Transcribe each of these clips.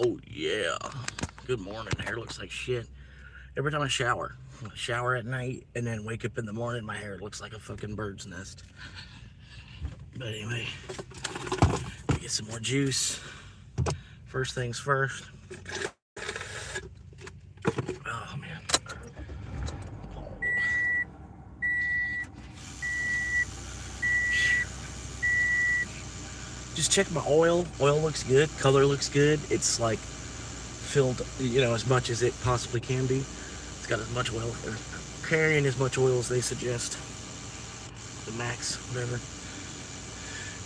Oh yeah. Good morning. Hair looks like shit. Every time I shower at night and then wake up in the morning, my hair looks like a fucking bird's nest. But anyway, get some more juice. First things first. Oh man. Just check my oil. Oil looks good. Color looks good. It's like filled, as much as it possibly can be. It's got as much oil, or carrying as much oil as they suggest. The max, whatever.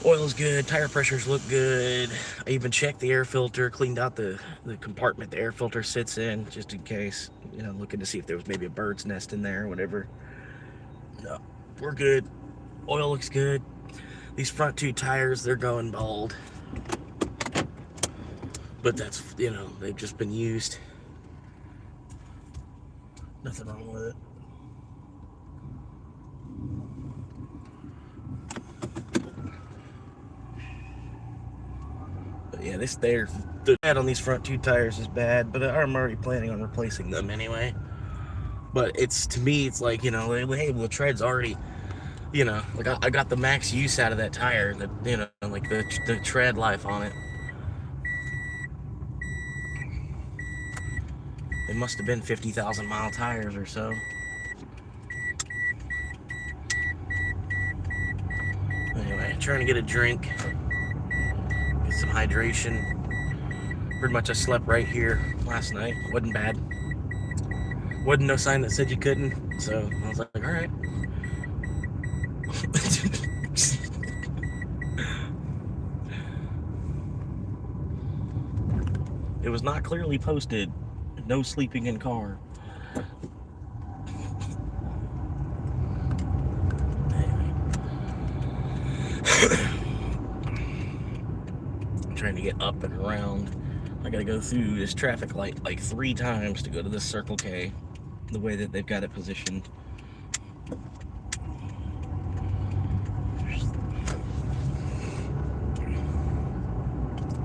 Oil's good. Tire pressures look good. I even checked the air filter, cleaned out the compartment the air filter sits in, just in case. Looking to see if there was maybe a bird's nest in there or whatever. No, we're good. Oil looks good. These front two tires, they're going bald. But that's, they've just been used. Nothing wrong with it. But yeah, the pad on these front two tires is bad, but I'm already planning on replacing them anyway. But to me, it's like, hey, the tread's already, like I got the max use out of that tire, like the tread life on it. They must have been 50,000 mile tires or so. Anyway, trying to get a drink, get some hydration. Pretty much I slept right here last night. Wasn't bad. Wasn't no sign that said you couldn't, so I was like, all right. It was not clearly posted, no sleeping in car. I'm trying to get up and around. I gotta go through this traffic light like 3 times to go to this Circle K, the way that they've got it positioned.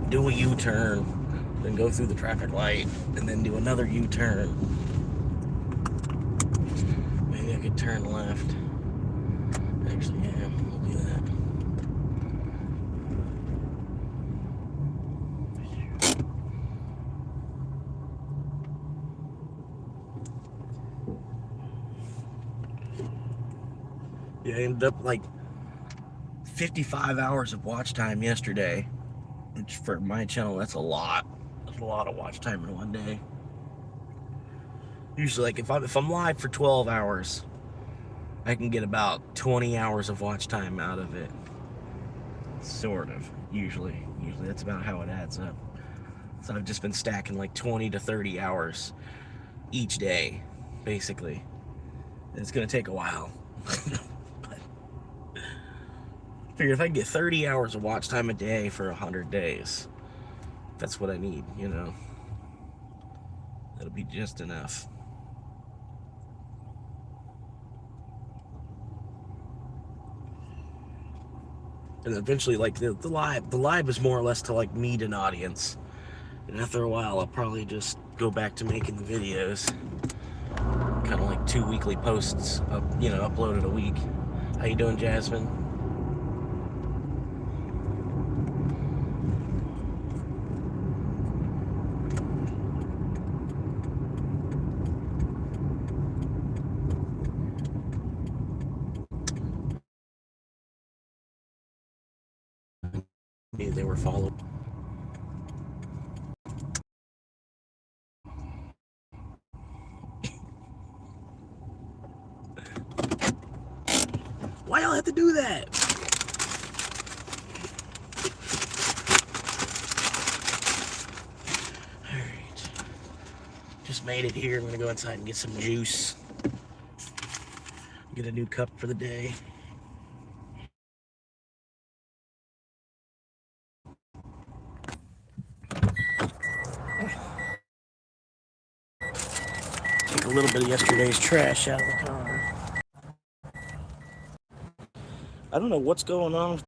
Do a U-turn, then go through the traffic light, and then do another U-turn. Maybe I could turn left. Actually, yeah, we'll do that. Yeah, I ended up like 55 hours of watch time yesterday. Which for my channel, that's a lot. That's a lot of watch time in one day. Usually, like if I'm live for 12 hours, I can get about 20 hours of watch time out of it. Sort of. Usually that's about how it adds up. So I've just been stacking like 20 to 30 hours each day, basically. And it's gonna take a while. Figure if I can get 30 hours of watch time a day for 100 days, that's what I need, That'll be just enough. And eventually, like, the live is more or less to, like, meet an audience. And after a while, I'll probably just go back to making the videos. Kind of like 2 weekly posts, uploaded a week. How you doing, Jasmine? They were followed. Why y'all have to do that? Alright. Just made it here. I'm gonna go inside and get some juice. Get a new cup for the day. Take a little bit of yesterday's trash out of the car. I don't know what's going on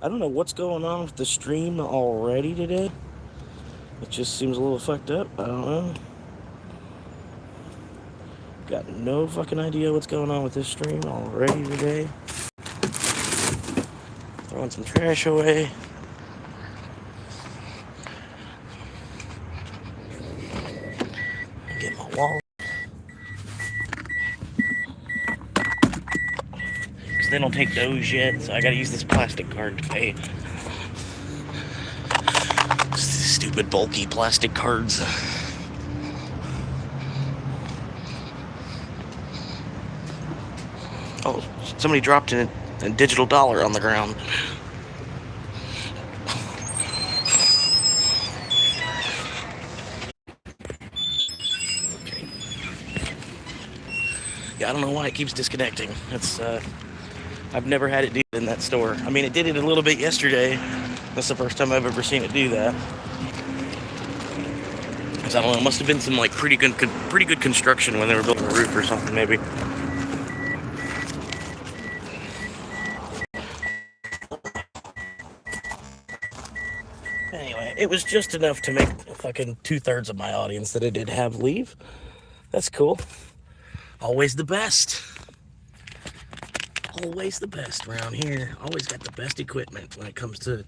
with the stream already today. It just seems a little fucked up. I don't know. Got no fucking idea what's going on with this stream already today. Throwing some trash away. Get my wallet. Because they don't take those yet, so I gotta use this plastic card to pay. Stupid bulky plastic cards. Oh, somebody dropped a digital dollar on the ground. Okay. Yeah, I don't know why it keeps disconnecting. It's I've never had it do it in that store. I mean, it did it a little bit yesterday. That's the first time I've ever seen it do that. I don't know, it must have been some like pretty good construction when they were building a roof or something, maybe. Anyway, it was just enough to make fucking 2/3 of my audience that I did have leave. That's cool. Always the best. Always the best around here. Always got the best equipment when it comes to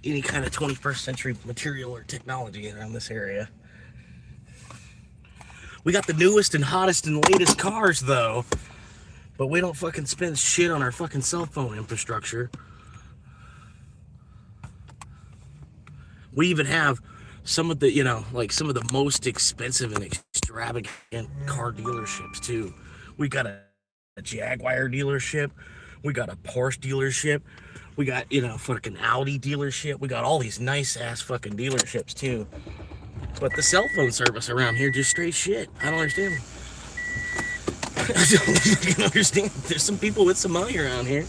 any kind of 21st century material or technology around this area. We got the newest and hottest and latest cars, though. But we don't fucking spend shit on our fucking cell phone infrastructure. We even have some of the, you know, like some of the most expensive and extravagant car dealerships, too. We got a Jaguar dealership. We got a Porsche dealership. We got, you know, fucking Audi dealership. We got all these nice-ass fucking dealerships, too. But the cell phone service around here just straight shit. I don't understand. I don't understand. There's some people with some money around here.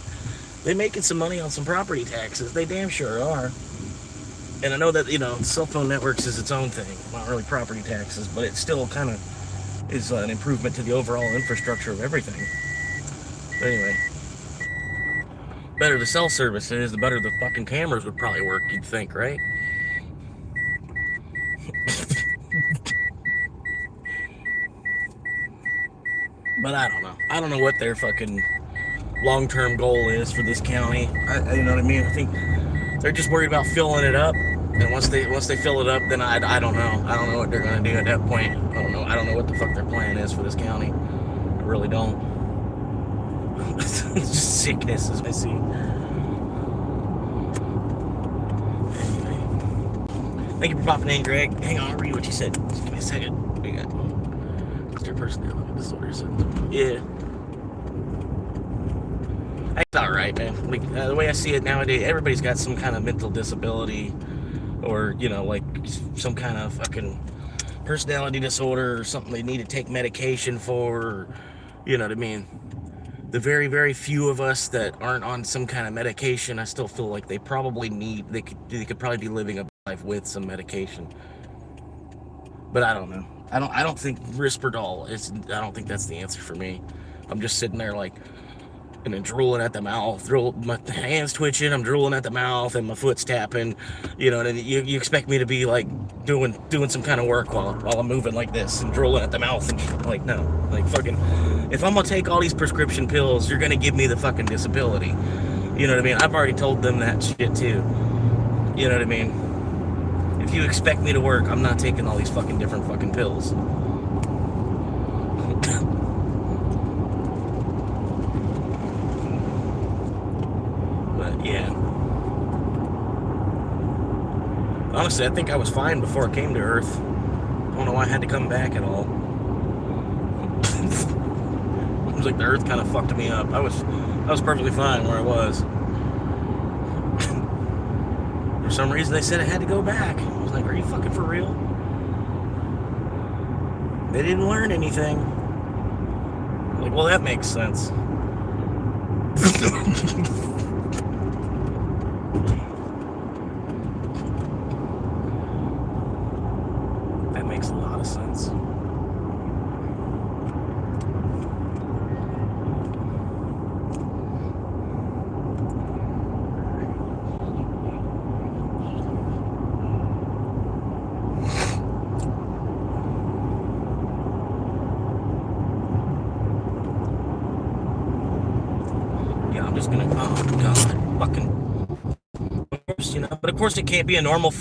They're making some money on some property taxes. They damn sure are. And I know that, you know, cell phone networks is its own thing. Not really property taxes, but it still kind of is an improvement to the overall infrastructure of everything. But anyway. Better the cell service is, the better the fucking cameras would probably work, you'd think, right? But I don't know. I don't know what their fucking long-term goal is for this county. You know what I mean? I think they're just worried about filling it up. And once they fill it up, then I don't know. I don't know what they're gonna do at that point. I don't know. I don't know what the fuck their plan is for this county. I really don't. It's just sickness as I see. Anyway, thank you for popping in, Greg. Hang on, I'll read what you said. Just give me a second. What do you got? What's their personality disorders? Yeah. It's alright, man. Like, the way I see it nowadays, everybody's got some kind of mental disability or, you know, like some kind of fucking personality disorder or something they need to take medication for, or, you know what I mean? The very, very few of us that aren't on some kind of medication, I still feel like they probably need, they could probably be living a life with some medication. But I don't know. I don't think Risperdal is, I don't think that's the answer for me. I'm just sitting there like, and then drooling at the mouth, my hands twitching, I'm drooling at the mouth, and my foot's tapping, you know, and you expect me to be like doing some kind of work while I'm moving like this and drooling at the mouth, and like, no, like fucking, if I'm gonna take all these prescription pills, you're gonna give me the fucking disability, you know what I mean? I've already told them that shit too, you know what I mean? If you expect me to work, I'm not taking all these fucking different fucking pills. Yeah. Honestly, I think I was fine before I came to Earth. I don't know why I had to come back at all. It was like the Earth kind of fucked me up. I was perfectly fine where I was. For some reason, they said I had to go back. I was like, are you fucking for real? They didn't learn anything. I'm like, well, that makes sense. Makes a lot of sense. course, it can't be a normal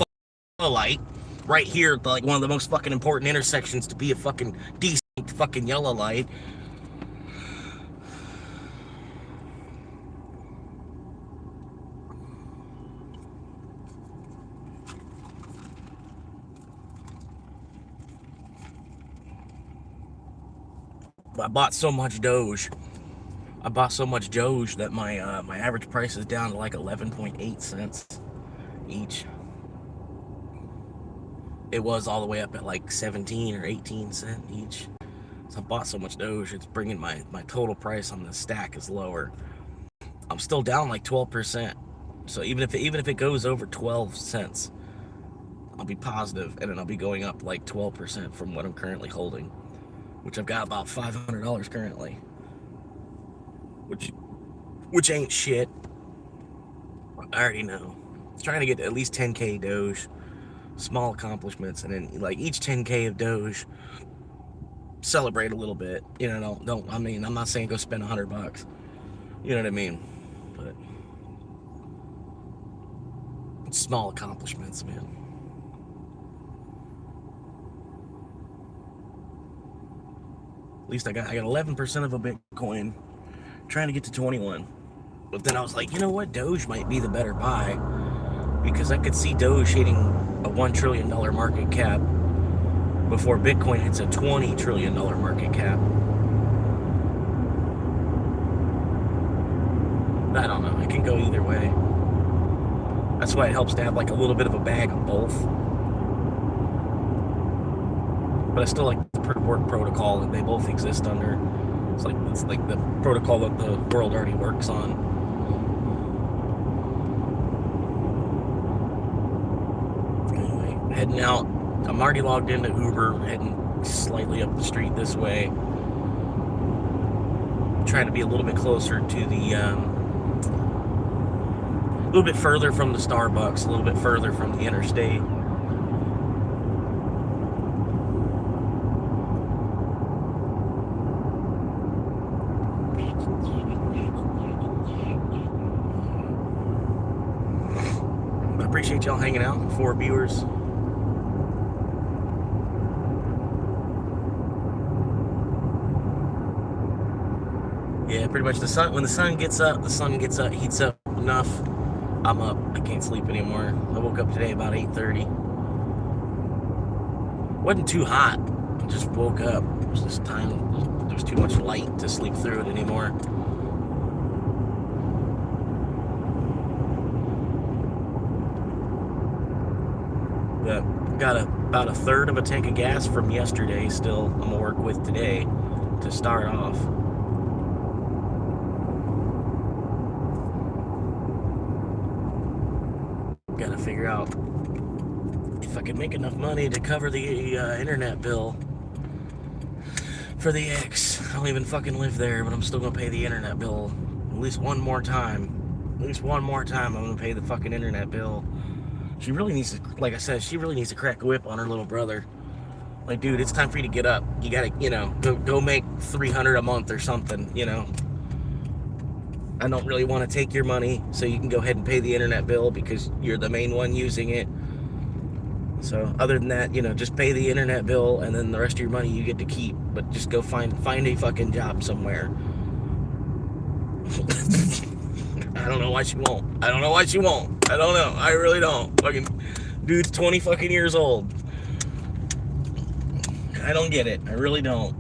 yellow light right here, like one of the most fucking important intersections to be a fucking decent fucking yellow light. I bought so much Doge. That my average price is down to like 11.8 cents each. It was all the way up at like 17 or 18 cent each. So I bought so much Doge, it's bringing my total price on the stack is lower. I'm still down like 12%. So even if it goes over 12 cents, I'll be positive, and then I'll be going up like 12% from what I'm currently holding, which I've got about $500 currently, which ain't shit. I already know. I'm trying to get at least 10K Doge, small accomplishments, and then like each 10K of Doge, celebrate a little bit. You know, don't. I mean, I'm not saying go spend $100. You know what I mean? But it's small accomplishments, man. At least I got 11% of a Bitcoin, trying to get to 21. But then I was like, you know what? Doge might be the better buy, because I could see Doge hitting a $1 trillion market cap before Bitcoin hits a $20 trillion market cap. I don't know. It can go either way. That's why it helps to have like a little bit of a bag of both. But I still like the work protocol that they both exist under. It's like the protocol that the world already works on. Anyway, heading out. I'm already logged into Uber, heading slightly up the street this way. Trying to be a little bit closer to the, a little bit further from the Starbucks, a little bit further from the interstate. I appreciate y'all hanging out, 4 viewers. Yeah, pretty much the sun. When the sun gets up, heats up enough. I'm up. I can't sleep anymore. I woke up today about 8:30. Wasn't too hot. I just woke up. It was just time. There was too much light to sleep through it anymore. But got about a third of a tank of gas from yesterday. Still, I'm gonna work with today to start off. Gotta figure out if I can make enough money to cover the internet bill for the X. I don't even fucking live there, but I'm still gonna pay the internet bill at least one more time. At least one more time, I'm gonna pay the fucking internet bill. She really needs to, like I said, she really needs to crack a whip on her little brother. Like, dude, it's time for you to get up. You gotta, you know, go make $300 a month or something, you know. I don't really want to take your money, so you can go ahead and pay the internet bill because you're the main one using it. So other than that, you know, just pay the internet bill, and then the rest of your money you get to keep. But just go find a fucking job somewhere. I don't know why she won't. I don't know why she won't. I don't know. I really don't. Fucking dude's 20 fucking years old. I don't get it. I really don't.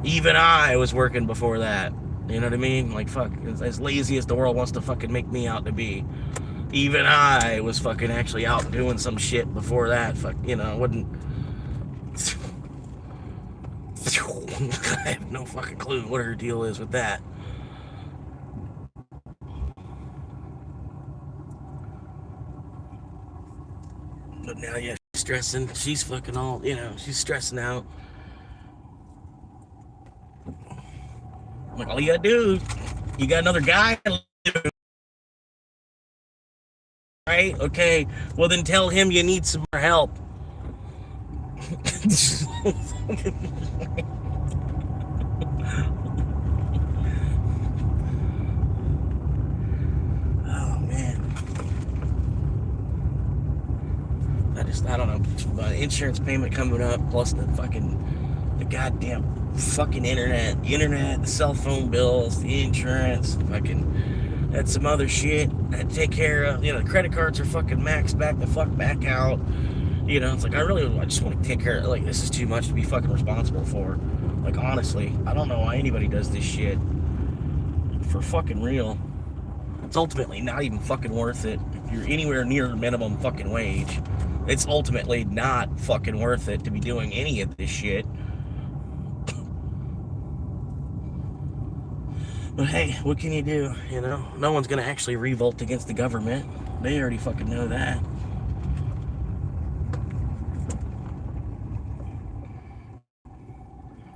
Even I was working before that. You know what I mean? Like, fuck, as lazy as the world wants to fucking make me out to be, even I was fucking actually out doing some shit before that. Fuck, you know, I wouldn't. I have no fucking clue what her deal is with that. But now, yeah, she's stressing. She's fucking all, you know, she's stressing out. Like, all you gotta do, you got another guy, right? Okay, well then tell him you need some more help. I don't know, insurance payment coming up, plus the goddamn fucking internet, the cell phone bills, the insurance, fucking, that's some other shit I had to take care of. The credit cards are fucking maxed back out. It's like, I just want to take care of, like, this is too much to be fucking responsible for. Like, honestly, I don't know why anybody does this shit. For fucking real. It's ultimately not even fucking worth it. If you're anywhere near minimum fucking wage, it's ultimately not fucking worth it to be doing any of this shit. But hey, what can you do? No one's gonna actually revolt against the government. They already fucking know that.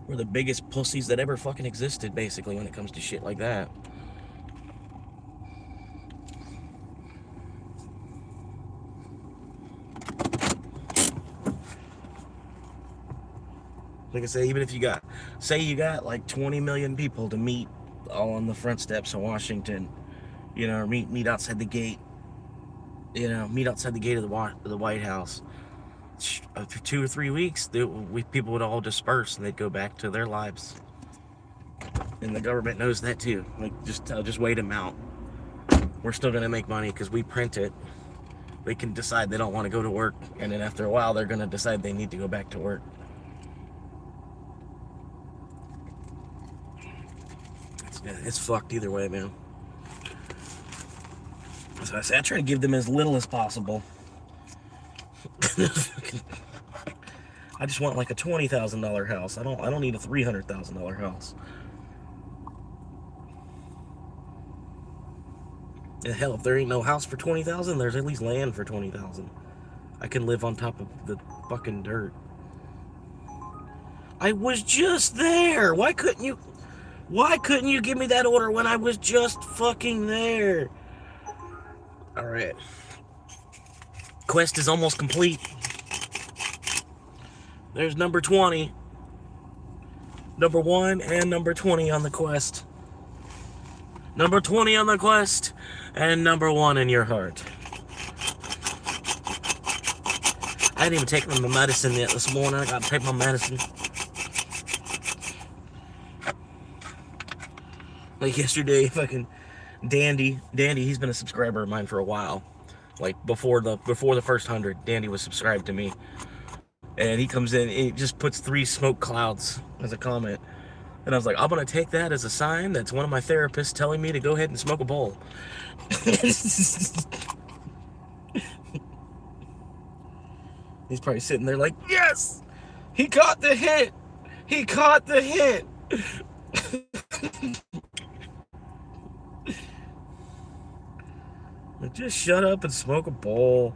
We're the biggest pussies that ever fucking existed, basically, when it comes to shit like that. Like I say, even if you got like 20 million people to meet all on the front steps of Washington, or meet outside the gate, meet outside the gate of the White House. After 2 or 3 weeks, people would all disperse and they'd go back to their lives. And the government knows that too. Like, just wait them out. We're still gonna make money because we print it. They can decide they don't want to go to work, and then after a while, they're gonna decide they need to go back to work. It's fucked either way, man. So I say, I try to give them as little as possible. I just want like a $20,000 house. I don't need a $300,000 house. And hell, if there ain't no house for $20,000, there's at least land for $20,000. I can live on top of the fucking dirt. I was just there. Why couldn't you give me that order when I was just fucking there? All right. Quest is almost complete. There's number 20. Number 1 and number 20 on the quest. Number 20 on the quest and number 1 in your heart. I didn't even take my medicine yet this morning. I gotta take my medicine. Like yesterday, fucking Dandy, he's been a subscriber of mine for a while. Like before the first 100, Dandy was subscribed to me. And he comes in and he just puts 3 smoke clouds as a comment. And I was like, I'm gonna take that as a sign that's one of my therapists telling me to go ahead and smoke a bowl. He's probably sitting there like, yes! He caught the hint! He caught the hint! Like, just shut up and smoke a bowl.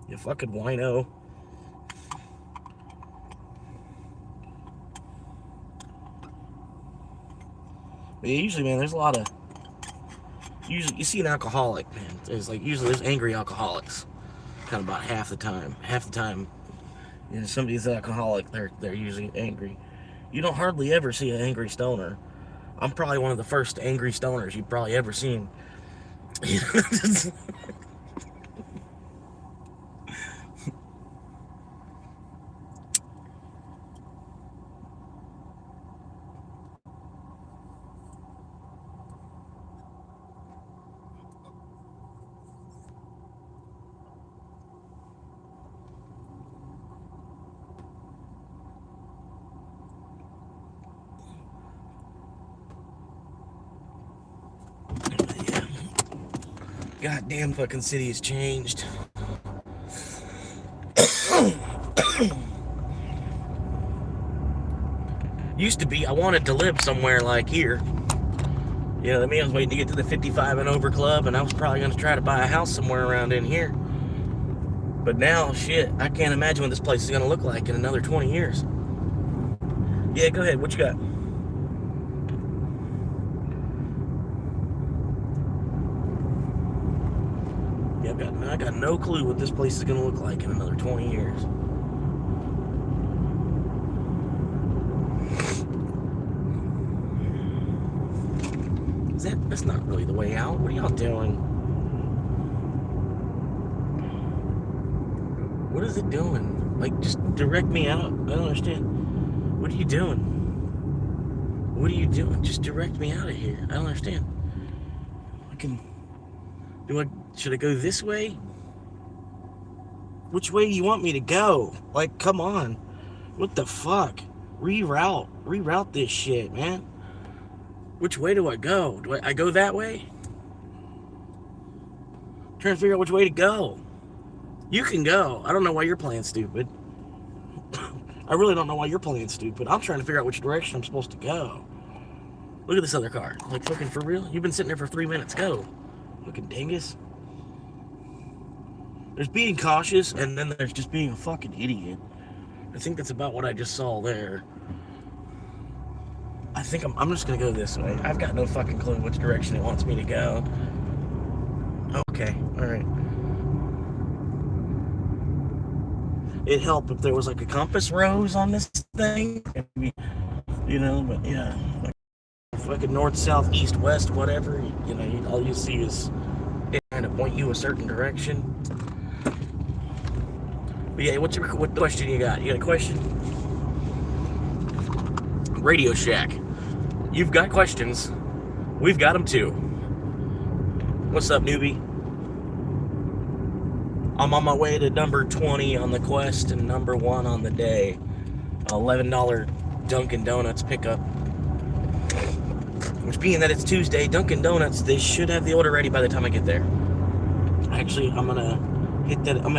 You fucking wino. But usually, man, there's a lot of... Usually, you see an alcoholic, man. There's angry alcoholics. Kind of about half the time. Half the time, somebody's alcoholic, they're usually angry. You don't hardly ever see an angry stoner. I'm probably one of the first angry stoners you've probably ever seen. Goddamn fucking city has changed. Used to be, I wanted to live somewhere like here. You know what I mean? I was waiting to get to the 55 and over club, and I was probably going to try to buy a house somewhere around in here. But now, shit, I can't imagine what this place is going to look like in another 20 years. Yeah, go ahead. What you got? Yeah, I got no clue what this place is going to look like in another 20 years. That's not really the way out. What are y'all doing? What is it doing? Like, just direct me out. I don't understand. What are you doing? What are you doing? Just direct me out of here. I don't understand. Should I go this way? Which way do you want me to go? Like, come on. What the fuck? Reroute this shit, man. Which way do I go? Do I go that way? I'm trying to figure out which way to go. You can go. I don't know why you're playing stupid. I really don't know why you're playing stupid. I'm trying to figure out which direction I'm supposed to go. Look at this other car. Like, fucking for real? You've been sitting there for 3 minutes. Go. Fucking dingus. There's being cautious, and then there's just being a fucking idiot. I think that's about what I just saw there. I think I'm just gonna go this way. I've got no fucking clue which direction it wants me to go. Okay, alright. It'd help if there was like a compass rose on this thing. You know, but yeah. Like fucking north, south, east, west, whatever. You know, all you see is it trying to point you a certain direction. But yeah, what question you got? You got a question? Radio Shack. You've got questions. We've got them too. What's up, newbie? I'm on my way to number 20 on the quest and number 1 on the day. $11 Dunkin' Donuts pickup. Which, being that it's Tuesday, Dunkin' Donuts, they should have the order ready by the time I get there. Actually, I'm gonna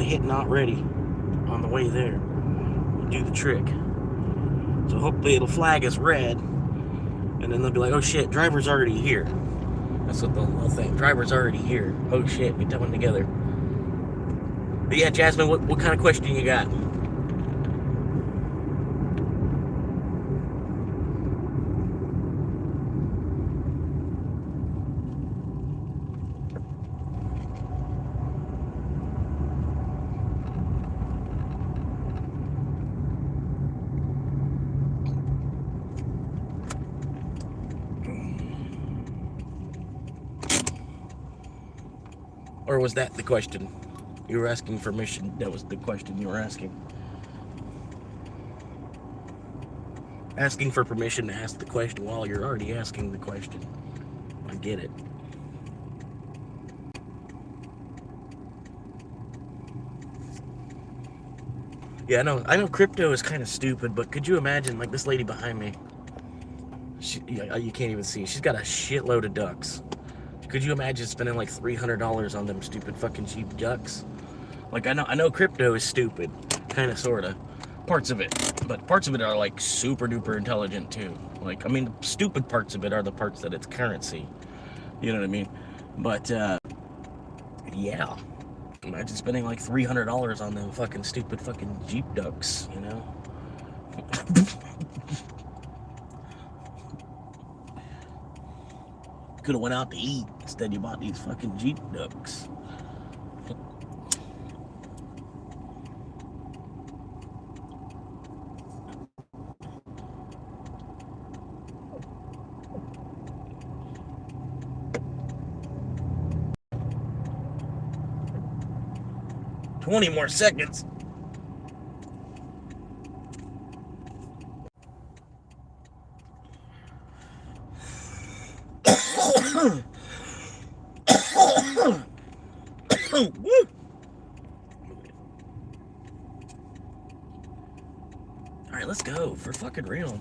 hit not ready on the way there. Do the trick. So hopefully it'll flag as red, and then they'll be like, oh shit, driver's already here. That's what they'll think. Driver's already here. Oh shit, we put them together. But yeah, Jasmine, what kind of question you got? Or was that the question? You were asking permission. That was the question you were asking. Asking for permission to ask the question while you're already asking the question. I get it. Yeah, I know crypto is kind of stupid, but could you imagine, like, this lady behind me? You can't even see. She's got a shitload of ducks. Could you imagine spending like $300 on them stupid fucking cheap ducks? Like, I know crypto is stupid, kind of, sort of, parts of it, but parts of it are like super duper intelligent too. Like, I mean, the stupid parts of it are the parts that it's currency. You know what I mean? But yeah, imagine spending like $300 on them fucking stupid fucking Jeep ducks. You know? Could have went out to eat. Instead, you bought these fucking Jeep ducks. $20 more seconds. Woo. Alright, let's go. For fucking real.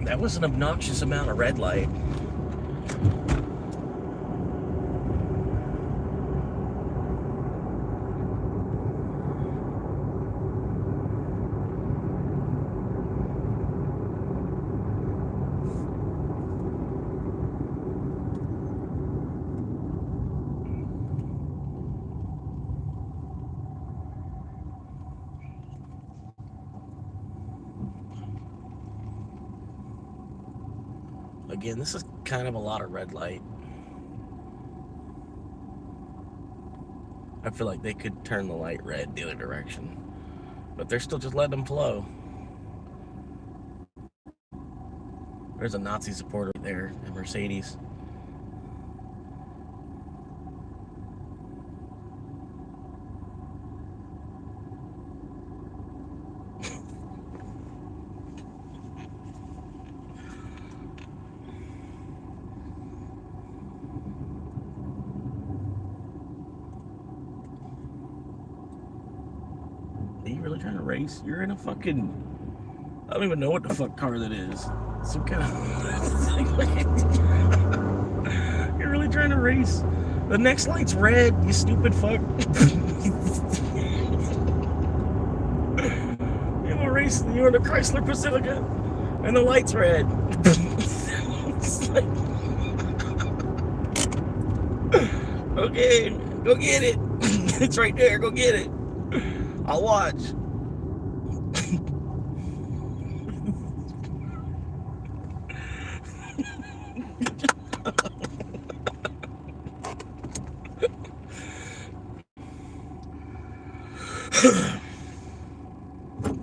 That was an obnoxious amount of red light. Again, this is kind of a lot of red light. I feel like they could turn the light red the other direction, but they're still just letting them flow. There's a Nazi supporter there, a Mercedes. race. You're in a fucking... I don't even know what the fuck car that is. Some kind of... You're really trying to race? The next light's red, you stupid fuck. You want to race? You're in a Chrysler Pacifica, and the light's red. It's like... Okay, go get it. It's right there. Go get it. I'll watch.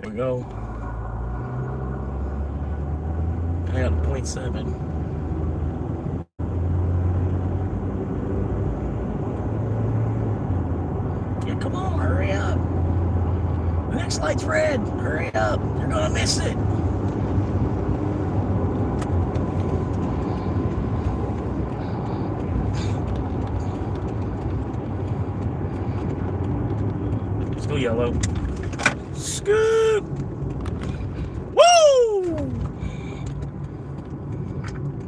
There we go. I got a 0.7. Come on, hurry up. The next light's red. Hurry up. You're gonna miss it. Let's go yellow. Scoop. Woo!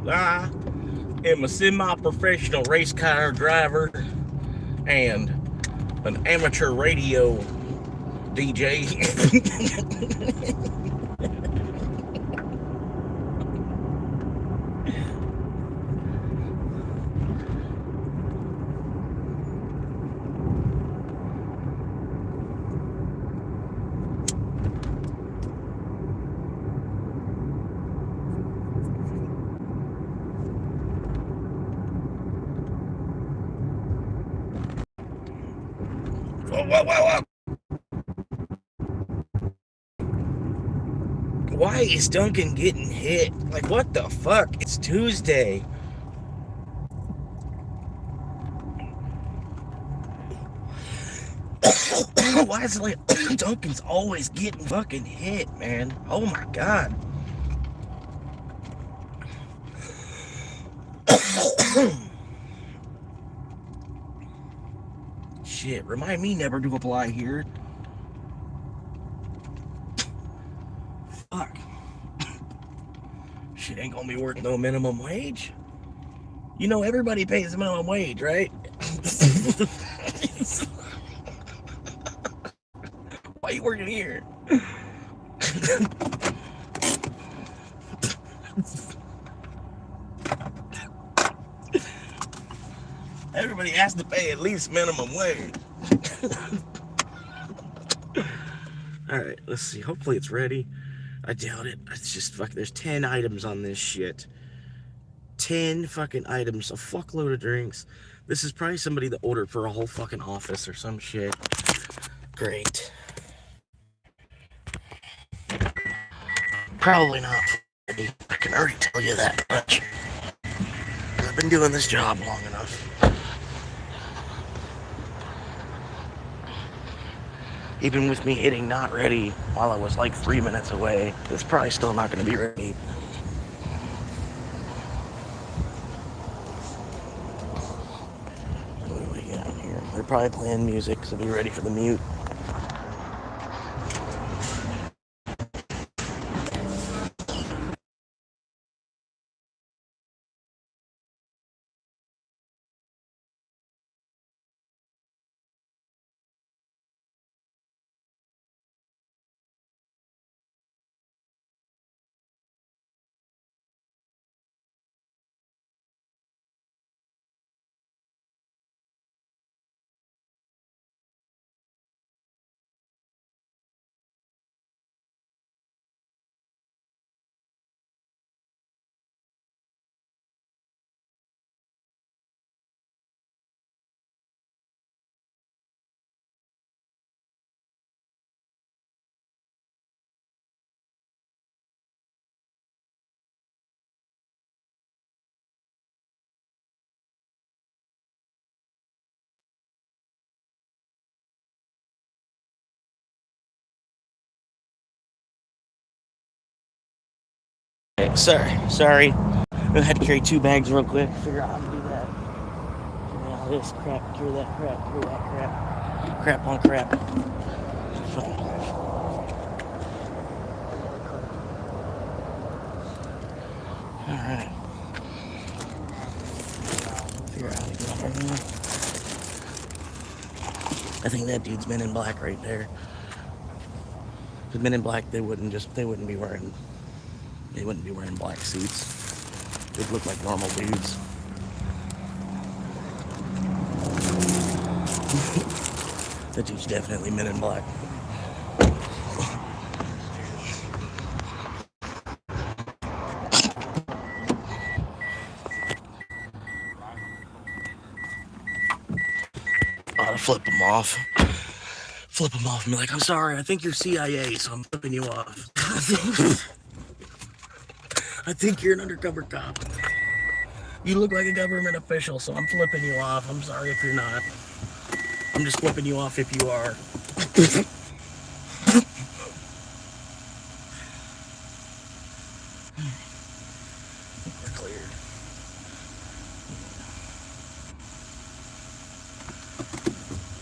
I am a semi-professional race car driver and an amateur radio DJ. Whoa. Why is Duncan getting hit? Like, what the fuck? It's Tuesday. Why is it like Duncan's always getting fucking hit, man? Oh my god. Shit, remind me never to apply here. Fuck. Shit ain't gonna be worth no minimum wage. You know everybody pays minimum wage, right? Why are you working here? Everybody has to pay at least minimum wage. Alright, let's see. Hopefully it's ready. I doubt it. It's just fuck. There's 10 items on this shit. 10 fucking items. A fuckload of drinks. This is probably somebody that ordered for a whole fucking office or some shit. Great. Probably not ready. I can already tell you that much. I've been doing this job long enough. Even with me hitting not ready while I was like 3 minutes away, it's probably still not going to be ready. What do we got here? They're probably playing music, so be ready for the mute. Sorry. I had to carry 2 bags real quick. Figure out how to do that. Clear all this crap, clear that crap. Crap on crap. Fucking crap. Alright. Figure out how to get over here. I think that dude's Men in Black right there. Because Men in Black, they wouldn't be wearing black suits. They'd look like normal dudes. That dude's definitely Men in Black. Ought to flip him off. Flip him off and be like, I'm sorry, I think you're CIA, so I'm flipping you off. I think you're an undercover cop. You look like a government official, so I'm flipping you off. I'm sorry if you're not. I'm just flipping you off if you are. We're cleared.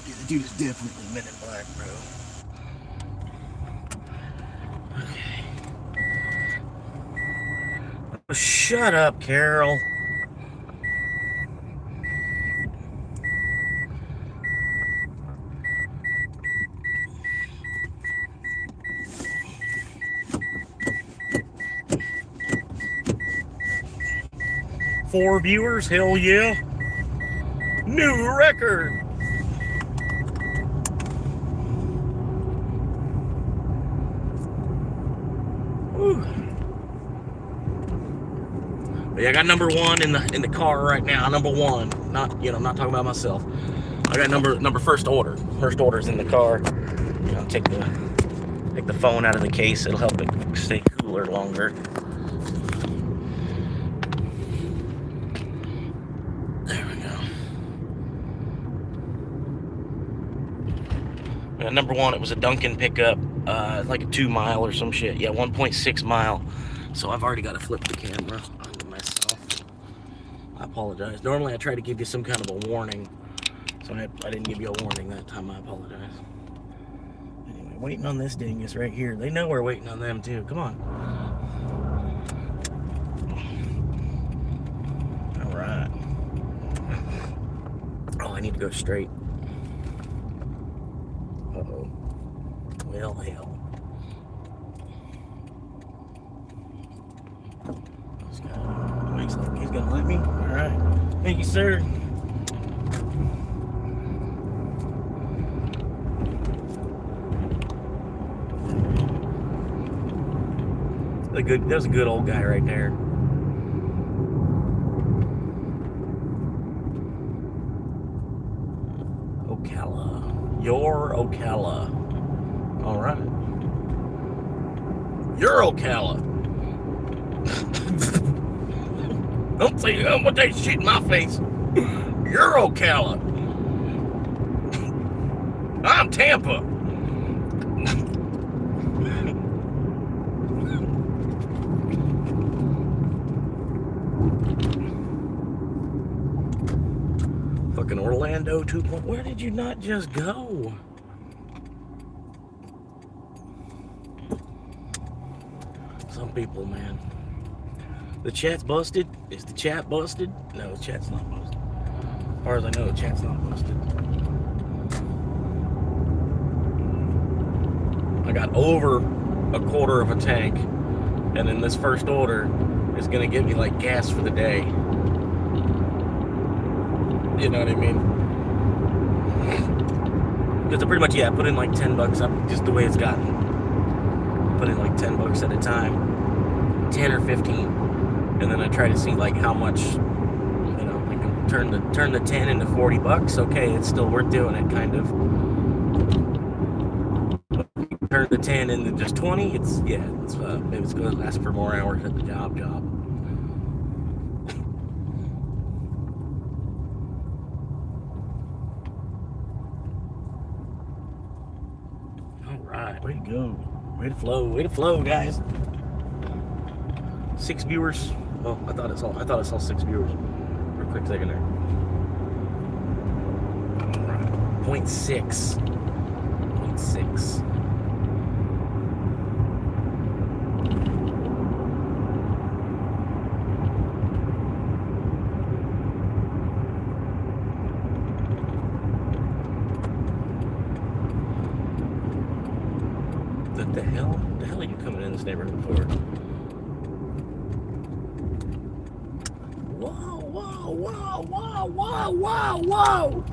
Yeah, the dude is definitely Men in Black, bro. Okay. Oh, shut up, Carol. Four viewers, hell yeah. New record. Whew. But yeah, I got number one in the car right now. Number one. Not, I'm not talking about myself. I got number first order. First order's in the car. Take the phone out of the case. It'll help it stay cooler longer. Number one, it was a Duncan pickup, like a 2 mile or some shit. Yeah, 1.6 mile. So I've already got to flip the camera onto myself. I apologize. Normally I try to give you some kind of a warning. So I didn't give you a warning that time. I apologize. Anyway, waiting on this dingus right here. They know we're waiting on them too. Come on. All right. Oh, I need to go straight. Uh-oh. Well, hell. This guy looks like he's gonna let me. Alright. Thank you, sir. There's a good old guy right there. Ocala. You're Ocala. Alright. You're Ocala. Don't say, what that shit in my face. You're Ocala. I'm Tampa. Fucking Orlando 2. Where did you not just go? Some people, man. The chat's busted? Is the chat busted? No, the chat's not busted. As far as I know, the chat's not busted. I got over a quarter of a tank, and then this first order is gonna give me like gas for the day. You know what I mean? Because I pretty much, put in like $10 up, just the way it's gotten. Put in like $10 at a time, 10 or 15, and then I try to see like how much, I can turn the 10 into $40. Okay, it's still worth doing it, kind of. Turn the 10 into just 20. Maybe it's going to last for more hours at the job. All right, way to go. Way to flow, guys. 6 viewers. Oh, I thought I saw 6 viewers for a quick second there. All right. 0.6. this neighborhood before. Whoa, whoa, whoa, whoa, whoa, whoa, whoa!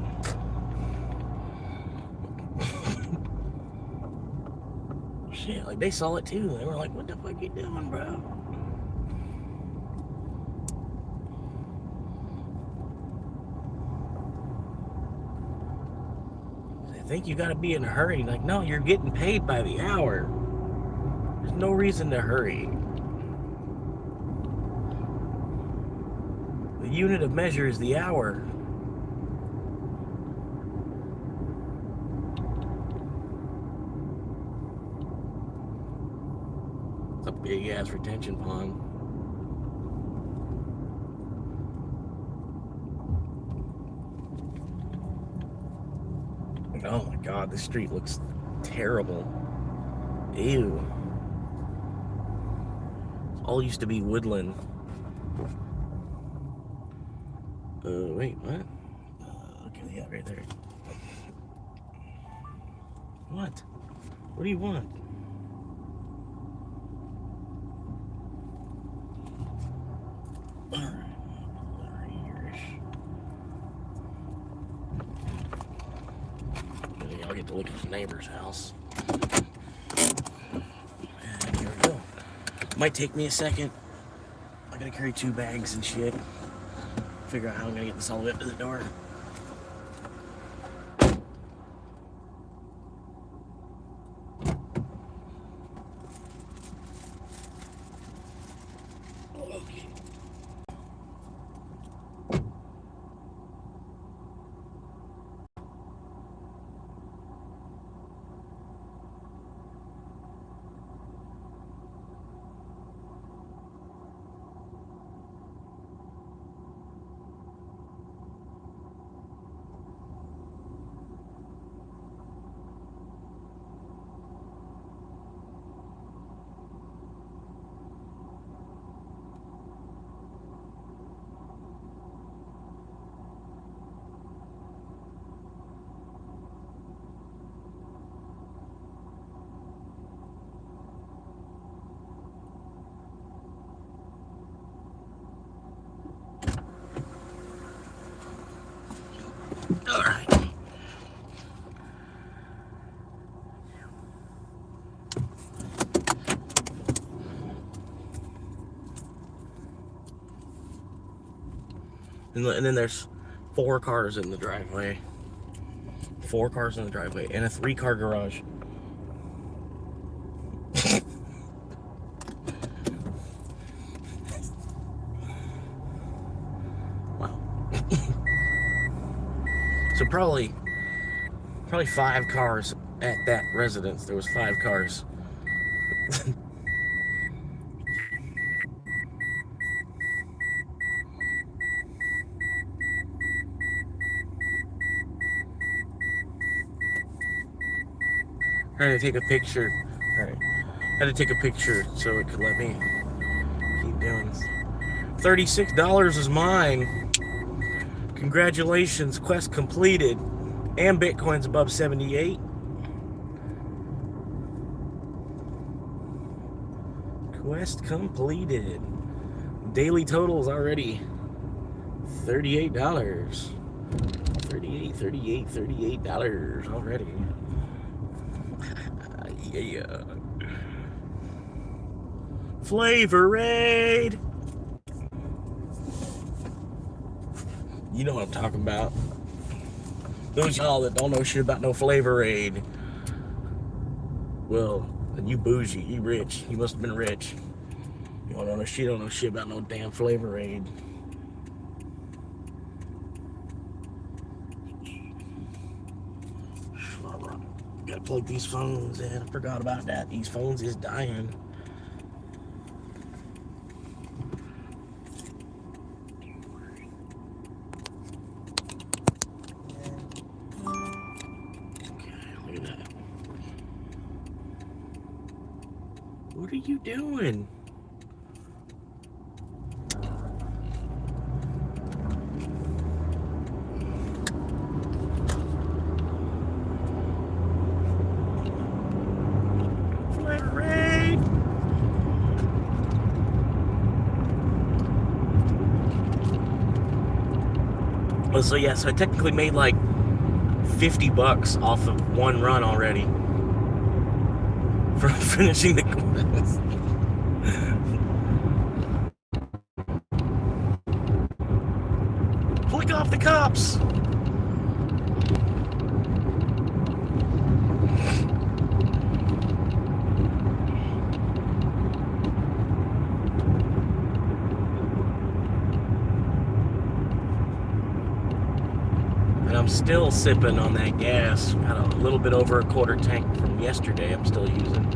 Shit, like they saw it too. They were like, what the fuck you doing, bro? I think you gotta be in a hurry. Like, no, you're getting paid by the hour. There's no reason to hurry. The unit of measure is the hour. It's a big ass retention pond. Oh my god, this street looks terrible. Ew. All used to be woodland. Wait, what? Okay, yeah, right there. What? What do you want? Alright. I'll get to look at the neighbor's house. And here we go. Might take me a second. I gotta carry 2 bags and shit. Figure out how I'm gonna get this all the way up to the door. Okay. All right. And then there's 4 cars in the driveway. 4 cars in the driveway and a 3-car garage. Wow. So probably 5 cars at that residence. There was 5 cars. Trying to take a picture. Alright. Had to take a picture so it could let me keep doing this. $36 is mine. Congratulations, quest completed. And Bitcoin's above 78. Quest completed. Daily total is already $38. $38 already. Yeah. Flavor Raid. You know what I'm talking about. Those y'all that don't know shit about no Flavor Raid. Well, you bougie, you rich. You must have been rich. You don't know shit about no damn Flavor Raid. Gotta plug these phones in. I forgot about that. These phones is dying. Okay, look at that. What are you doing? Flavor Raid. So yeah, so I technically made like $50 off of one run already for finishing the quest. Flick off the cops! And I'm still sipping on that gas. Got a little bit over a quarter tank from yesterday I'm still using.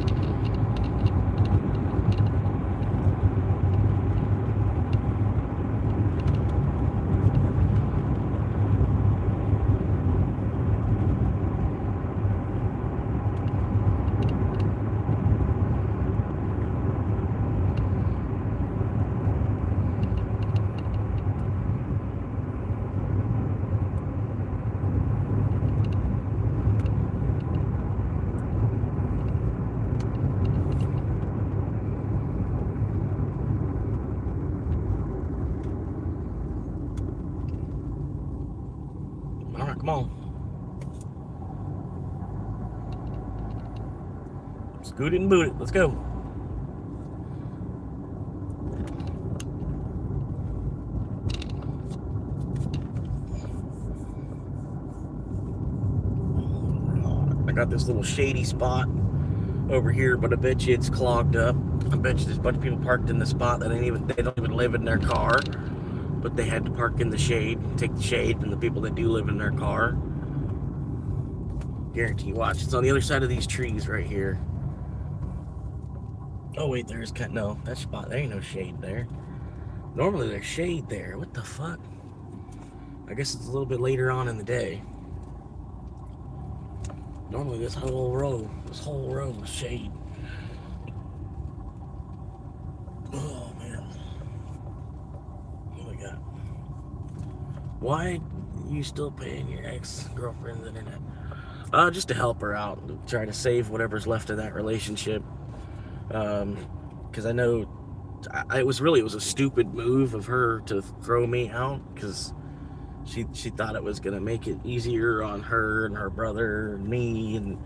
All right, come on. Scoot it and boot it. Let's go. I got this little shady spot over here, but I bet you it's clogged up. I bet you there's a bunch of people parked in the spot that they don't even live in their car, but they had to park in the shade, take the shade from the people that do live in their car. Guarantee you, watch. It's on the other side of these trees right here. Oh wait, there's no, that spot, there ain't no shade there. Normally there's shade there. What the fuck? I guess it's a little bit later on in the day. Normally this whole row is shade. Oh man. What we got? Why you still paying your ex-girlfriend's internet? Just to help her out, try to save whatever's left of that relationship. Because I know it was a stupid move of her to throw me out, because she thought it was gonna make it easier on her and her brother and me, and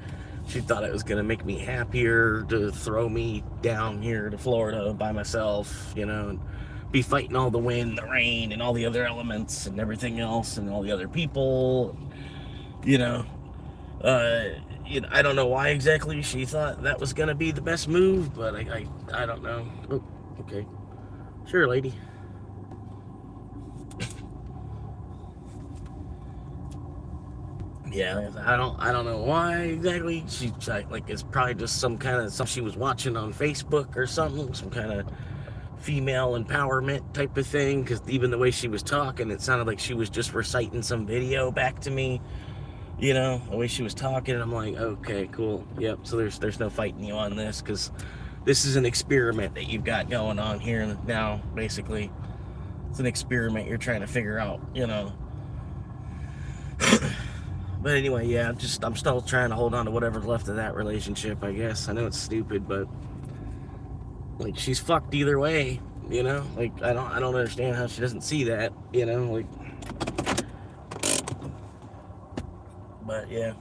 she thought it was gonna make me happier to throw me down here to Florida by myself, and be fighting all the wind, the rain, and all the other elements and everything else, and all the other people, I don't know why exactly she thought that was gonna be the best move, but I don't know. Oh, okay, sure, lady. Yeah, I don't know why exactly. She like it's probably just some kind of something she was watching on Facebook or something, some kind of female empowerment type of thing. Because even the way she was talking, it sounded like she was just reciting some video back to me. The way she was talking, and I'm like, okay, cool, yep. So there's no fighting you on this, because this is an experiment that you've got going on here now. Basically, it's an experiment you're trying to figure out, But anyway, yeah, I'm still trying to hold on to whatever's left of that relationship, I guess. I know it's stupid, but like, she's fucked either way, Like, I don't understand how she doesn't see that, like. But yeah,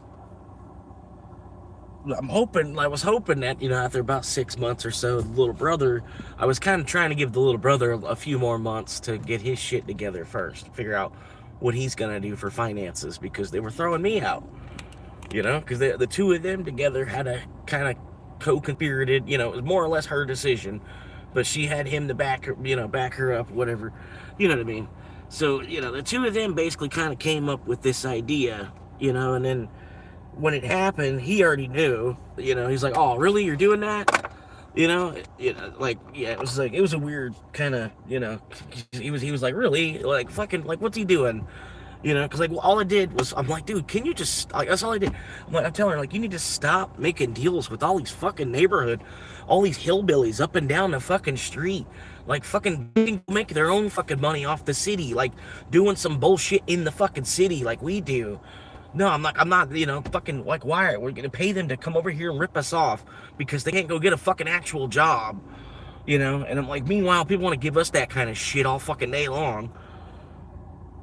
I was hoping that, after about 6 months or so, the little brother, I was kind of trying to give the little brother a few more months to get his shit together first, figure out what he's gonna do for finances, because they were throwing me out, because the two of them together had a kind of co-conspirated, it was more or less her decision, but she had him to back her up, whatever, you know what I mean? So, the two of them basically kind of came up with this idea, and then when it happened, he already knew, he's like, oh, really, you're doing that? Like, yeah, it was a weird kind of, he was like, really, like, fucking, like, what's he doing? Because, like, all I did was, I'm like, dude, can you just, like, that's all I did. I'm telling her, like, you need to stop making deals with all these fucking all these hillbillies up and down the fucking street, like, fucking make their own fucking money off the city, like, doing some bullshit in the fucking city like we do. No, I'm not, fucking, like, why? We're gonna pay them to come over here and rip us off because they can't go get a fucking actual job, and I'm like, meanwhile, people want to give us that kind of shit all fucking day long.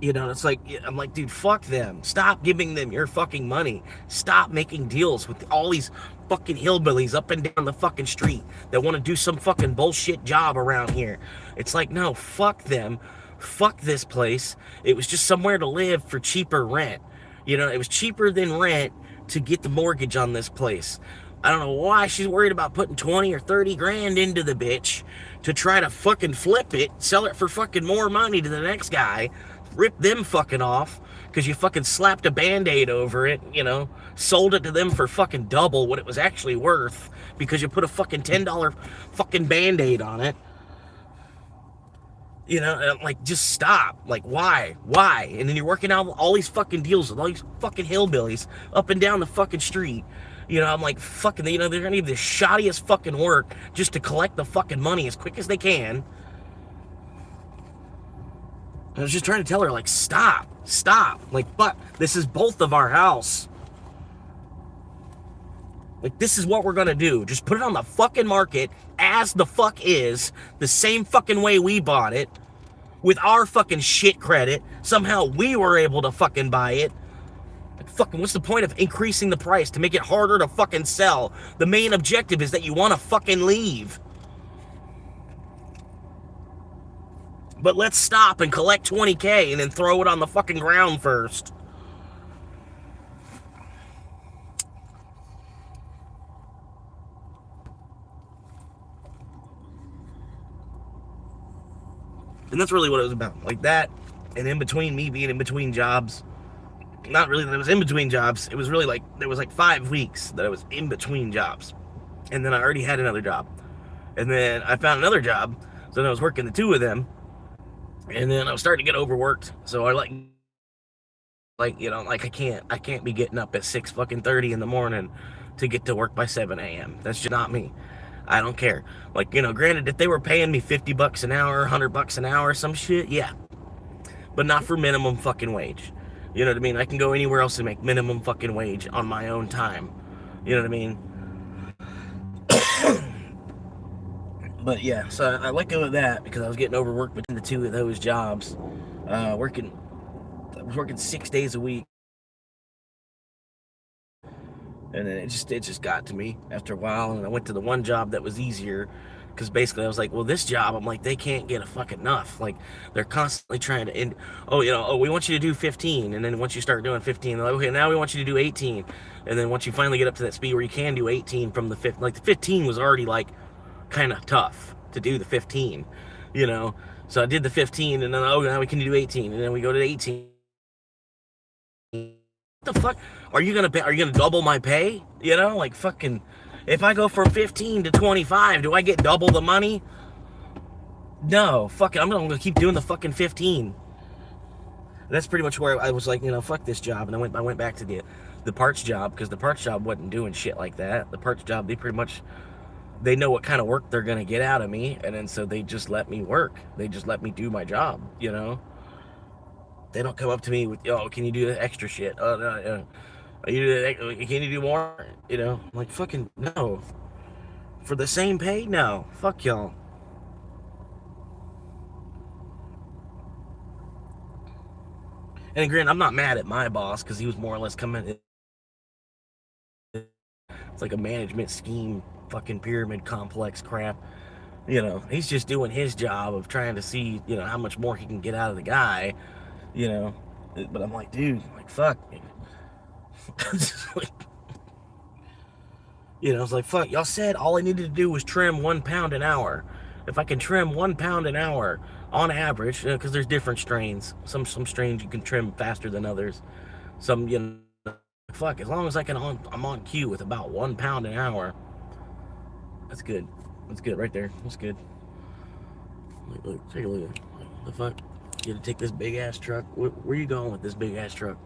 You know, it's like, I'm like, dude, fuck them. Stop giving them your fucking money. Stop making deals with all these fucking hillbillies up and down the fucking street that want to do some fucking bullshit job around here. It's like, no, fuck them. Fuck this place. It was just somewhere to live for cheaper rent. You know, it was cheaper than rent to get the mortgage on this place. I don't know why she's worried about putting 20 or 30 grand into the bitch to try to fucking flip it, sell it for fucking more money to the next guy, rip them fucking off because you fucking slapped a band-aid over it, you know, sold it to them for fucking double what it was actually worth because you put a fucking $10 fucking band-aid on it. You know, and I'm like, just stop. Like, why? Why? And then you're working out all these fucking deals with all these fucking hillbillies up and down the fucking street. You know, I'm like, fucking, you know, they're gonna need the shoddiest fucking work just to collect the fucking money as quick as they can. I was just trying to tell her, like, stop. Like, fuck, this is both of our house. Like, this is what we're gonna do. Just put it on the fucking market as the fuck is, the same fucking way we bought it, with our fucking shit credit. Somehow we were able to fucking buy it. Like, fucking, what's the point of increasing the price to make it harder to fucking sell? The main objective is that you want to fucking leave. But let's stop and collect 20K and then throw it on the fucking ground first. And that's really what it was about. Like that, and in between me being in between jobs, not really that I was in between jobs, it was really like, there was like 5 weeks that I was in between jobs. And then I already had another job. And then I found another job, so then I was working the 2 of them. And then I was starting to get overworked, so I like, you know, like I can't be getting up at 6:30 in the morning to get to work by 7 a.m. That's just not me. I don't care. Like, you know, granted, if they were paying me $50 an hour, $100 an hour, some shit, yeah. But not for minimum fucking wage. You know what I mean? I can go anywhere else and make minimum fucking wage on my own time. You know what I mean? But yeah, so I let go of that because I was getting overworked between the 2 of those jobs. I was working 6 days a week. And then it just got to me after a while, and I went to the one job that was easier, because basically I was like, well, this job, I'm like, they can't get a fucking enough. Like, they're constantly trying to end, we want you to do 15, and then once you start doing 15, they're like, okay, now we want you to do 18, and then once you finally get up to that speed where you can do 18 from the 15, like the 15 was already like kind of tough to do the 15, you know. So I did the 15, and then now we can do 18, and then we go to 18. What the fuck? Are you gonna double my pay? You know, like fucking, if I go from 15 to 25, do I get double the money? No, fuck it, I'm gonna keep doing the fucking 15. That's pretty much where I was like, you know, fuck this job, and I went back to the parts job, because the parts job wasn't doing shit like that. The parts job, they know what kind of work they're gonna get out of me, and then so they just let me work. They just let me do my job, you know. They don't come up to me with, oh, can you do the extra shit? Oh, no. Can you do more? You know, I'm like, fucking no. For the same pay? No. Fuck y'all. And again, I'm not mad at my boss, because he was more or less coming. It's like a management scheme, fucking pyramid complex crap. You know, he's just doing his job of trying to see, you know, how much more he can get out of the guy. You know, but I'm like, dude, like, fuck. Like, you know, it's like, fuck, y'all said all I needed to do was trim 1 pound an hour. If I can trim 1 pound an hour on average, because there's different strains. Some strains you can trim faster than others. Some, you know, fuck, as long as I'm on cue with about 1 pound an hour. That's good. That's good right there. That's good. Look, take a look. What the fuck? You had to take this big ass truck. Where are you going with this big ass truck?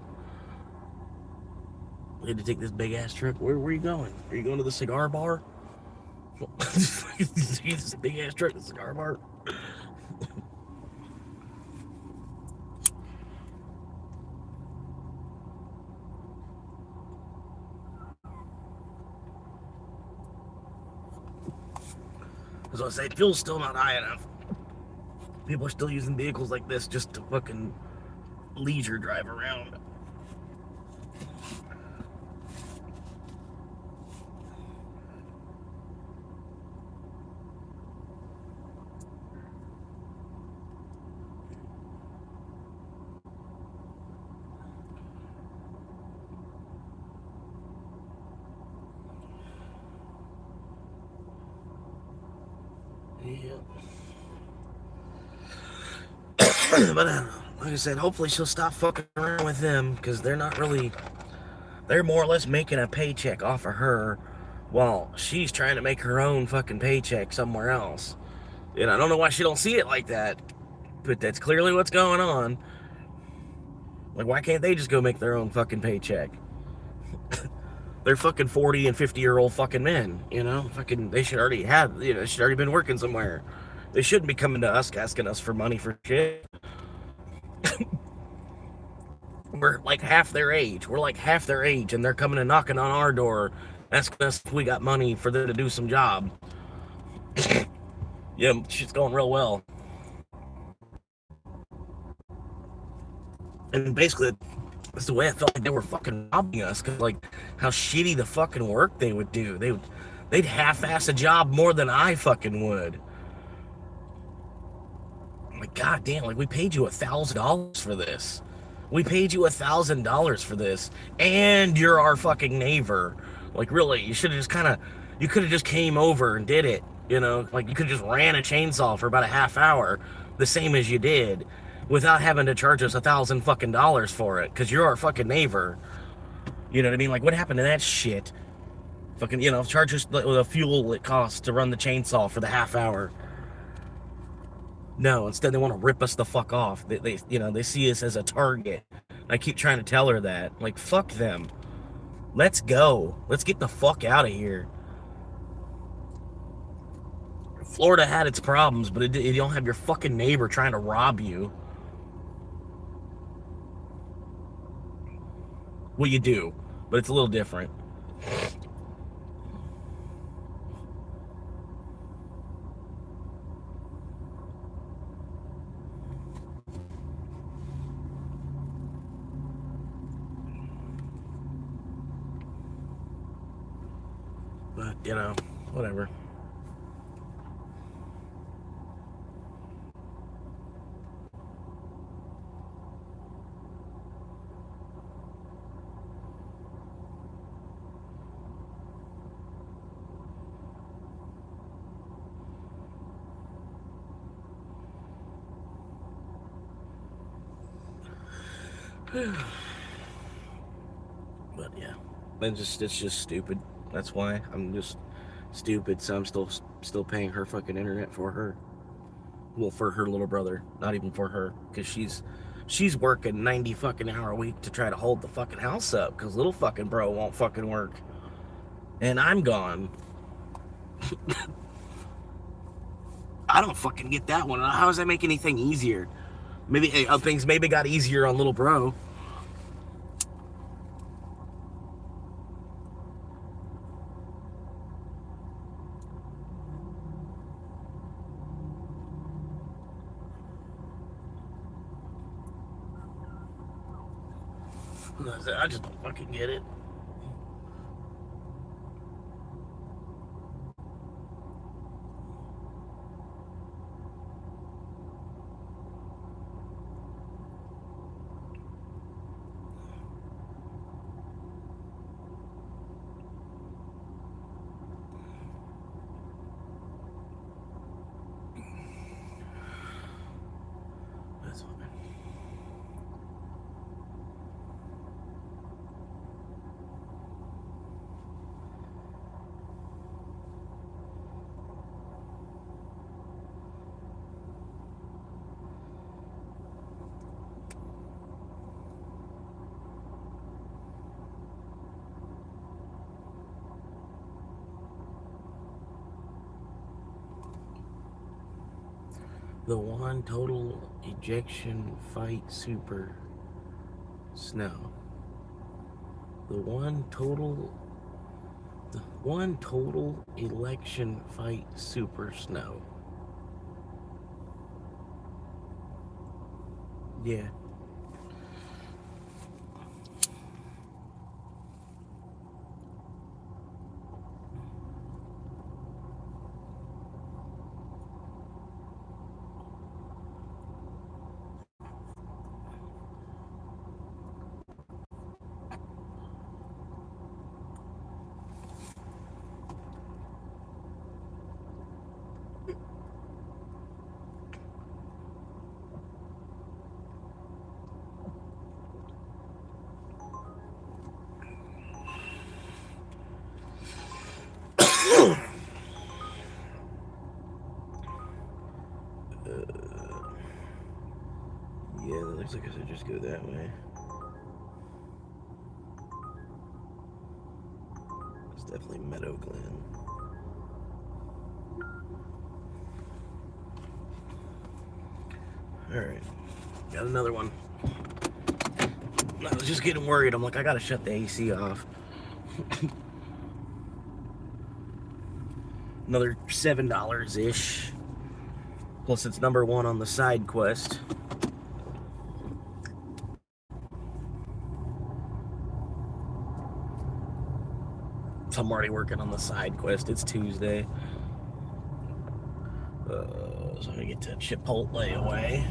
You had to take this big ass truck. Where are you going? Are you going to the cigar bar? This big ass truck, the cigar bar. As I say, fuel's still not high enough. People are still using vehicles like this just to fucking leisure drive around. Yeah. But like I said, hopefully she'll stop fucking around with them, because they're not really, they're more or less making a paycheck off of her while she's trying to make her own fucking paycheck somewhere else. And I don't know why she don't see it like that, but that's clearly what's going on. Like, why can't they just go make their own fucking paycheck? They're fucking 40 and 50-year-old fucking men, you know? Fucking, they should already have, you know, they should already been working somewhere. They shouldn't be coming to us asking us for money for shit. We're like half their age. We're like half their age, and they're coming and knocking on our door, asking us if we got money for them to do some job. Yeah, shit's going real well. And basically, that's the way I felt like they were fucking robbing us, because like how shitty the fucking work they would do. They'd half-ass a job more than I fucking would. Like, goddamn, like, we paid you $1,000 for this. We paid you $1,000 for this, and you're our fucking neighbor. Like, really, you should have just kind of, you could have just came over and did it. You know, like, you could have just ran a chainsaw for about a half hour, the same as you did, without having to charge us $1,000 fucking dollars for it, because you're our fucking neighbor. You know what I mean? Like, what happened to that shit? Fucking, you know, charge us the fuel it costs to run the chainsaw for the half hour. No, instead they want to rip us the fuck off. They you know, they see us as a target. I keep trying to tell her that. Like, fuck them. Let's go. Let's get the fuck out of here. Florida had its problems, but you don't have your fucking neighbor trying to rob you. Well, you do, but it's a little different. But, you know, whatever. But yeah, it's just stupid. That's why I'm just stupid. So I'm still paying her fucking internet for her. Well, for her little brother, not even for her, because she's working 90 fucking hour a week to try to hold the fucking house up, because little fucking bro won't fucking work, and I'm gone. I don't fucking get that one. How does that make anything easier? Maybe things maybe got easier on little bro. I just don't fucking get it. That's fine. The one total ejection fight super snow. The one total election fight super snow. Yeah. Yeah, that looks like I should just go that way. It's definitely Meadow Glen. Alright, got another one. I was just getting worried. I'm like, I gotta shut the AC off. Another $7-ish. Plus it's number 1 on the side quest. So I'm already working on the side quest. It's Tuesday. So I get to Chipotle away.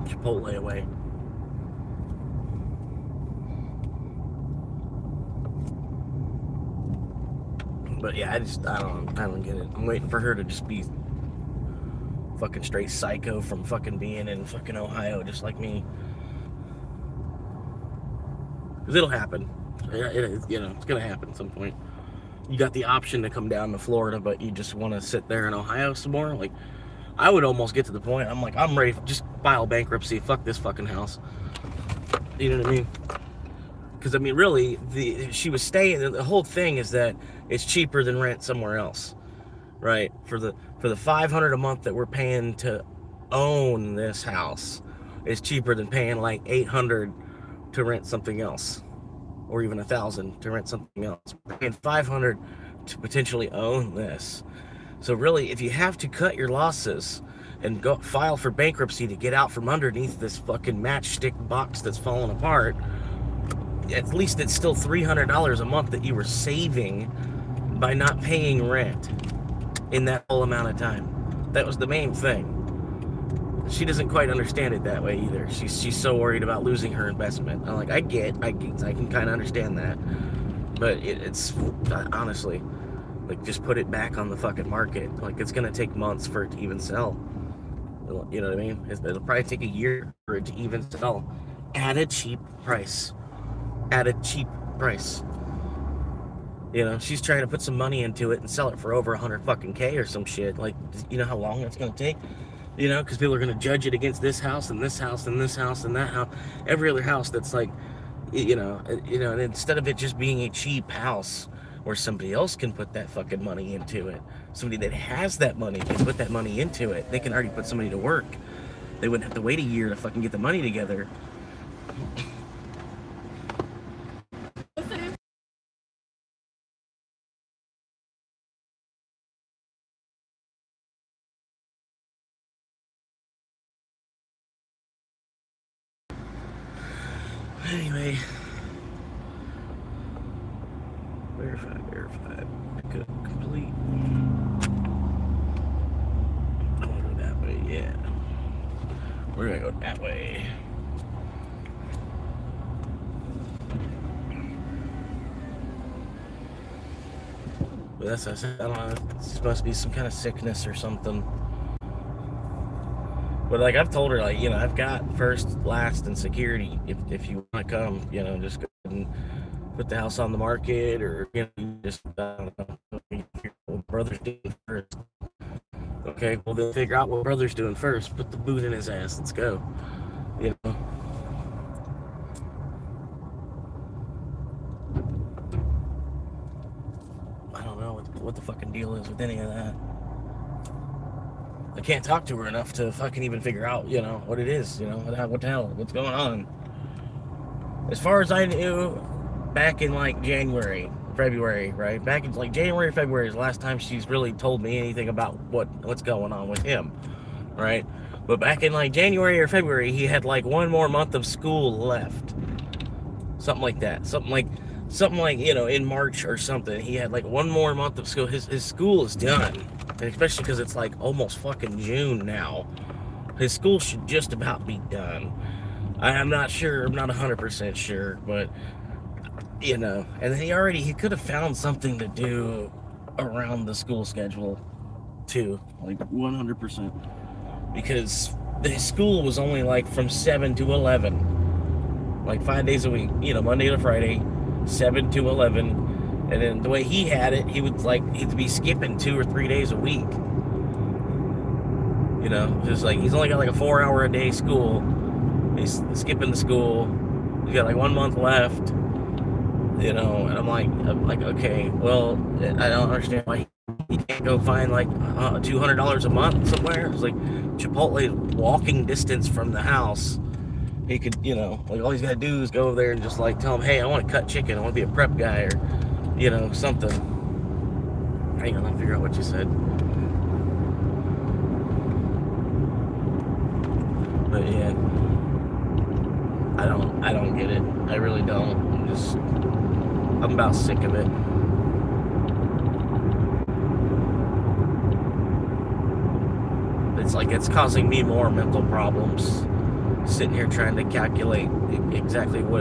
Chipotle away. But yeah, I don't get it. I'm waiting for her to just be fucking straight psycho from fucking being in fucking Ohio, just like me. Because it'll happen. It's gonna happen at some point. You got the option to come down to Florida, but you just want to sit there in Ohio some more. Like, I would almost get to the point. I'm like, I'm ready. Just file bankruptcy. Fuck this fucking house. You know what I mean? Because I mean, really, she was staying. The whole thing is that it's cheaper than rent somewhere else, right? For the $500 a month that we're paying to own this house, it's cheaper than paying like $800 to rent something else, or even $1,000 to rent something else. We're paying $500 to potentially own this. So really, if you have to cut your losses and go file for bankruptcy to get out from underneath this fucking matchstick box that's falling apart, at least it's still $300 a month that you were saving by not paying rent in that whole amount of time. That was the main thing. She doesn't quite understand it that way either. She's so worried about losing her investment. I'm like, I can kind of understand that, but it's honestly, like, just put it back on the fucking market. Like, it's gonna take months for it to even sell. You know what I mean? It'll probably take a year for it to even sell at a cheap price. At a cheap price. You know, she's trying to put some money into it and sell it for over 100 fucking K or some shit. Like, you know how long that's gonna take? You know, because people are gonna judge it against this house and this house and this house and that house, every other house that's like, and instead of it just being a cheap house where somebody else can put that fucking money into it, somebody that has that money can put that money into it. They can already put somebody to work. They wouldn't have to wait a year to fucking get the money together. Anyway, verify, complete. I want to go that way, yeah. We're gonna go that way. But that's what I said. I don't know. It's supposed to be some kind of sickness or something. But like, I've told her, like, you know, I've got first, last, and security. If you want to come, you know, just go ahead and put the house on the market, or, you know, just what brother's doing first. Okay, well, they'll figure out what brother's doing first. Put the boot in his ass. Let's go. You know. I don't know what the fucking deal is with any of that. I can't talk to her enough to fucking even figure out, you know, what it is, you know, what the hell, what's going on. As far as I knew, back in like January, February, right? Back in like January, February is the last time she's really told me anything about what's going on with him, right? But back in like January or February, he had like one more month of school left. Something like that. Something like, you know, in March or something, he had like one more month of school. His school is done. And especially because it's like almost fucking June now. His school should just about be done. I'm not sure. I'm not 100% sure. But, you know. And he could have found something to do around the school schedule, too. Like, 100%. Because his school was only like from 7 to 11. like 5 days a week, Monday to Friday, 7 to 11. And then the way he had it, he'd be skipping 2 or 3 days a week. Just like he's only got like a 4-hour a day school. He's skipping the school. He's got like 1 month left. And I'm like, okay, well, I don't understand why he can't go find like $200 a month somewhere. It's like Chipotle walking distance from the house. He could, like all he's got to do is go over there and just like tell him, hey, I want to cut chicken. I want to be a prep guy or, something. Hang on, I'll figure out what you said. But yeah, I don't get it. I really don't. I'm about sick of it. It's like it's causing me more mental problems. Sitting here trying to calculate exactly, I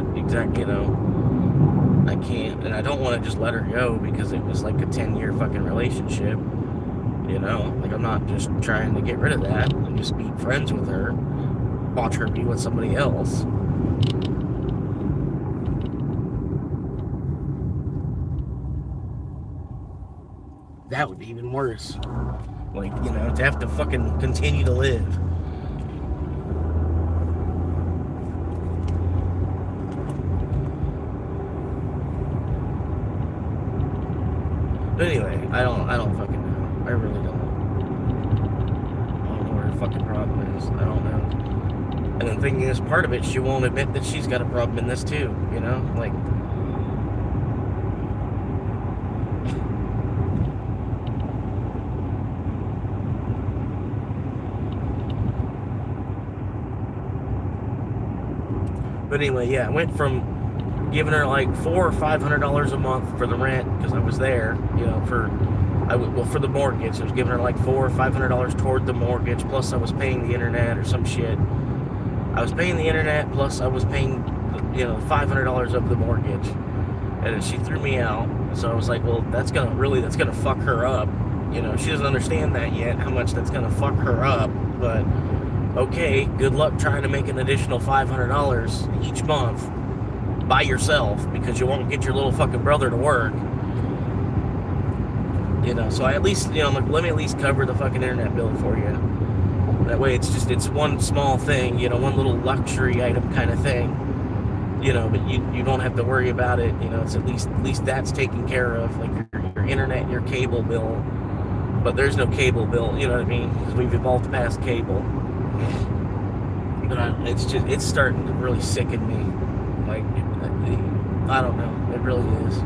can't, and I don't want to just let her go because it was like a 10-year fucking relationship. Like I'm not just trying to get rid of that and just be friends with her, watch her be with somebody else. That would be even worse. Like, to have to fucking continue to live. But anyway, I don't fucking know. I really don't. I don't know where her fucking problem is. I don't know. And the thing is, part of it, she won't admit that she's got a problem in this too, Like, but anyway, yeah, I went from giving her like $400 or $500 a month for the rent because I was there, for the mortgage. I was giving her like $400 or $500 toward the mortgage, plus I was paying the internet or some shit. I was paying the internet, plus I was paying, $500 of the mortgage, and then she threw me out. So I was like, well, that's gonna fuck her up. She doesn't understand that yet, how much that's gonna fuck her up, but. Okay, good luck trying to make an additional $500 each month by yourself because you won't get your little fucking brother to work. So I at least, I'm like, let me at least cover the fucking internet bill for you. That way it's one small thing, one little luxury item kind of thing. But you don't have to worry about it. It's at least that's taken care of, like your internet and your cable bill. But there's no cable bill, you know what I mean? Because we've evolved past cable. But it's starting to really sicken me. Like, I don't know. It really is.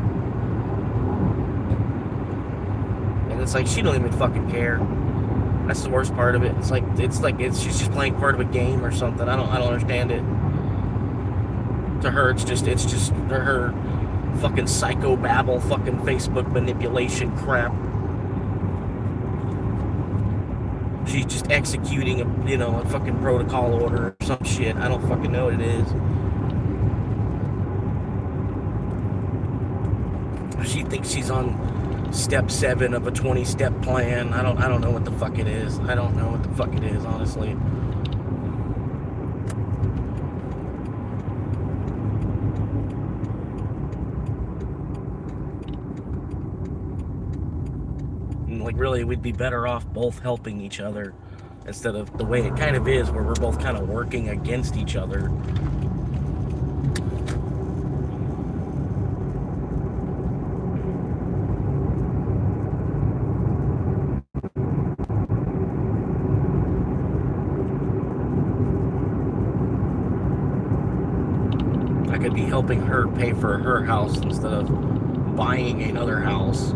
And it's like she don't even fucking care. That's the worst part of it. It's like she's just playing part of a game or something. I don't understand it. To her, it's just her fucking psychobabble, fucking Facebook manipulation crap. She's just executing a fucking protocol order or some shit. I don't fucking know what it is. She thinks she's on step 7 of a 20-step plan. I don't know what the fuck it is. I don't know what the fuck it is, honestly. Like, really, we'd be better off both helping each other instead of the way it kind of is, where we're both kind of working against each other. I could be helping her pay for her house instead of buying another house.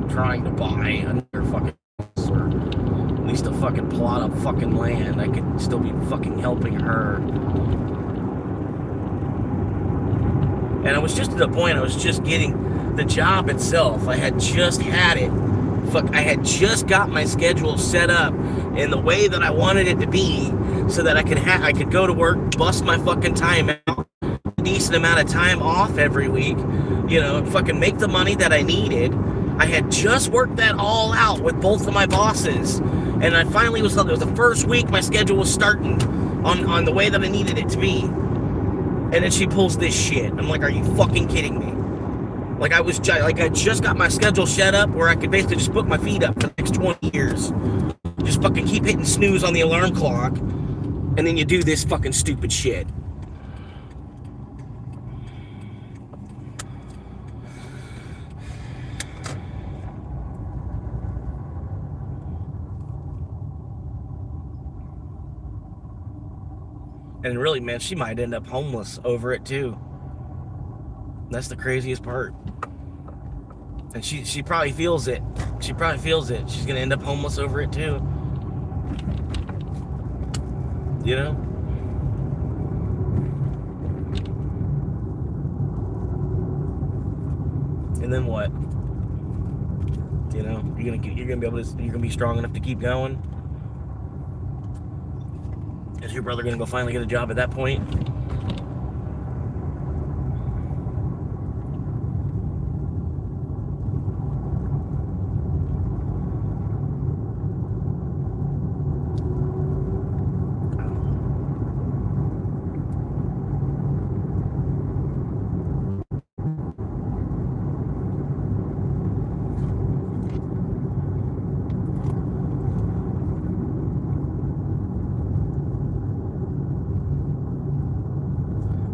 Trying to buy another fucking house, or at least a fucking plot of fucking land. I could still be fucking helping her. And I was just to the point, I was just getting the job itself. I had just had it. I had just got my schedule set up in the way that I wanted it to be, so that I could go to work, bust my fucking time out, a decent amount of time off every week, fucking make the money that I needed. I had just worked that all out with both of my bosses, and I finally it was the first week my schedule was starting on the way that I needed it to be. And then she pulls this shit. I'm like, are you fucking kidding me? Like I just got my schedule set up where I could basically just put my feet up for the next 20 years. Just fucking keep hitting snooze on the alarm clock, and then you do this fucking stupid shit. And really, man, she might end up homeless over it too. That's the craziest part. And she probably feels it. She probably feels it. She's gonna end up homeless over it too. You know? And then what? You know, you're gonna be strong enough to keep going. Is your brother gonna go finally get a job at that point?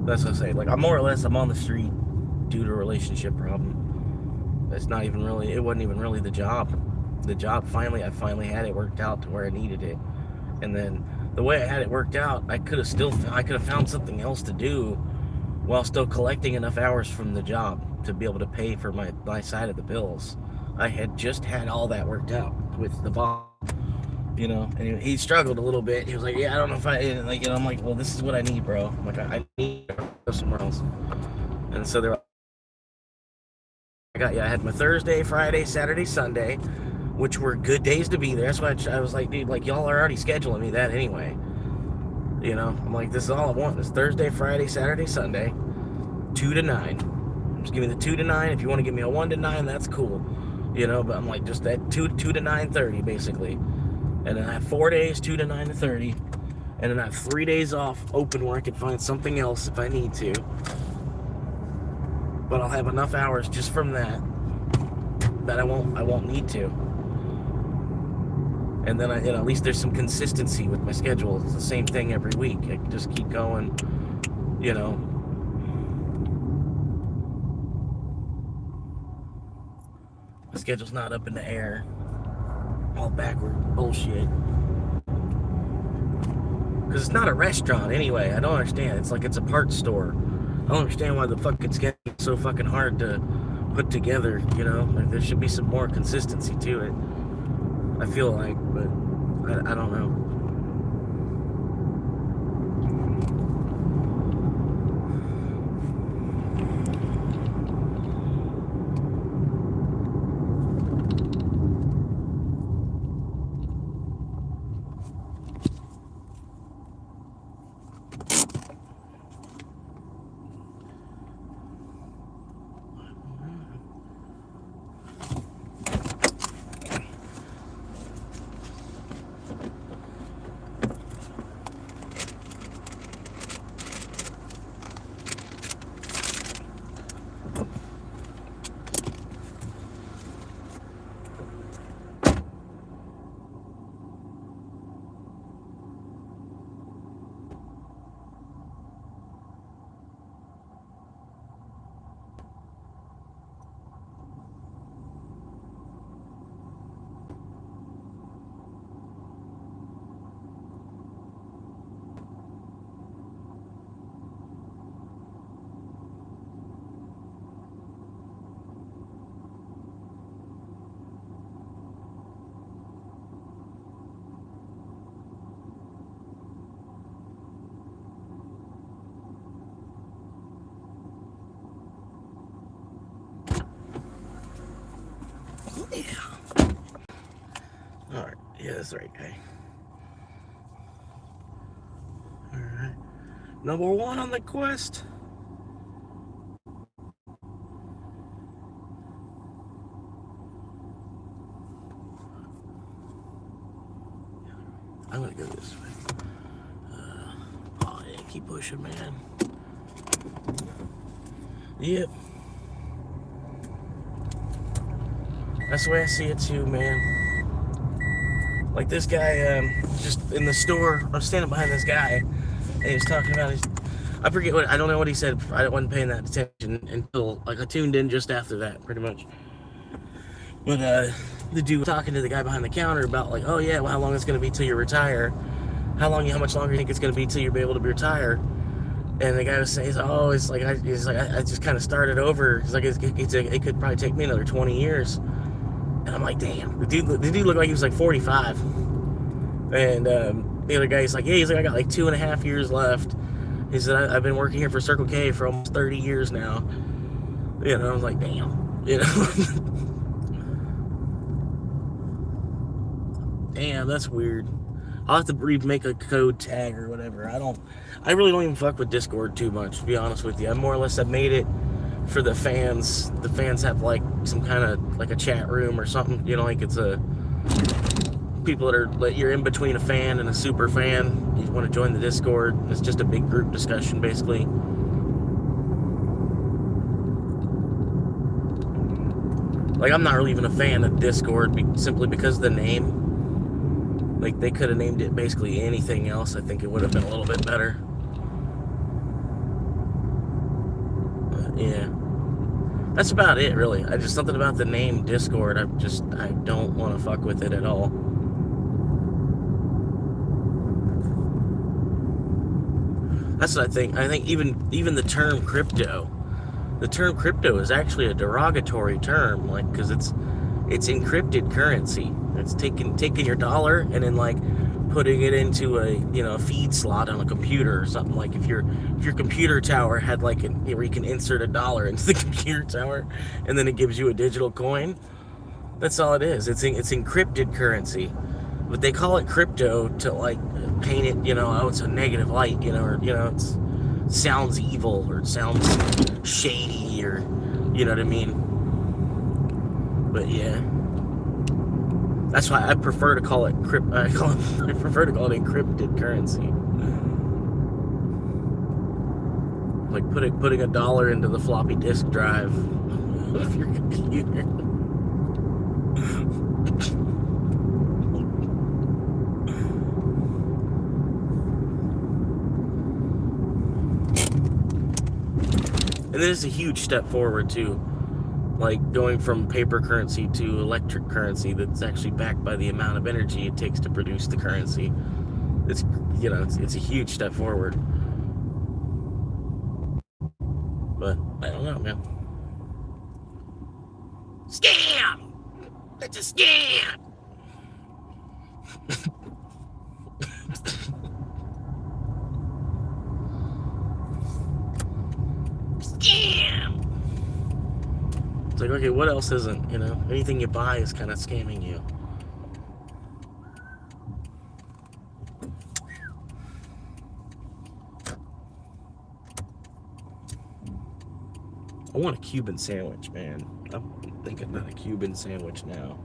That's what I say. Like, I'm on the street due to a relationship problem. It's not even really, it wasn't even really the job. The job, I finally had it worked out to where I needed it. And then the way I had it worked out, I could have found something else to do while still collecting enough hours from the job to be able to pay for my side of the bills. I had just had all that worked out with the boss. You know, and he struggled a little bit. He was like, "Yeah, I don't know if like." You know, I'm like, "Well, this is what I need, bro. I'm like, I need to go somewhere else." And so I had my Thursday, Friday, Saturday, Sunday, which were good days to be there. That's why I was like, dude, like y'all are already scheduling me that anyway. You know, I'm like, this is all I want. It's Thursday, Friday, Saturday, Sunday, 2 to 9. Just give me the 2 to 9. If you want to give me a 1 to 9, that's cool. You know, but I'm like, just that 2 to 9:30 basically. And then I have 4 days, 2 to 9 to 30. And then I have 3 days off open where I can find something else if I need to. But I'll have enough hours just from that I won't need to. And then at least there's some consistency with my schedule. It's the same thing every week. I can just keep going, you know. The schedule's not up in the air. All backward bullshit. Because it's not a restaurant anyway. I don't understand. It's like it's a parts store. I don't understand why the fucking schedule is so fucking hard to put together, you know? Like, there should be some more consistency to it. I feel like, but I don't know. Yeah. Alright. Yeah, that's the right guy. Alright. Number 1 on the quest. I'm gonna go this way. Oh yeah, keep pushing, man. Yep. That's the way I see it too, man. Like this guy, just in the store, I was standing behind this guy, and he was talking about his, I forget what, I don't know what he said. I wasn't paying that attention until, like, I tuned in just after that, pretty much. But, the dude was talking to the guy behind the counter about, like, oh yeah, well, how long it's going to be till you retire? How much longer do you think it's going to be till you'll be able to retire? And the guy was saying, oh, I just kind of started over. He's like, it could probably take me another 20 years. And I'm like, damn. The dude looked like he was like 45. And the other guy's like, yeah, I got like 2.5 years left. He said, I've been working here for Circle K for almost 30 years now. You know, I was like, damn. You know? Damn, that's weird. I'll have to remake a code tag or whatever. I really don't even fuck with Discord too much, to be honest with you. I more or less have made it for the fans. The fans have like some kind of like a chat room or something, you know, like it's a people that are like, you're in between a fan and a super fan. You want to join the Discord. It's just a big group discussion basically. Like, I'm not really even a fan of Discord simply because of the name. Like, they could have named it basically anything else. I think it would have been a little bit better. Yeah. That's about it, really. Just something about the name Discord. I don't want to fuck with it at all. That's what I think. I think even the term crypto. The term crypto is actually a derogatory term, like, because it's encrypted currency. It's taking your dollar and then like putting it into a a feed slot on a computer or something. Like if your computer tower had like where you can insert a dollar into the computer tower and then it gives you a digital coin. That's all it is. It's encrypted currency, but they call it crypto to like paint it. Oh, it's a negative light. Or it sounds evil or it sounds shady or you know what I mean. But yeah. That's why I prefer to call it I prefer to call it encrypted currency. Like putting a dollar into the floppy disk drive of your computer. And this is a huge step forward too. Like going from paper currency to electric currency that's actually backed by the amount of energy it takes to produce the currency. It's it's a huge step forward. But I don't know, man. Scam! It's a scam! Scam! It's like, okay, what else isn't? Anything you buy is kind of scamming you. I want a Cuban sandwich, man. I'm thinking about a Cuban sandwich now.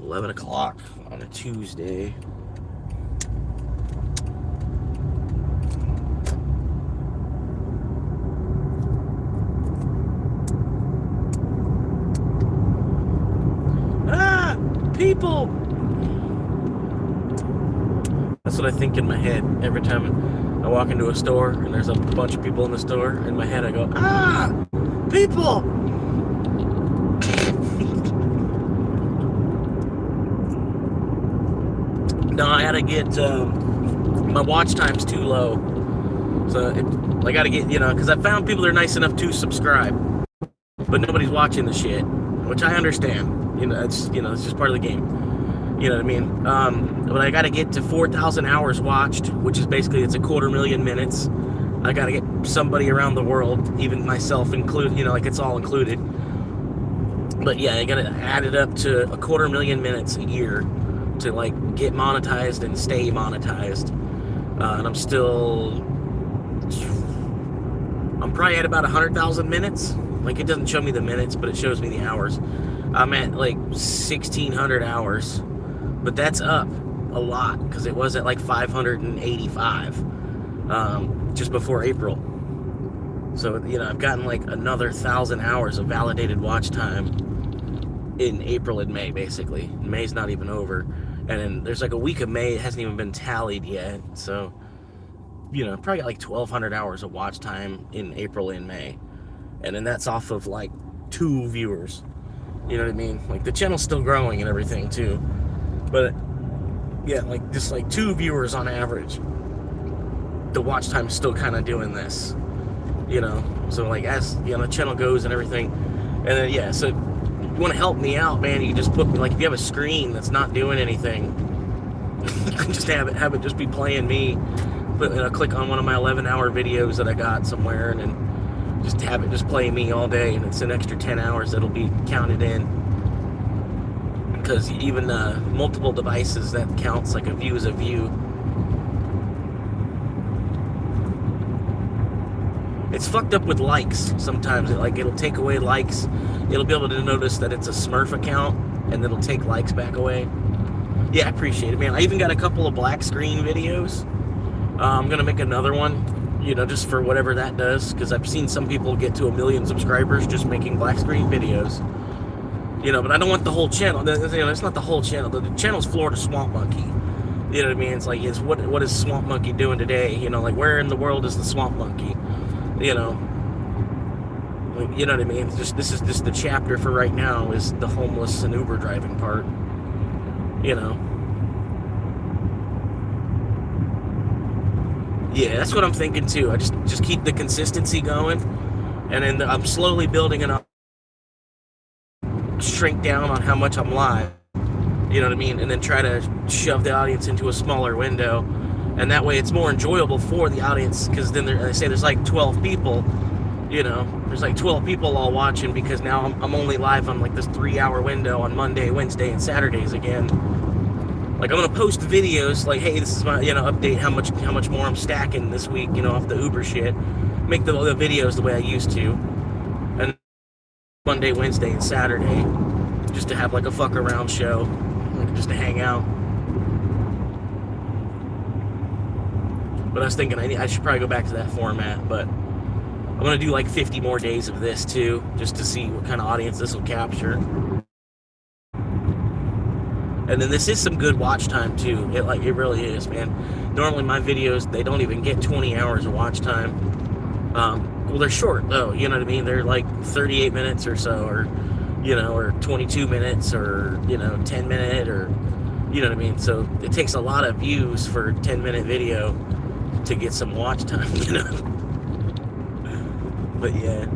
11 o'clock on a Tuesday. People! That's what I think in my head every time I walk into a store and there's a bunch of people in the store. In my head I go, people! No, I gotta get, my watch time's too low. So I gotta get, because I found people that are nice enough to subscribe. But nobody's watching the shit, which I understand. It's just part of the game. You know what I mean? But I got to get to 4,000 hours watched, which is basically, it's 250,000 minutes. I got to get somebody around the world, even myself included, like it's all included. But yeah, I got to add it up to 250,000 minutes a year to like get monetized and stay monetized. And I'm probably at about 100,000 minutes. Like, it doesn't show me the minutes, but it shows me the hours. I'm at like 1,600 hours, but that's up a lot because it was at like 585 just before April. So, you know, I've gotten like another 1,000 hours of validated watch time in April and May, basically. May's not even over. And then there's like a week of May, it hasn't even been tallied yet. So, you know, probably got like 1,200 hours of watch time in April and May. And then that's off of like 2 viewers. You know what I mean? Like the channel's still growing and everything too. But yeah, like just like 2 viewers on average. The watch time's still kind of doing this. You know? So like as, you know, the channel goes and everything. And then yeah, so if you want to help me out, man, you can just put, like, if you have a screen that's not doing anything, you can just have it just be playing me. But, you know, click on one of my 11-hour videos that I got somewhere, and then just have it just play me all day, and it's an extra 10 hours that'll be counted in. Because even multiple devices, that counts. Like a view is a view. It's fucked up with likes sometimes. It'll take away likes. It'll be able to notice that it's a Smurf account, and it'll take likes back away. Yeah, I appreciate it, man. I even got a couple of black screen videos. I'm gonna make another one, you know, just for whatever that does, because I've seen some people get to 1 million subscribers just making black screen videos. You know, but I don't want the whole channel. You know, it's not the whole channel. The channel's Florida Swamp Monkey. You know what I mean? It's like, it's what is Swamp Monkey doing today? You know, like, where in the world is the Swamp Monkey? You know, you know what I mean? This is just the chapter for right now is the homeless and Uber driving part. You know. Yeah, that's what I'm thinking too. I just keep the consistency going, and then I'm slowly building it up. Shrink down on how much I'm live. You know what I mean? And then try to shove the audience into a smaller window. And that way it's more enjoyable for the audience, because then they say there's like 12 people, you know, there's like 12 people all watching, because now I'm only live on like this 3-hour window on Monday, Wednesday, and Saturdays again. Like, I'm gonna post videos like, hey, this is my, you know, update how much more I'm stacking this week, you know, off the Uber shit. Make the videos the way I used to. And Monday, Wednesday, and Saturday, just to have like a fuck around show, like just to hang out. But I was thinking I should probably go back to that format, but I'm going to do like 50 more days of this too, just to see what kind of audience this will capture. And then this is some good watch time too. It really is, man. Normally my videos, they don't even get 20 hours of watch time. Well, they're short though, you know what I mean? They're like 38 minutes or so, or, you know, or 22 minutes, or, you know, 10 minute, or, you know what I mean? So it takes a lot of views for a 10-minute video to get some watch time, you know. But yeah,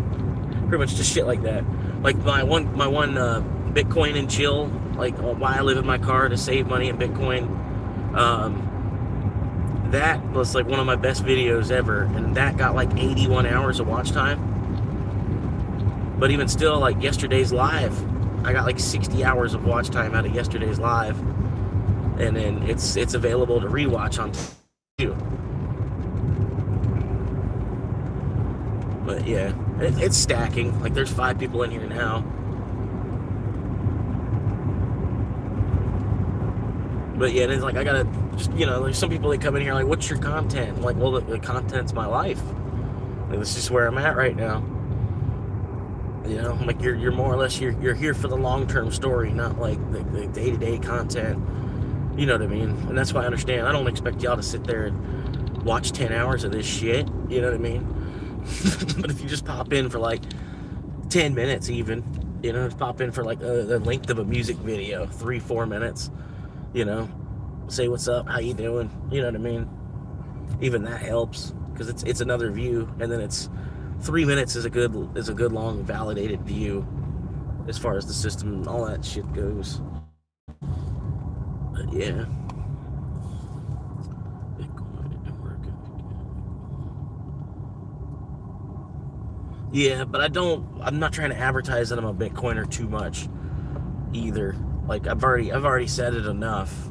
pretty much just shit like that. Like my one Bitcoin and chill, like why I live in my car to save money in Bitcoin. That was like one of my best videos ever, and that got like 81 hours of watch time. But even still, like yesterday's live, I got like 60 hours of watch time out of yesterday's live, and then it's available to rewatch on too. But yeah, it's stacking. Like, there's 5 people in here now. But yeah, it's like, I gotta just, you know, there's some people that come in here like, what's your content? I'm like, well, the content's my life. Like, this is just where I'm at right now. You know, like, you're more or less, you're here for the long-term story, not like the day-to-day content. You know what I mean? And that's why I understand. I don't expect y'all to sit there and watch 10 hours of this shit. You know what I mean? But if you just pop in for like 10 minutes even, you know, just pop in for like the length of a music video, 3-4 minutes, you know, say what's up, how you doing, you know what I mean? Even that helps, because it's another view, and then it's 3 minutes is a good long validated view as far as the system and all that shit goes. But yeah. Yeah, but I'm not trying to advertise that I'm a Bitcoiner too much either. Like, I've already said it enough.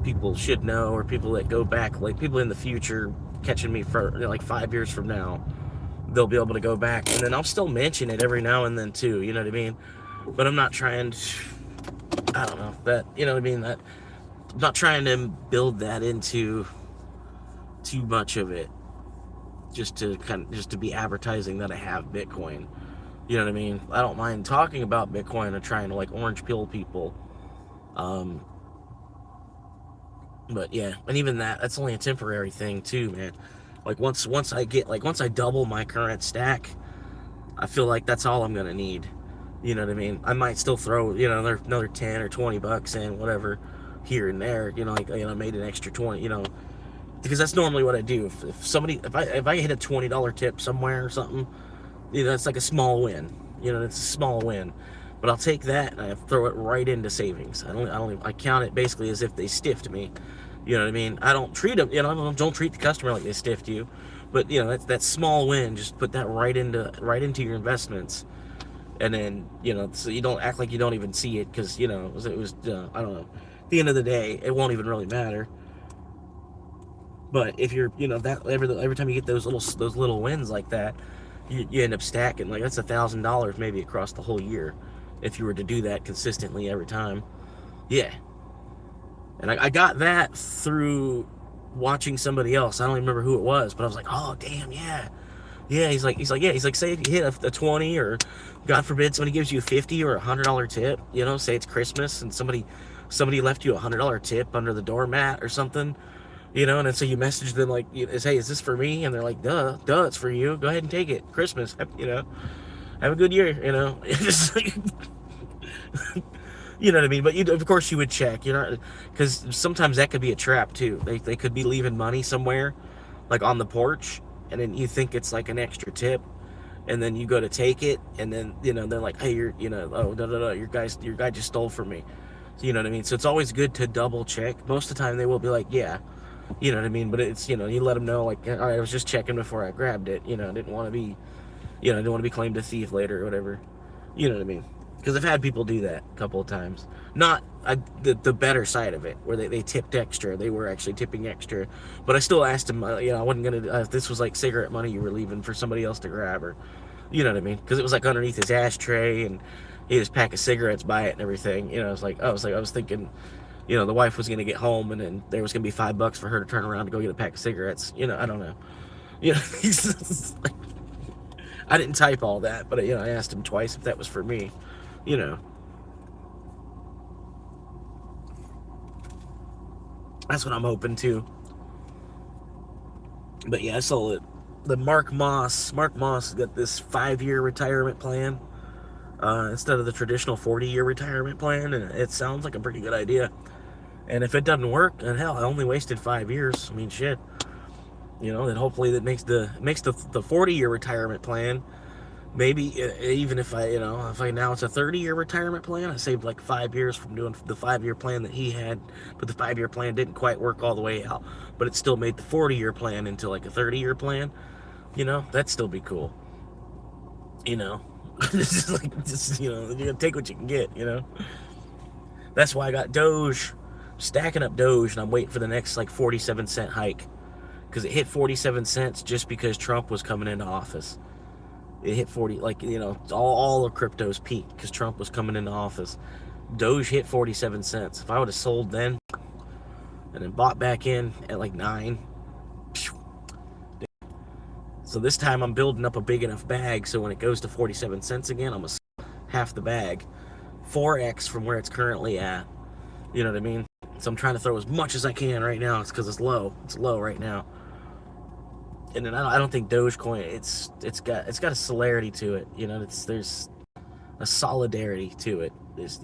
People should know, or people that go back, like people in the future catching me for, you know, like 5 years from now, they'll be able to go back, and then I'll still mention it every now and then too, you know what I mean? But I'm not trying to, I don't know, that, you know what I mean, that I'm not trying to build that into too much of it, just to be advertising that I have Bitcoin. You know what I mean? I don't mind talking about Bitcoin and trying to like orange pill people. Um, but yeah, and even that's only a temporary thing too, man. Like once I double my current stack, I feel like that's all I'm gonna need. You know what I mean? I might still throw, another 10 or 20 bucks in, whatever, here and there. Made an extra 20. Because that's normally what I do. If I hit a $20 tip somewhere or something, it's like a small win. It's a small win. But I'll take that and I throw it right into savings. I count it basically as if they stiffed me. You know what I mean? I don't treat them, don't treat the customer like they stiffed you. But that's that small win. Just put that right into your investments, and then so you don't act like you don't even see it, because it was I don't know. At the end of the day, it won't even really matter. But if you're that every time you get those little wins like that, you end up stacking like that's $1,000 maybe across the whole year, if you were to do that consistently every time. Yeah. And I got that through watching somebody else. I don't even remember who it was, but I was like, oh damn, yeah. Yeah, he's like, say if you hit a 20, or God forbid somebody gives you a 50 or $100 tip, say it's Christmas and somebody left you a $100 tip under the doormat or something, and then so you message them like, hey, is this for me? And they're like, duh, it's for you. Go ahead and take it. Christmas, have a good year, It's like, you know what I mean? But of course you would check, because sometimes that could be a trap too. They could be leaving money somewhere, like on the porch, and then you think it's like an extra tip, and then you go to take it, and then they're like, hey, oh, no, your guy just stole from me. So, you know what I mean? So it's always good to double check. Most of the time they will be like, yeah, you know what I mean? But it's, you let them know, like, all right, I was just checking before I grabbed it. I didn't want to be, I didn't want to be claimed a thief later or whatever. You know what I mean? Because I've had people do that a couple of times. Not the better side of it, where they tipped extra. They were actually tipping extra. But I still asked them, I wasn't going to, if this was like cigarette money you were leaving for somebody else to grab, or, you know what I mean? Because it was like underneath his ashtray, and he had his pack of cigarettes by it and everything. I was thinking, the wife was going to get home, and then there was going to be $5 for her to turn around to go get a pack of cigarettes. I don't know. Like, I didn't type all that, but I asked him twice if that was for me. That's what I'm hoping to. But yeah, I saw it. The Mark Moss got this 5-year retirement plan, instead of the traditional 40-year retirement plan, and it sounds like a pretty good idea. And if it doesn't work, then hell, I only wasted 5 years. I mean, shit. Then hopefully that makes the 40-year retirement plan. Maybe even if I now it's a 30-year retirement plan, I saved like 5 years from doing the 5-year plan that he had, but the 5-year plan didn't quite work all the way out. But it still made the 40-year plan into like a 30-year plan. That'd still be cool. This is like you gotta take what you can get. That's why I got Doge, stacking up Doge, and I'm waiting for the next like 47-cent hike, because it hit 47 cents just because Trump was coming into office. It hit 40, like, all of crypto's peaked because Trump was coming into office. Doge hit 47 cents. If I would have sold then and then bought back in at like 9, so this time I'm building up a big enough bag so when it goes to 47 cents again, I'm going to sell half the bag, 4x from where it's currently at. You know what I mean? So I'm trying to throw as much as I can right now. It's because it's low. It's low right now. And then I don't think Dogecoin, it's got a celerity to it. There's a solidarity to it. It's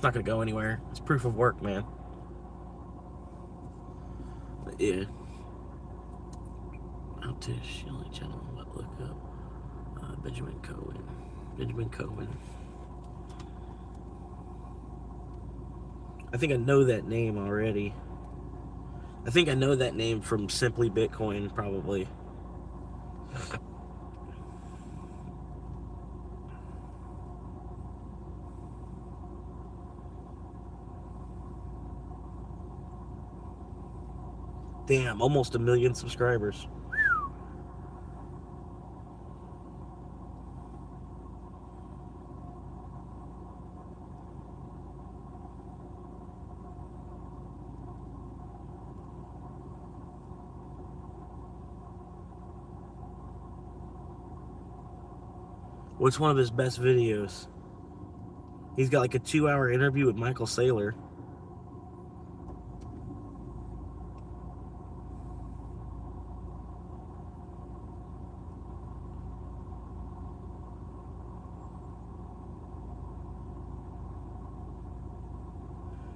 not gonna go anywhere. It's proof of work, man. But yeah. Out to Shilly channel. What look up? Benjamin Cohen. I think I know that name already. I think I know that name from Simply Bitcoin, probably. Damn, almost 1 million subscribers. What's one of his best videos? He's got like a 2-hour interview with Michael Saylor.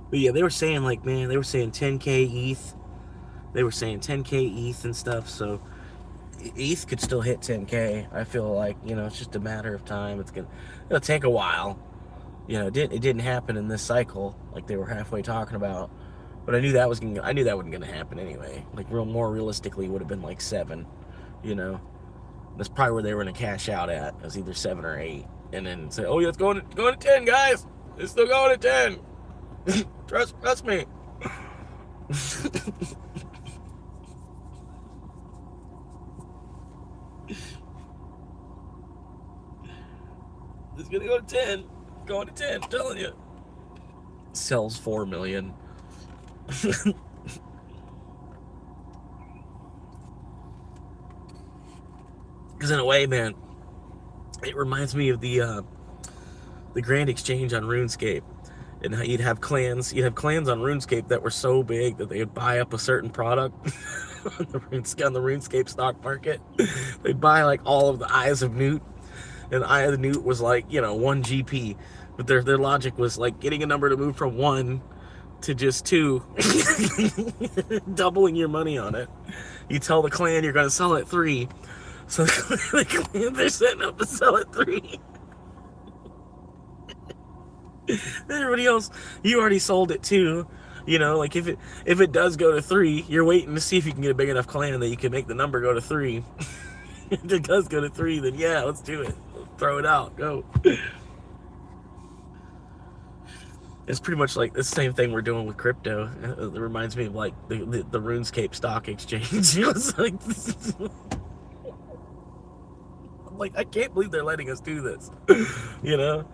But yeah, they were saying like, man, they were saying 10K ETH. They were saying 10K ETH and stuff. So ETH could still hit 10K. I feel like, you know, it's just a matter of time. It'll take a while. You know, it didn't happen in this cycle like they were halfway talking about. But I knew that wasn't gonna happen anyway. Like more realistically, would have been like 7. You know, that's probably where they were gonna cash out at. It was either 7 or 8, and then say, oh yeah, it's going to 10, guys. It's still going to 10. Trust me. It's gonna go to 10. Going to 10. I'm telling you. Sells 4 million. Because in a way, man, it reminds me of the Grand Exchange on RuneScape, and how you'd have clans on RuneScape that were so big that they would buy up a certain product on the RuneScape stock market. They'd buy like all of the Eyes of Newt, and Eye of the Newt was like, you know, 1 GP, but their logic was like getting a number to move from 1 to just 2, doubling your money on it. You tell the clan you're going to sell at 3, so the clan they're setting up to sell at 3. Everybody else, you already sold it too. You know, like if it does go to 3, you're waiting to see if you can get a big enough clan that you can make the number go to 3. If it does go to 3, then yeah, let's do it. Throw it out. Go. It's pretty much like the same thing we're doing with crypto. It reminds me of like the RuneScape stock exchange. It was like, I'm like, I can't believe they're letting us do this. You know?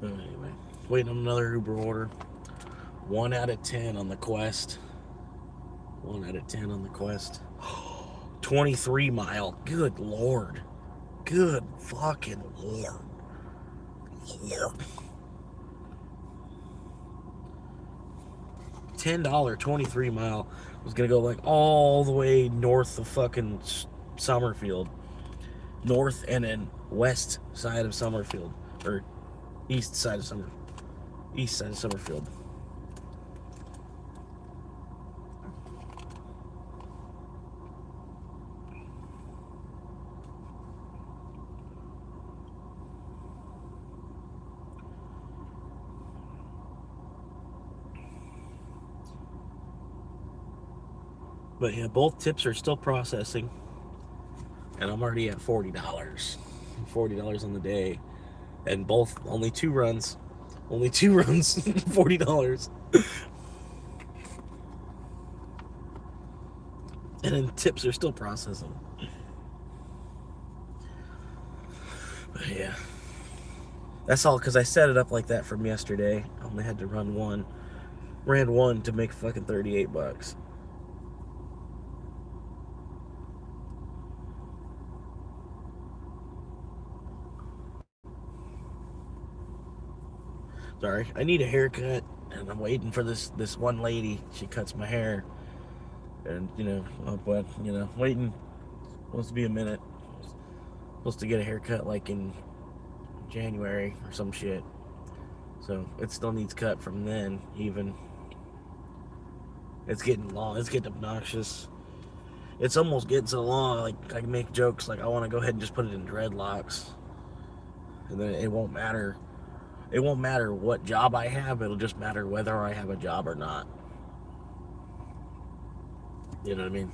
Anyway, waiting on another Uber order. 1 out of 10 on the Quest. 1 out of 10 on the Quest. 23 mile. Good Lord. Good fucking Lord. $10 23 mile was gonna go like all the way north of fucking Summerfield. North and then west side of Summerfield. Or east side of Summerfield. But yeah, both tips are still processing, and I'm already at $40. $40 on the day, and both only 2 runs. $40. And then tips are still processing. But yeah, that's all because I set it up like that from yesterday. I only had to run 1. Ran 1 to make fucking $38. Sorry, I need a haircut, and I'm waiting for this one lady. She cuts my hair, and waiting. Supposed to be a minute. Supposed to get a haircut like in January or some shit. So it still needs cut from then. Even it's getting long. It's getting obnoxious. It's almost getting so long. Like I can make jokes like I want to go ahead and just put it in dreadlocks, and then it won't matter. It won't matter what job I have. It'll just matter whether I have a job or not. You know what I mean?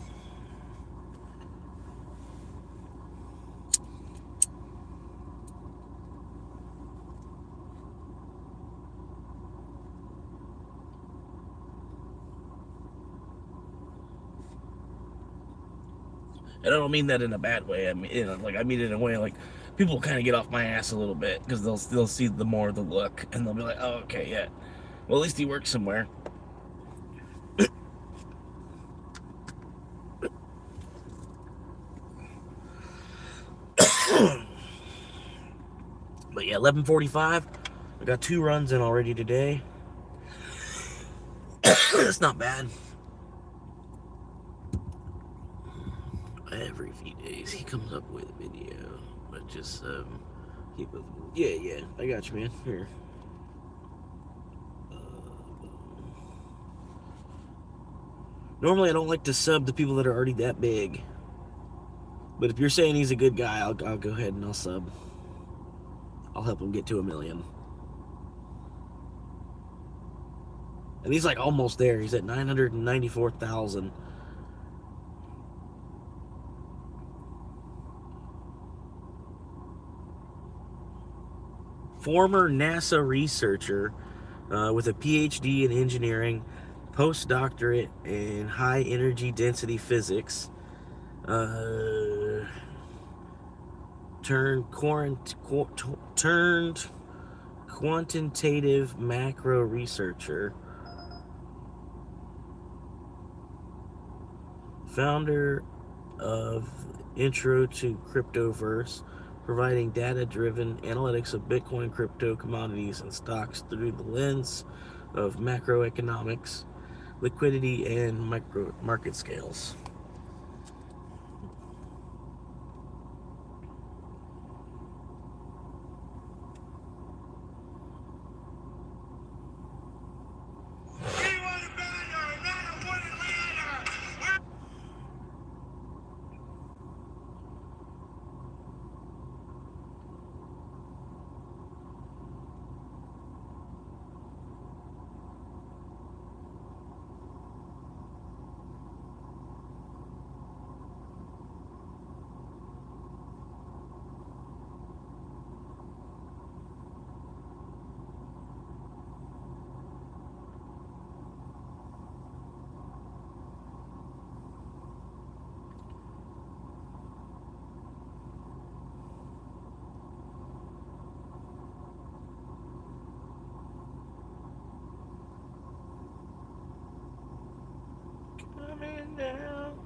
And I don't mean that in a bad way. I mean, like I mean it in a way like people kind of get off my ass a little bit because they'll see the more the look and they'll be like, oh, okay, yeah. Well, at least he works somewhere. But yeah, 11:45. I got 2 runs in already today. That's not bad. Every few days he comes up with a video, but just yeah, I got you, man. Here. Normally I don't like to sub the people that are already that big, but if you're saying he's a good guy, I'll go ahead and I'll sub. I'll help him get to 1 million. And he's like almost there. He's at 994,000. Former NASA researcher with a PhD in engineering, postdoctorate in high energy density physics, turned quantitative macro researcher, founder of Intro to Cryptoverse, providing data-driven analytics of Bitcoin, crypto, commodities, and stocks through the lens of macroeconomics, liquidity, and micro market scales. Coming down.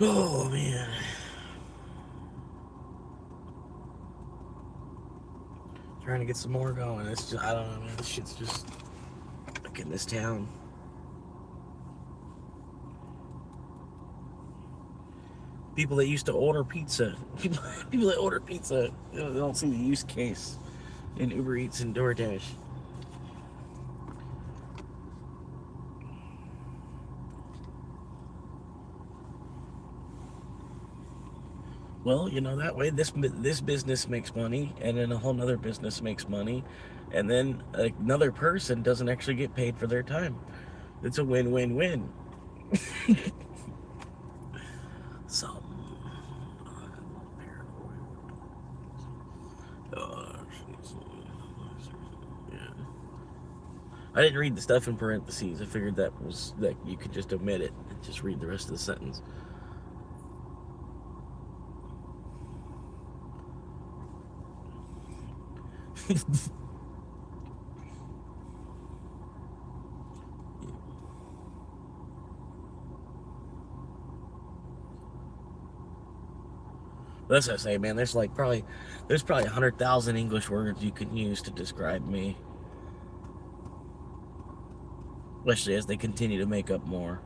Oh man. Trying to get some more going. It's just, I don't know, man. This shit's just like in this town. People that used to order pizza. People that order pizza, they don't see the use case in Uber Eats and DoorDash. Well, you know, that way this business makes money, and then a whole other business makes money, and then another person doesn't actually get paid for their time. It's a win-win-win. So, yeah. I didn't read the stuff in parentheses. I figured that you could just omit it and just read the rest of the sentence. That's what I say, man. There's probably 100,000 English words you can use to describe me, especially as they continue to make up more.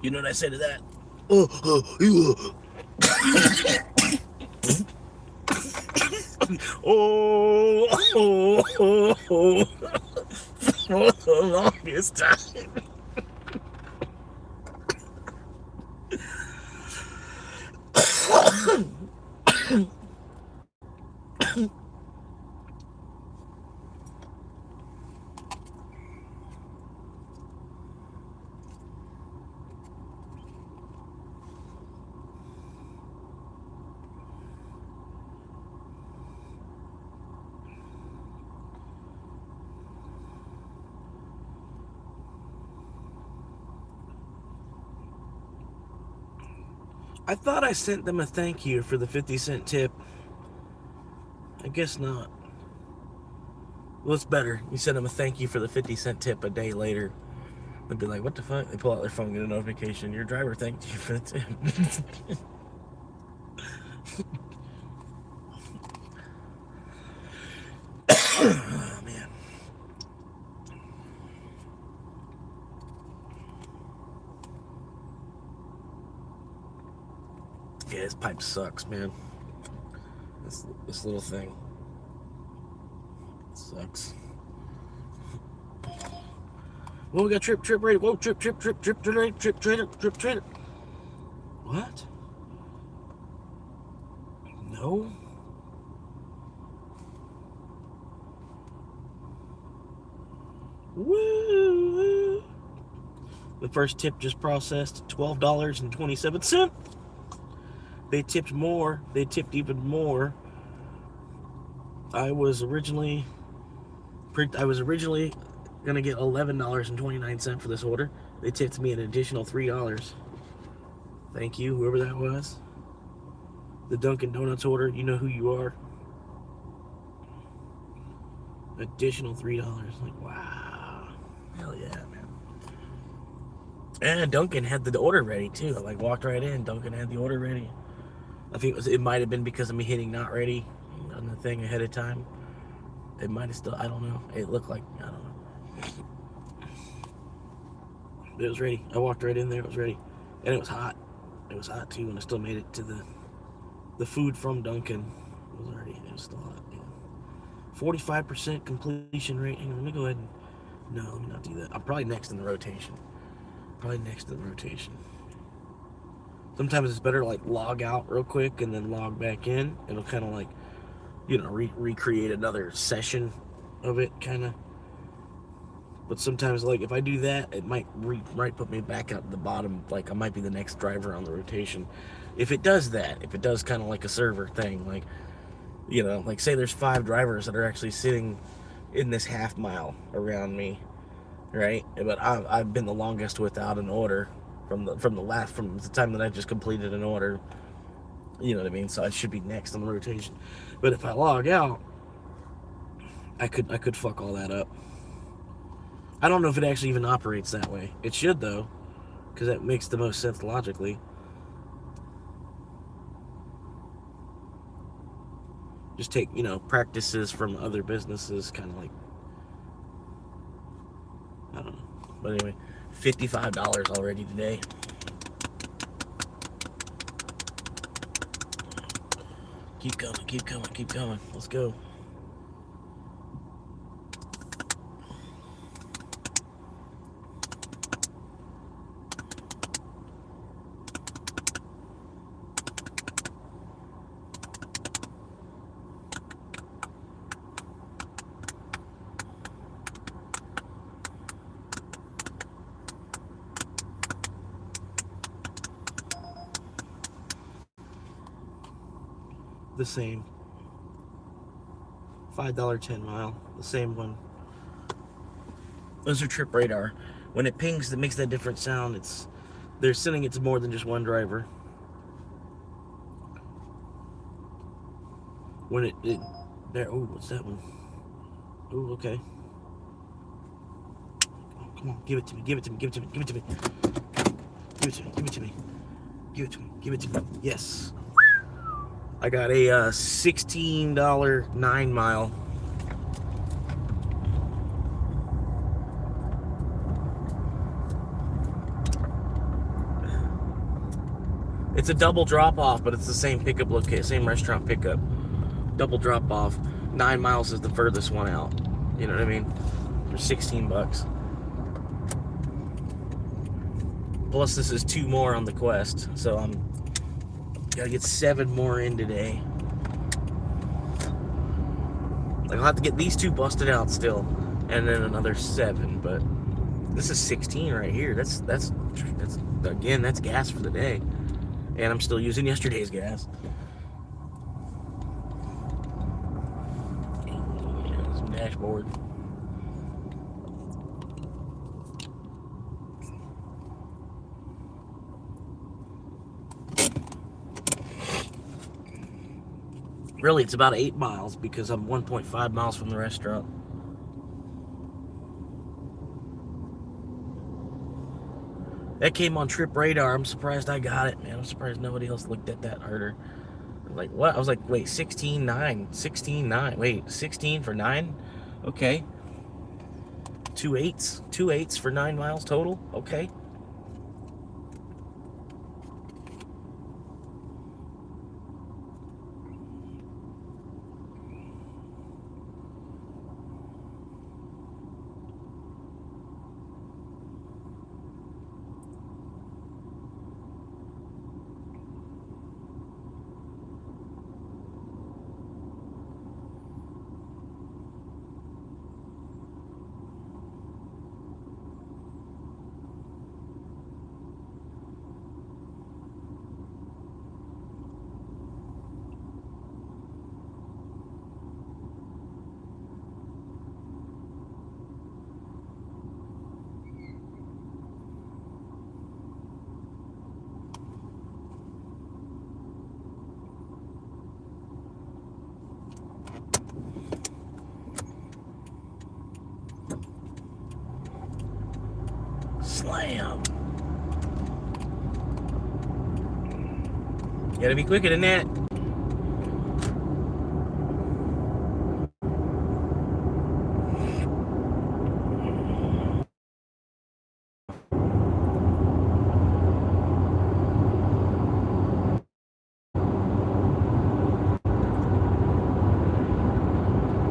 You know what I say to that? For the longest time. I thought I sent them a thank you for the 50-cent tip. I guess not. Well, it's better. You send them a thank you for the 50-cent tip a day later. They'd be like, what the fuck? They pull out their phone, get a notification. Your driver thanked you for the tip. Oh, man. Yeah, this pipe sucks, man. This little thing sucks. Well, we got trip ready. Whoa, trip trader. What? No. Woo! The first tip just processed, $12.27. They tipped more. They tipped even more. I was originally gonna get $11.29 for this order. They tipped me an additional $3. Thank you, whoever that was. The Dunkin' Donuts order, you know who you are. Additional $3. Like, wow. Hell yeah, man. And Dunkin' had the order ready too. I like walked right in. Dunkin' had the order ready. I think it might have been because of me hitting not ready on the thing ahead of time. It might have still, I don't know. It looked like, I don't know. It was ready. I walked right in there. It was ready. And it was hot. It was hot too, and I still made it to the food from Dunkin'. It was still hot. Yeah. 45% completion rate. Hang on, let me go ahead and, no, let me not do that. I'm probably next in the rotation. Sometimes it's better to like log out real quick and then log back in. It'll kind of like, you know, recreate another session of it, kind of. But sometimes, like, if I do that, it might put me back at the bottom. Like, I might be the next driver on the rotation. If it does that, if it does kind of like a server thing, like, you know, like say there's 5 drivers that are actually sitting in this half mile around me, right? But I've been the longest without an order from the time that I just completed an order. You know what I mean? So I should be next on the rotation. But if I log out, I could fuck all that up. I don't know if it actually even operates that way. It should, though, because that makes the most sense logically. Just take, you know, practices from other businesses, kind of like, I don't know. But anyway, $55 already today. Keep coming. Let's go. The same. $5 10 mile. The same one. Those are trip radar. When it pings, it makes that different sound. They're sending it to more than just one driver. When it there. Oh, what's that one? Oh, okay. Oh, come on, give it to me. Yes. I got a $16 9 mile. It's a double drop off, but it's the same pickup location, same restaurant pickup. Double drop off. 9 miles is the furthest one out. You know what I mean? For $16. Plus, this is 2 more on the quest, so I'm gotta get 7 more in today. Like, I'll have to get these 2 busted out still, and then another 7. But this is 16 right here. That's again, that's gas for the day, and I'm still using yesterday's gas. Yeah, some dashboard. Really, it's about 8 miles because I'm 1.5 miles from the restaurant. That came on Trip Radar. I'm surprised I got it, man. I'm surprised nobody else looked at that harder. Like, what? I was like, wait, 16.9. 16.9. Wait, 16 for 9? Okay. 2 8s. 2 8s for 9 miles total? Okay. Slam. You gotta be quicker than that.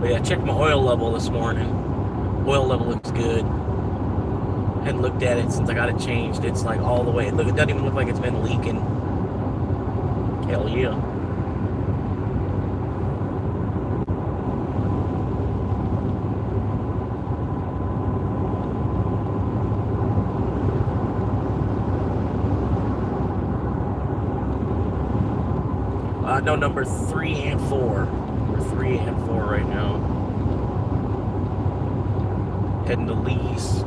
But yeah, I checked my oil level this morning. Oil level looks good. Hadn't looked at it since I got it changed. It's like all the way. Look, it doesn't even look like it's been leaking. Hell yeah. No, number 3 and 4. We're 3 and 4 right now. Heading to Lee's.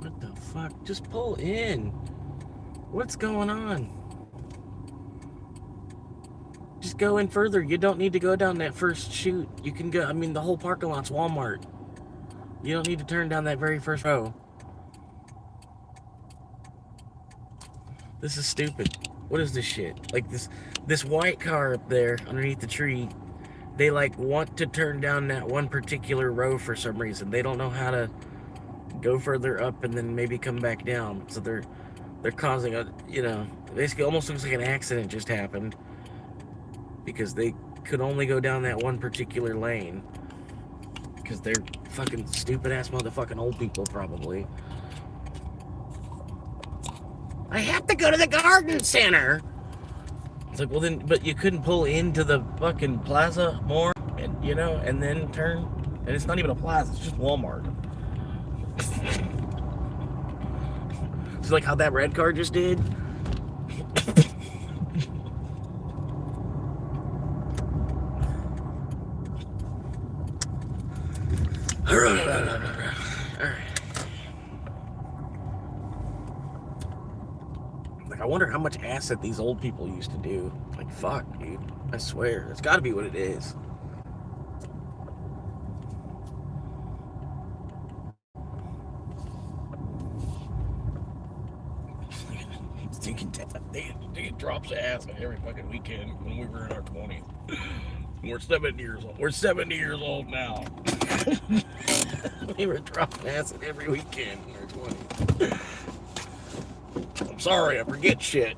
What the fuck? Just pull in. What's going on? Just go in further. You don't need to go down that first chute. You can go, I mean, the whole parking lot's Walmart. You don't need to turn down that very first row. This is stupid. What is this shit? Like this white car up there underneath the tree, they like want to turn down that one particular row for some reason. They don't know how to go further up and then maybe come back down. So they're causing a, basically almost looks like an accident just happened because they could only go down that one particular lane because they're fucking stupid ass motherfucking old people probably. I have to go to the garden center. It's like, well then, but you couldn't pull into the fucking plaza more, and and then turn. And it's not even a plaza; it's just Walmart. It's like how that red car just did. All right. Like, I wonder how much acid these old people used to do. Like, fuck, dude. I swear, it's got to be what it is. They drops of acid every fucking weekend when we were in our 20s. We're 70 years old. We're 70 years old now. We were dropping acid every weekend in our 20s. I'm sorry, I forget shit.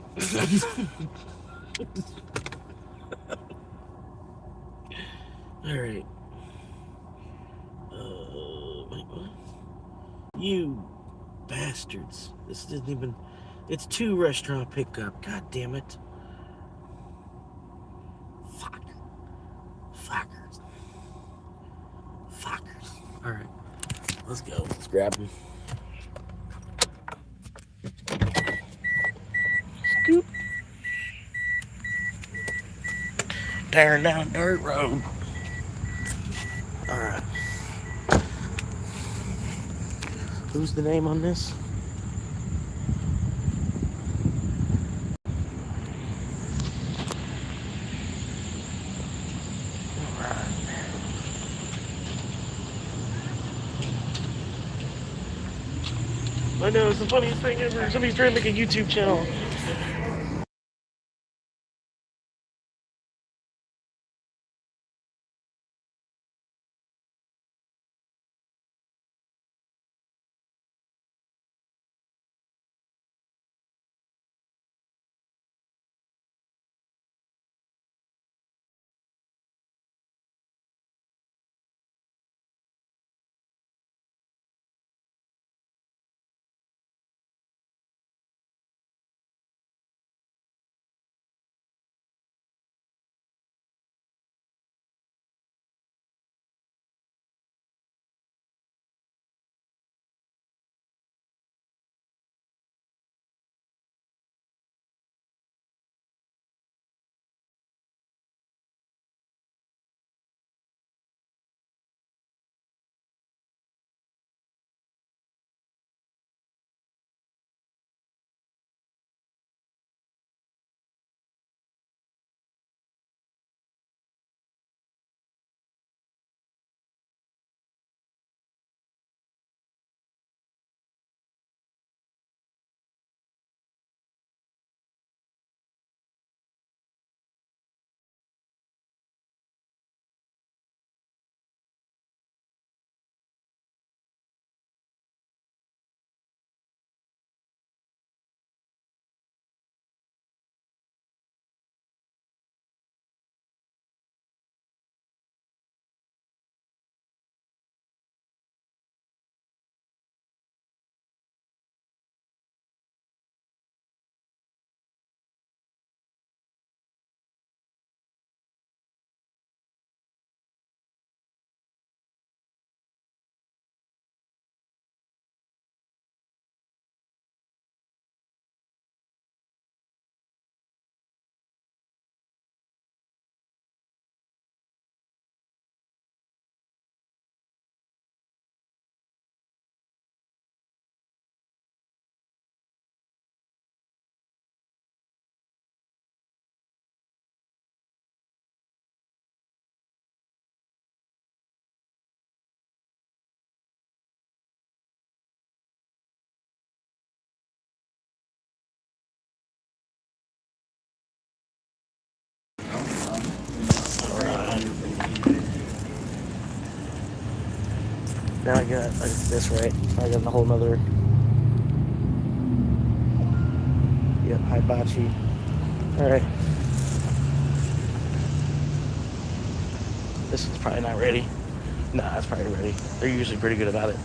Alright. Wait, what? You bastards. This isn't even... It's 2 restaurant pickup. God damn it. Fuck. Fuckers. Fuckers. Alright. Let's go. Let's grab them. Scoop. Tearing down a dirt road. Alright. Who's the name on this? I know, it's the funniest thing ever. Somebody's trying to make a YouTube channel. Now I got this right. I got a whole nother hibachi. Alright. This is probably not ready. Nah, it's probably ready. They're usually pretty good about it.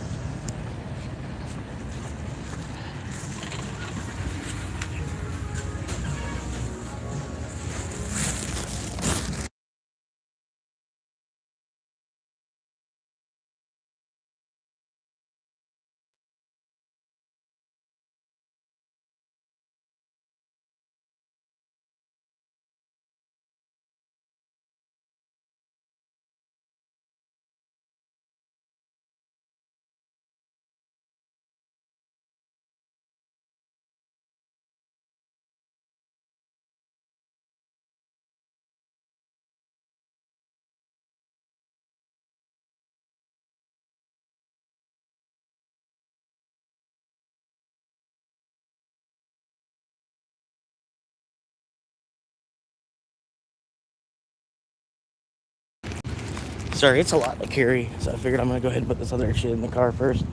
Sorry, it's a lot to carry, so I figured I'm gonna go ahead and put this other shit in the car first.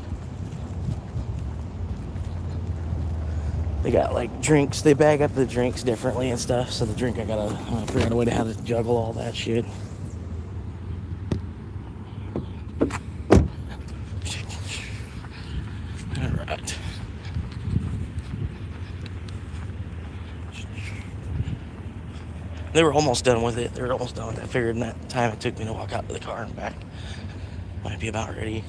They got like drinks, they bag up the drinks differently and stuff, so the drink I'm gonna figure out a way to how to juggle all that shit. Alright. They were almost done with it. They were almost done with it. I figured in that time it took me to walk out to the car and back, might be about ready.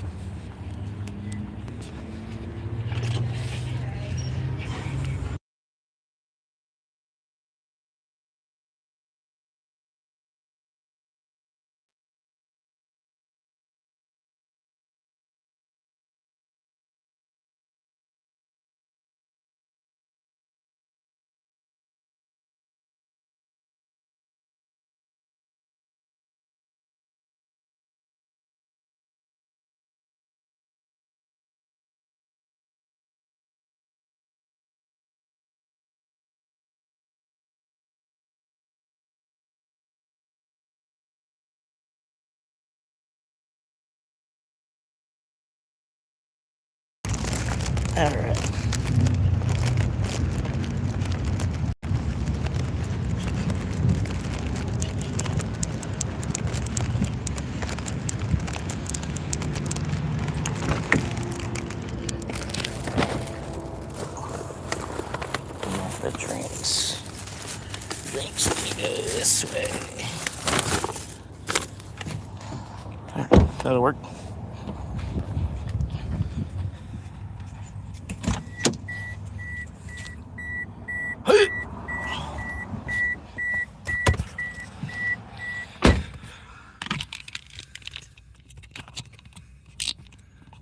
Alright. The drinks. Drinks need to go this way. Alright, that'll work.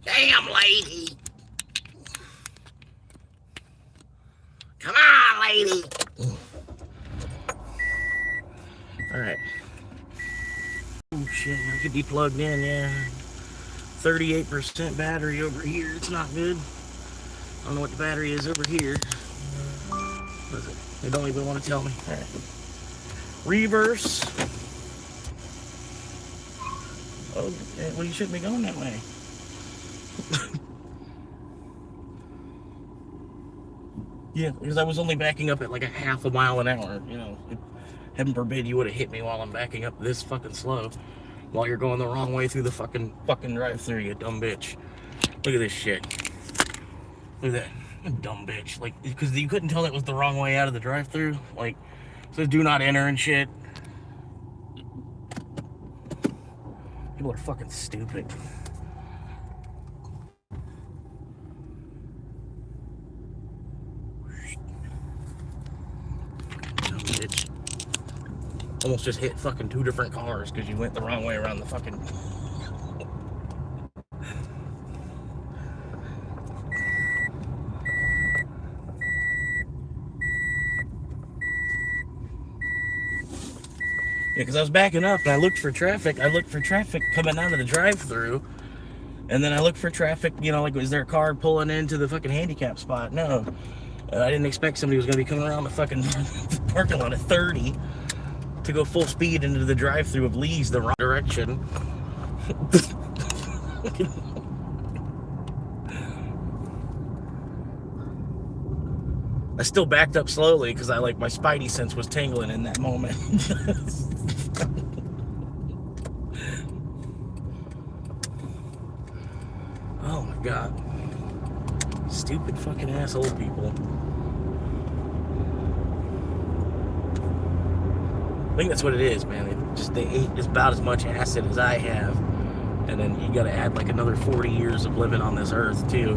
Damn lady. Come on, lady. Alright. Oh shit, I could be plugged in, yeah. 38% battery over here. It's not good. I don't know what the battery is over here. What is it? They don't even want to tell me. Alright. Reverse. Oh, well, you shouldn't be going that way. Yeah, because I was only backing up at like a half a mile an hour. You know, heaven forbid you would have hit me while I'm backing up this fucking slow, while you're going the wrong way through the fucking drive-through, you dumb bitch. Look at this shit. Look at that, dumb bitch. Like, because you couldn't tell that was the wrong way out of the drive-through. Like, it says do not enter and shit. People are fucking stupid. Bitch. Almost just hit fucking 2 different cars because you went the wrong way around the fucking... Yeah, because I was backing up and I looked for traffic. I looked for traffic coming out of the drive-through. And then I looked for traffic, you know, like, was there a car pulling into the fucking handicap spot? No. I didn't expect somebody was going to be coming around the fucking parking lot at 30 to go full speed into the drive-through of Lee's the wrong direction. I still backed up slowly because my spidey sense was tingling in that moment. Oh my God. Stupid fucking asshole people. I think that's what it is, man. They ate about as much acid as I have. And then you gotta add like another 40 years of living on this earth, too.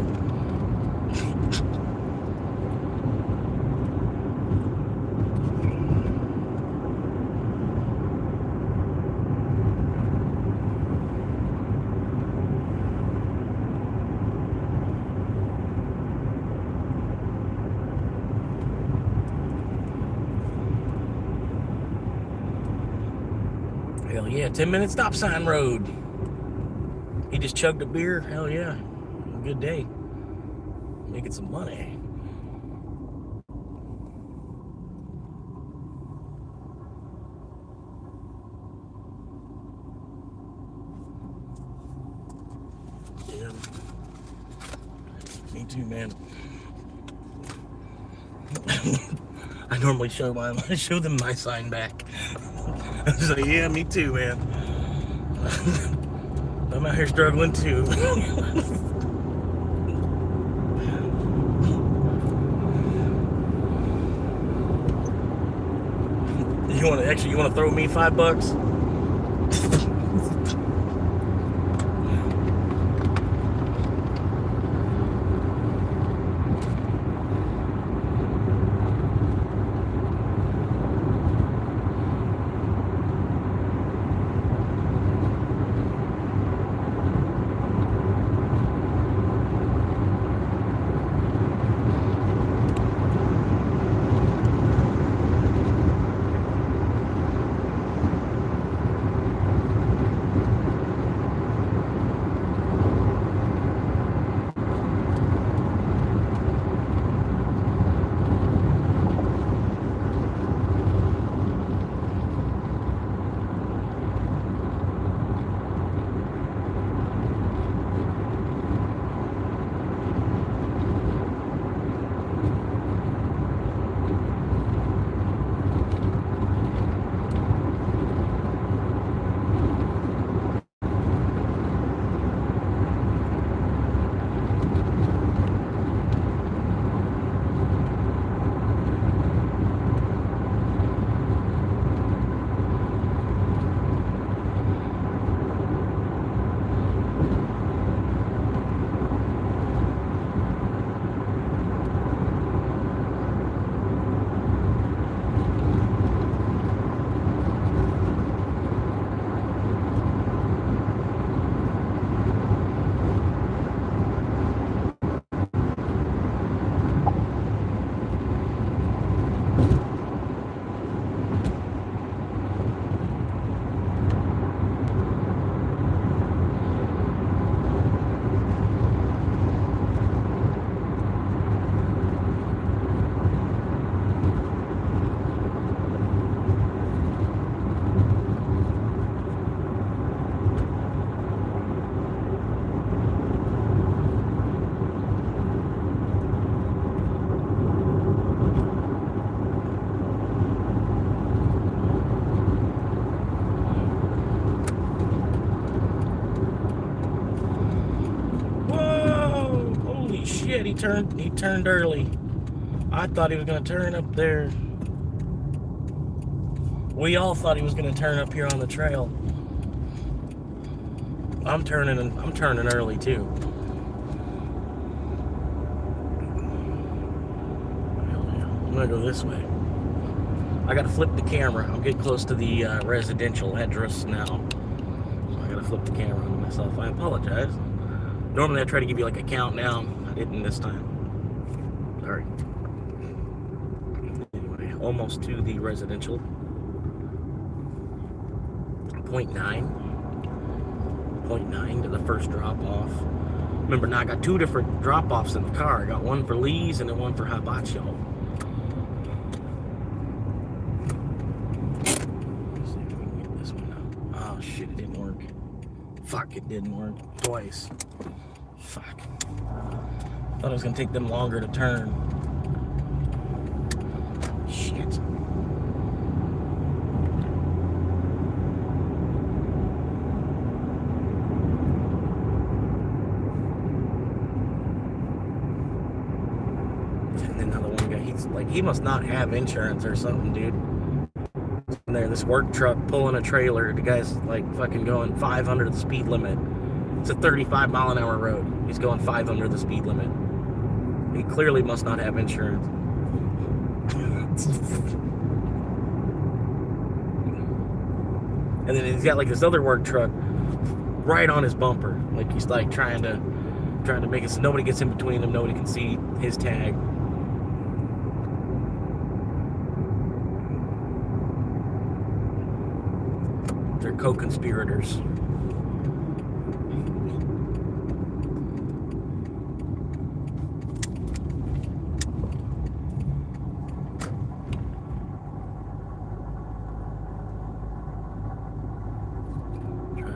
Hell yeah, 10-minute stop sign road. He just chugged a beer. Hell yeah. A good day. Making some money. Yeah. Me too, man. I normally show them my sign back. I was like, yeah, me too, man. I'm out here struggling too. You want to throw me $5? He turned early. I thought he was gonna turn up there. We all thought he was gonna turn up here on the trail. I'm turning early too. I'm gonna go this way. I gotta flip the camera. I'm getting close to the residential address now. So I gotta flip the camera on myself. I apologize. Normally I try to give you like a countdown. I didn't this time. Sorry. Anyway, almost to the residential. 0.9 to the first drop off. Remember now I got two different drop offs in the car. I got one for Lee's and then one for Hibacho. Let's see if we can get this one out. Oh shit, it didn't work. Fuck, it didn't work. Twice. Fuck. Thought it was gonna take them longer to turn. Shit. And another one guy, he's like, he must not have insurance or something, dude. And there, this work truck pulling a trailer. The guy's like fucking going 5 under the speed limit. It's a 35-mile-an-hour road. He's going 5 under the speed limit. He clearly must not have insurance. And then he's got like this other work truck right on his bumper. Like he's like trying to make it so nobody gets in between him, nobody can see his tag. They're co-conspirators.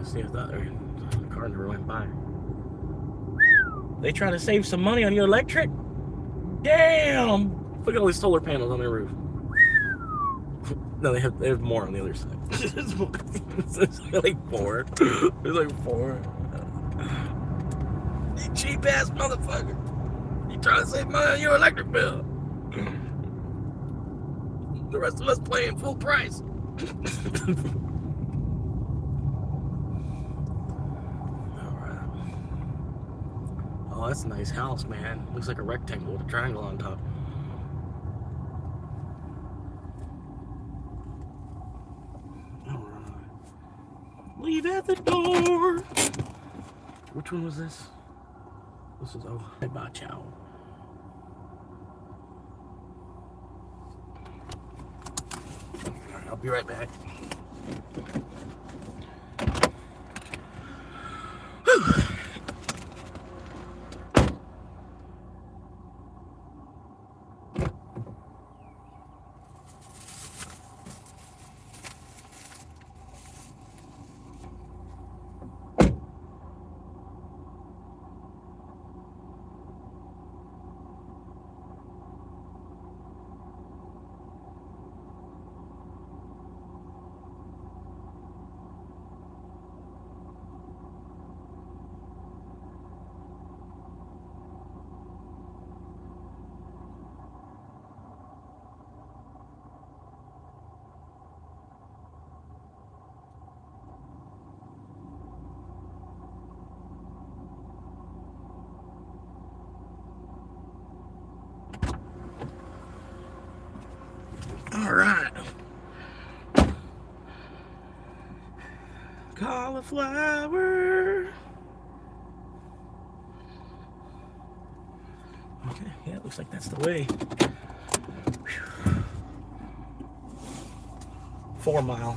See if the car never went by. They trying to save some money on your electric? Damn! Look at all these solar panels on their roof. No, they have more on the other side. There's like 4. There's like 4. You cheap ass motherfucker. You trying to save money on your electric bill. The rest of us paying full price. Oh, that's a nice house, man. Looks like a rectangle with a triangle on top. Alright. Leave at the door. Which one was this? This is Bye Chow. Alright, I'll be right back. Whew. All right. Cauliflower. Okay, yeah, it looks like that's the way. Whew. 4 miles.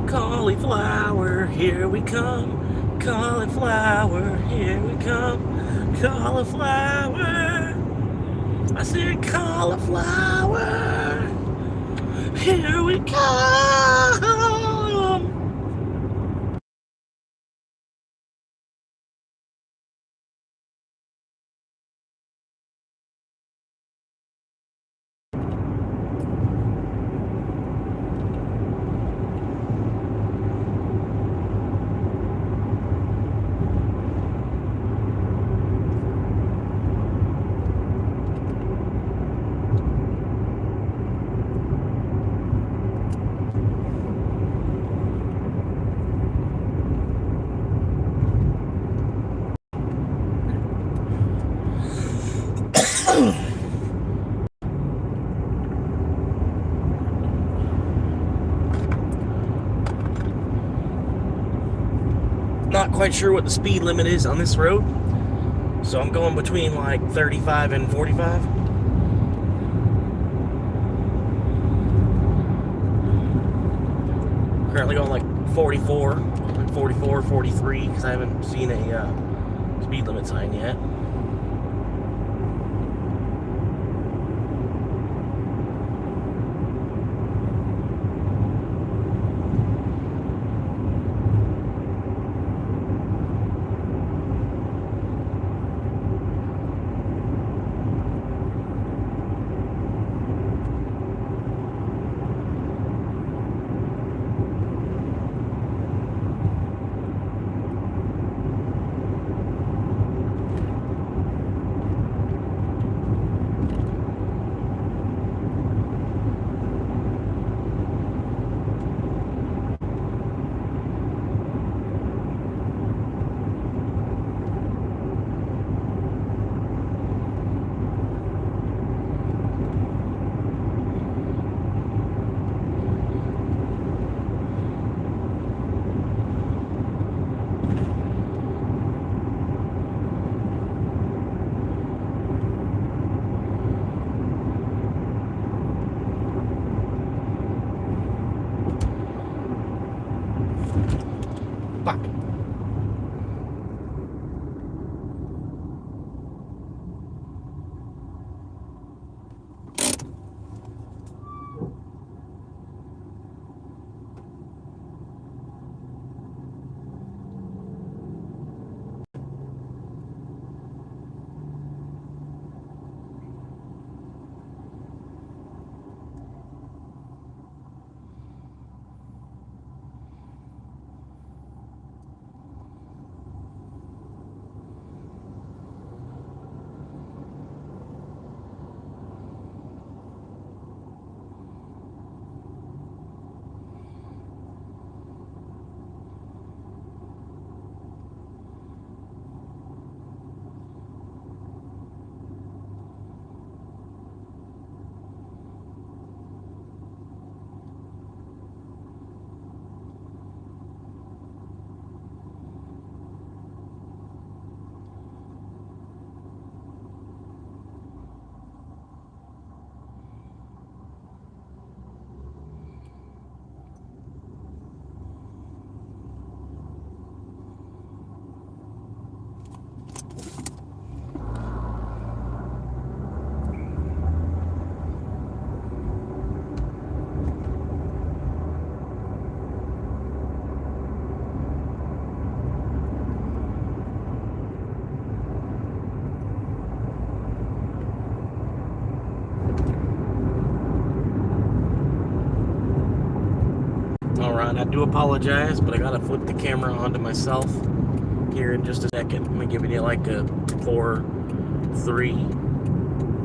Cauliflower, here we come. Cauliflower, here we come. Cauliflower. I said cauliflower. Here we come. quite sure what the speed limit is on this road, so I'm going between like 35 and 45. Currently going like 44, 43, because I haven't seen a speed limit sign yet. Fuck. Alright, I do apologize, but I gotta flip the camera onto myself here in just a second. I'm giving you like a 4, 3,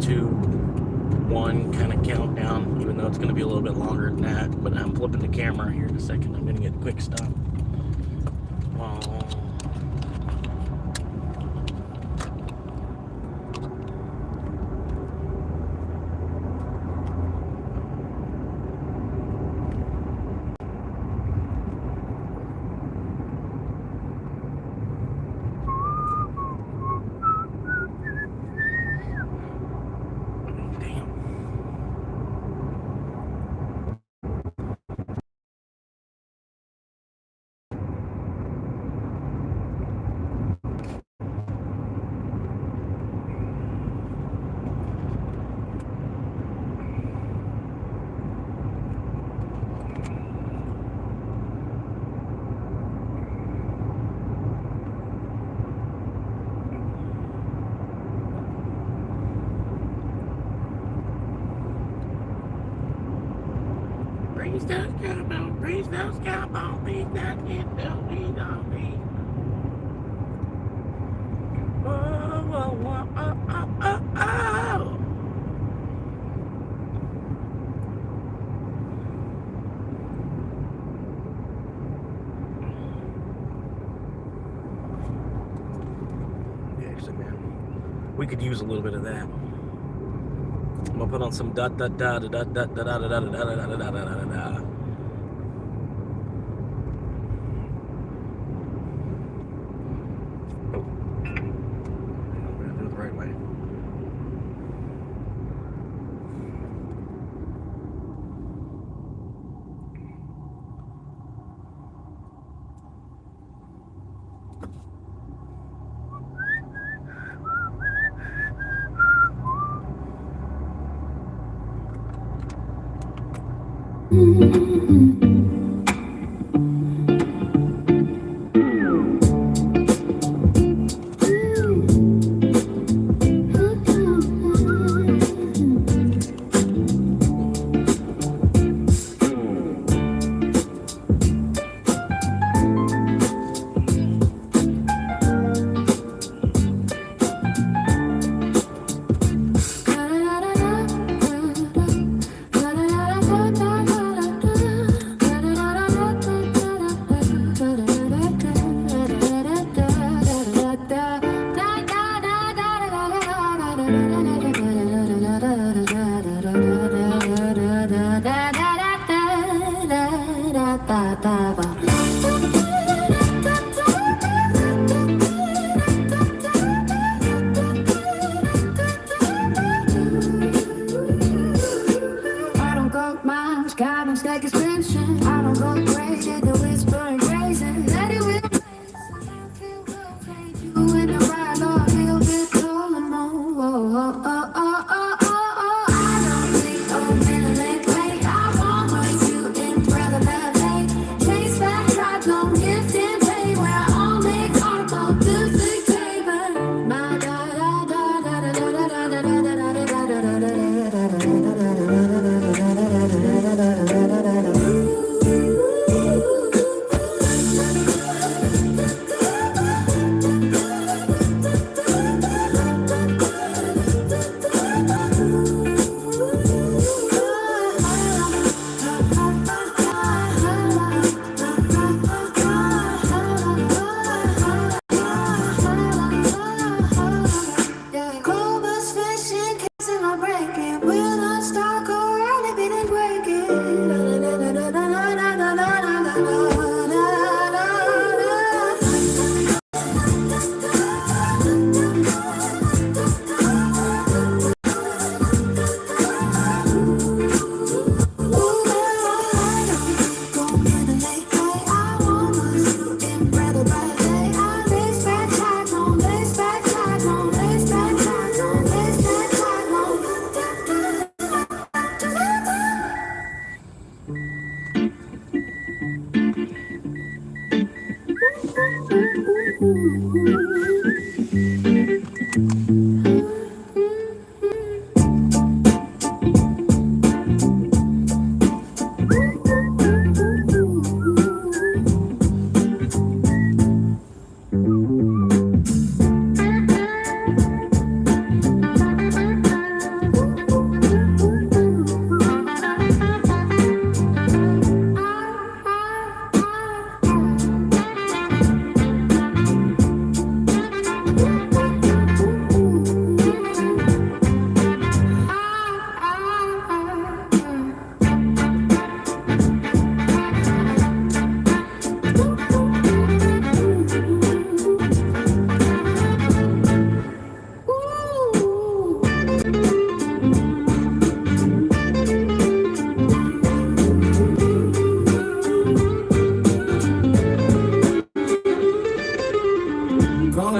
2, 1 kind of countdown, even though it's gonna be a little bit longer than that. But I'm flipping the camera here in a second. I'm gonna get a quick stop. Praise those cowboys, praise those cowboys, that can't tell me nothing. Oh, oh, oh, oh, oh, oh. Yeah, actually, man, we could use a little bit of that. I'm gonna put on some da da da da da da da da da da da da da da da.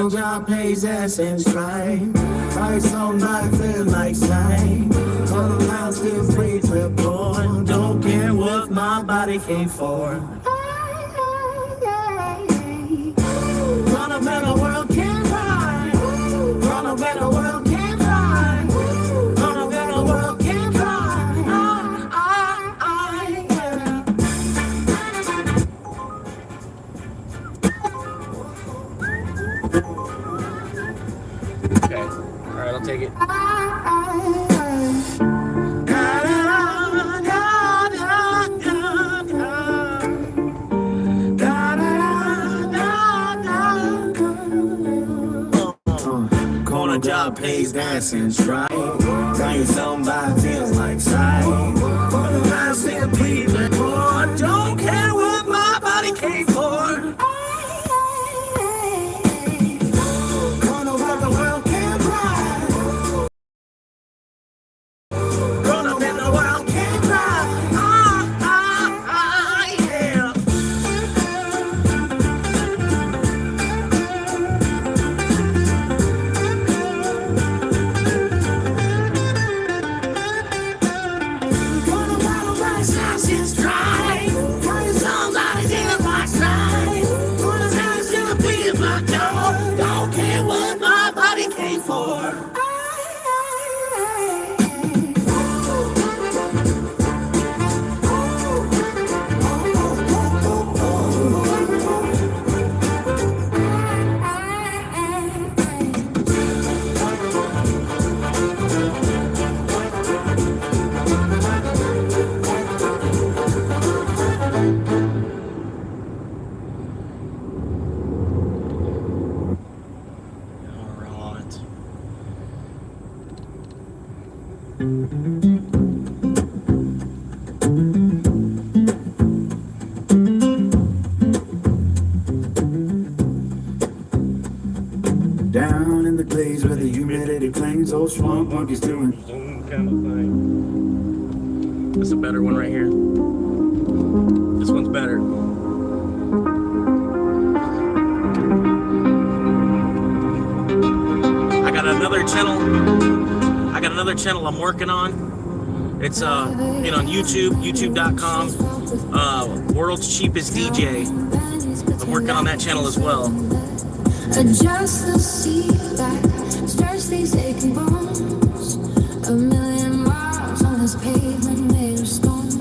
Job pays ass and strike. Price on my feel like slime. Total amount still free trip boy. Don't care what my body came for. Run a better world can try. Run a better world can try. Run a better world can try. Yeah. Okay. All right, I'll take it. Corner job pays dancing strike. Buying somebody feels like sight. For the last thing people for. Don't care what my body came for. Don't care what my body came for. Down in the glades where the humidity clings, those swamp monkeys doing Some kind of thing. This is a better one right here. This one's better. I got another channel I'm working on. It's on YouTube, youtube.com, World's Cheapest DJ. I'm working on that channel as well. Adjust the seat back, stretch these aching bones. A million miles on this pavement made of stones.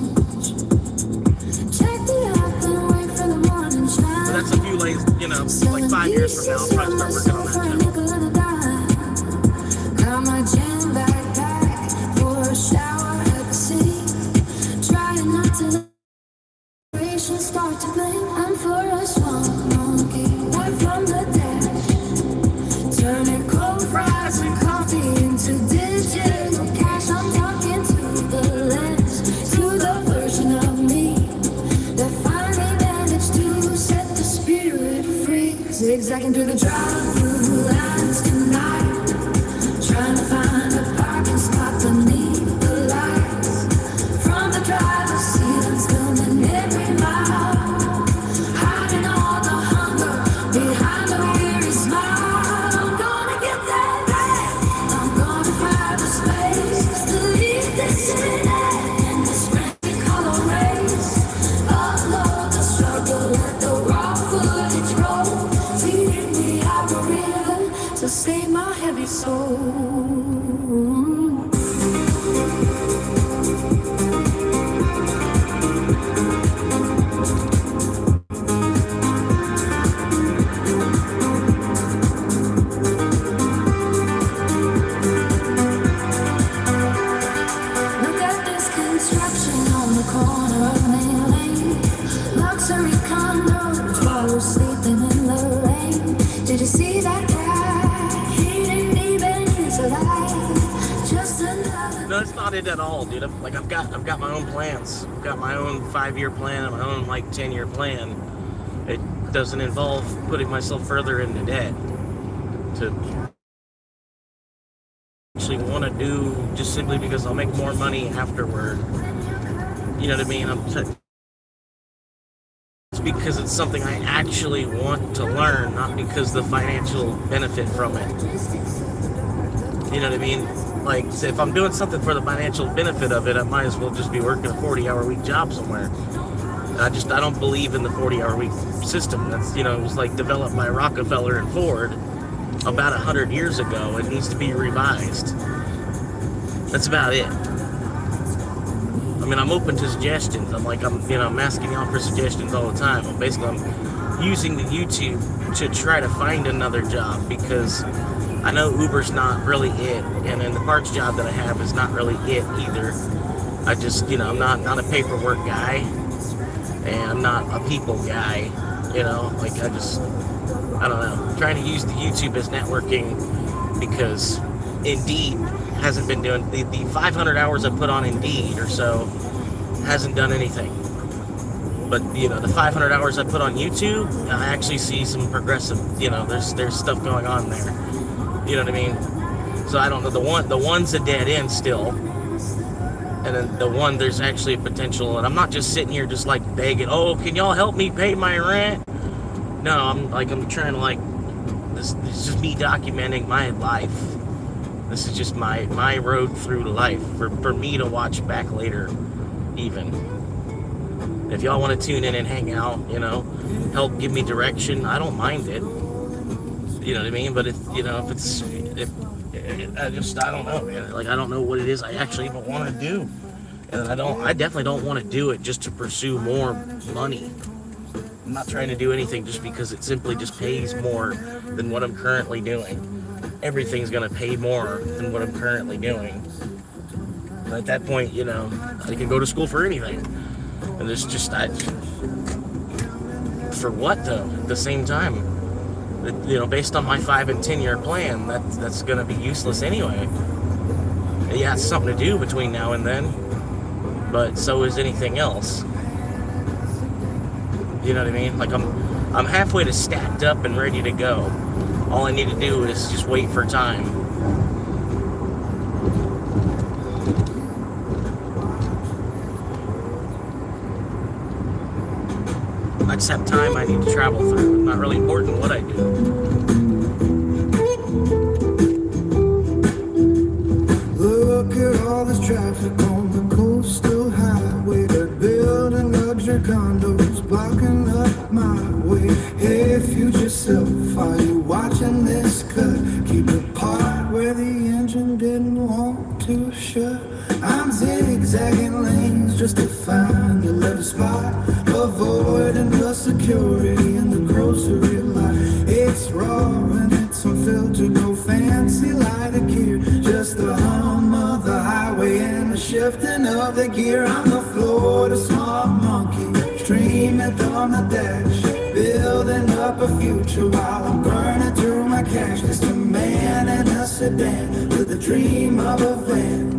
Check the app and wait for the morning shine. So that's a few lays, like 5 years from now, I'll probably start working on that channel. Got my gym backpack for a shower at the city. Trying not to let the start to blame. I'm for a swamp monkey, right from the dead. Turning cold fries and coffee into digital cash. I'm talking to the lens, to the version of me that finally managed to set the spirit free. Zigzagging through the drive-through lines tonight, trying to find a parking spot beneath the lights. From the driver's seat, I'm filming every mile, hiding all the hunger behind a weary smile. To save my heavy soul. Look at this construction on the corner of Main Lane. Luxury condos while we're sleeping in the rain. Did you see that guy? No, it's not it at all, dude. I've got my own plans. I've got my own 5-year plan and my own 10-year plan. It doesn't involve putting myself further into debt to actually want to do just simply because I'll make more money afterward. You know what I mean? It's because it's something I actually want to learn, not because the financial benefit from it. You know what I mean? Like, say, if I'm doing something for the financial benefit of it, I might as well just be working a 40-hour week job somewhere. I don't believe in the 40-hour week system. That's, it was like developed by Rockefeller and Ford about 100 years ago. It needs to be revised. That's about it. I mean, I'm open to suggestions. I'm asking y'all for suggestions all the time. I'm using the YouTube to try to find another job because I know Uber's not really it, and then the parts job that I have is not really it either. I just, I'm not a paperwork guy, and I'm not a people guy, I don't know. I'm trying to use the YouTube as networking because Indeed hasn't been doing, the 500 hours I put on Indeed or so hasn't done anything. But, the 500 hours I put on YouTube, I actually see some progressive, there's stuff going on there. You know what I mean? So I don't know, the one's a dead end still. And then the one, there's actually a potential, and I'm not just sitting here just begging, oh, can y'all help me pay my rent? No, I'm trying to this is just me documenting my life. This is just my road through life for me to watch back later, even. If y'all want to tune in and hang out, help give me direction, I don't mind it. You know what I mean? But if I don't know, man. Like, I don't know what it is I actually even want to do. And I definitely don't want to do it just to pursue more money. I'm not trying to do anything just because it simply just pays more than what I'm currently doing. Everything's going to pay more than what I'm currently doing. And at that point, I can go to school for anything. And it's just, for what though? At the same time, based on my 5 and 10 year plan, that's going to be useless anyway. Yeah, it's something to do between now and then, but so is anything else. You know what I mean? Like, I'm halfway to stacked up and ready to go. All I need to do is just wait for time. I just have time I need to travel through. It's not really important what I do. Look at all this traffic on the coastal highway. They're building luxury condos, blocking up my way. Hey, future self, are you watching this cut? Keep it part where the engine didn't want to shut. I'm zigzagging lanes just to find a level spot, avoiding the security in the grocery lot. It's raw and it's unfiltered, no fancy lighter gear, just the hum of the highway and the shifting of the gear. I'm the Florida smart monkey, streaming on the dash, building up a future while I'm burning through my cash. Just a man in a sedan with a dream of a van,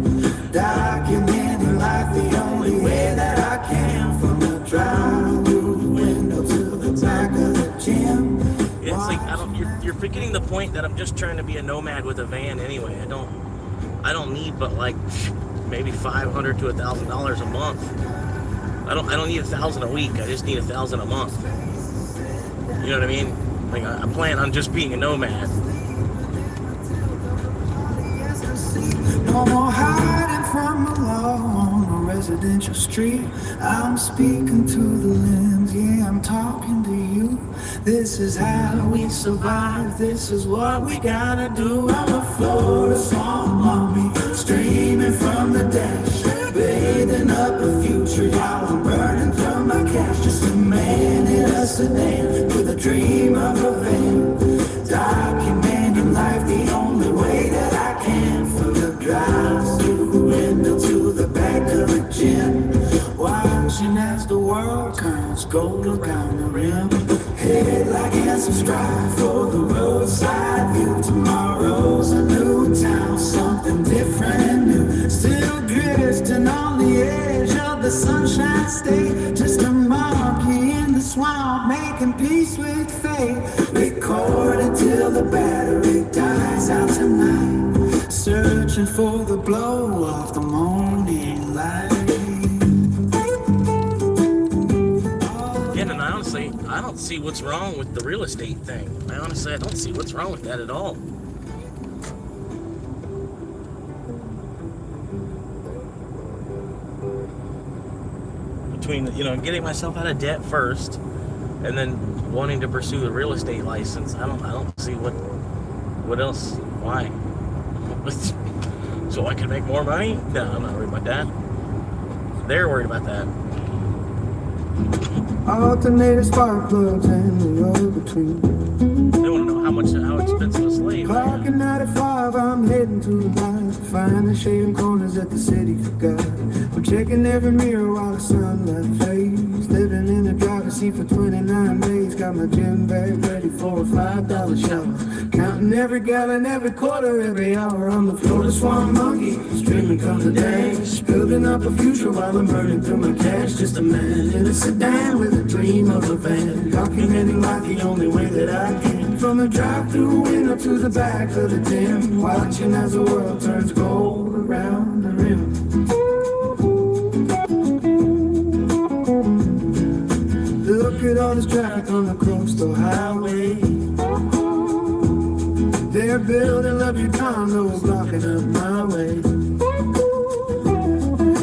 documenting life the only way that I can, from the drive-through window to the back of the gym. It's like, you're forgetting the point that I'm just trying to be a nomad with a van anyway. I don't need but like maybe $500 to $1,000 a month. I don't need $1,000 a week. I just need $1,000 a month. You know what I mean? Like, I plan on just being a nomad. No more hiding from the law on a residential street. I'm speaking to the lens, yeah, I'm talking to you. This is how we survive, this is what we gotta do. I'm a Florida song mommy, streaming from the dash, bathing up a future while I'm burning from my cash. Just a man in a sedan with a dream of a van, documenting life the only way that I can, from the drive-through window to the back of the gym, watching as the world turns gold around the rim. Hit like and subscribe for the roadside view. Tomorrow's a new town, something different and new. Still drifting on the edge of the sunshine state, just a monkey in the swamp making peace with fate. Record until the battery dies out tonight, searching for the glow of the morning light. Yeah, and honestly, I don't see what's wrong with the real estate thing. I don't see what's wrong with that at all. Between, getting myself out of debt first and then wanting to pursue the real estate license, I don't see what else, why. So I can make more money? No, I'm not worried about that. They're worried about that. Alternator spark plugs and the road between. They want to know how expensive a slave. Parking 95, I'm heading to the line, finding shading corners that the city forgot. I'm checking every mirror while the sunlight fades, living in the driver's seat for 29 days. Got my gym bag ready for a $5 shower, counting every gallon, every quarter, every hour. I'm the Florida swamp monkey, streaming comes the dash, building up a future while I'm burning through my cash. Just a man in a sedan with a dream of a van, documenting life the only way that I can, from the drive-through window to the back of the gym, watching as the world turns gold around the rim. Look at all this traffic on the coastal highway. They're building luxury condos, blocking up my way.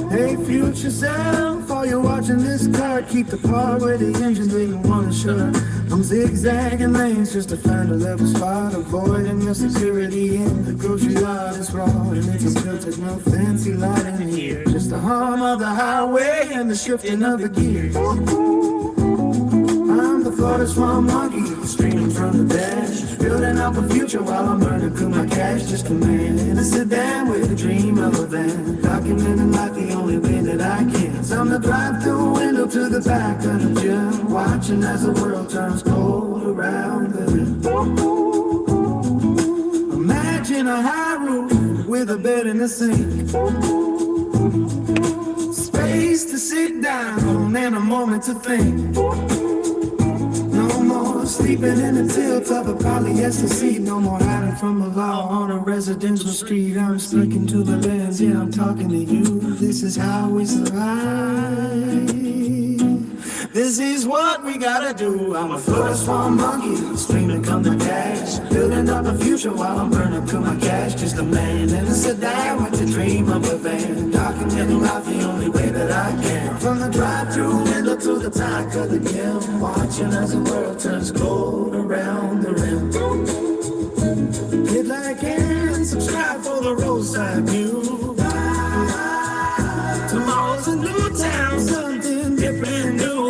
Hey, future self, while you're watching this car, keep the part where the engine didn't want to shut. I'm zigzagging lanes just to find a level spot, avoiding your security in the grocery lot is raw, and it's a filtered, no fancy light in here, just the hum of the highway and the shifting of the gears. I'm the Florida swamp monkey, streaming from the dash, building up a future while I'm burning through my cash. Just a man in a sedan with a dream of a van, documenting life the only way that I can. So I'm the drive-through window to the back of the gym, watching as the world turns cold around the rim. Imagine a high roof with a bed in the sink, space to sit down and a moment to think. No more sleeping in the tilt of a polyester seat. No more hiding from the law on a residential street. I'm speaking to the lens, yeah, I'm talking to you. This is how we survive. This is what we gotta do. I'm a Florida swamp monkey, streaming come the cash, building up a future while I'm burning through my cash. Just a man in a sedan with the dream of a van, documenting life the only way that I can. From the drive-through window to the back of the gym, watching as the world turns cold around the rim. Hit like and subscribe for the roadside view. Tomorrow's a new town, something different new.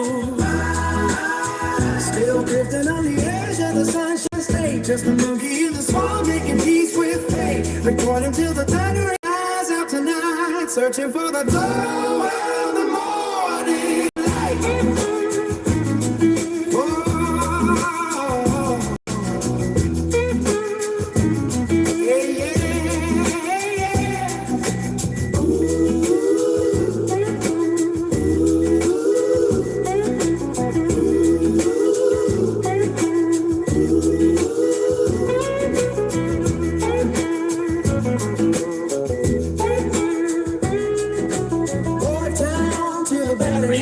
Still drifting on the edge of the Sunshine State, just a monkey in the swamp making peace with fate. Recording till the thunder eyes out tonight, searching for the glow of the morning light.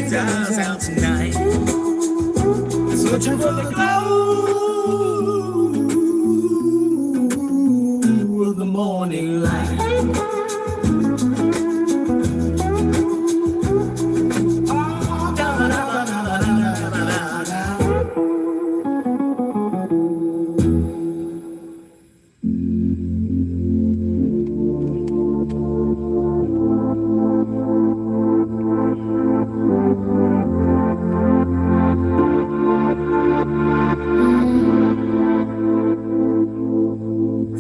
Dies out tonight, searching for the glow of the morning light. Oh, da da da da da da da da.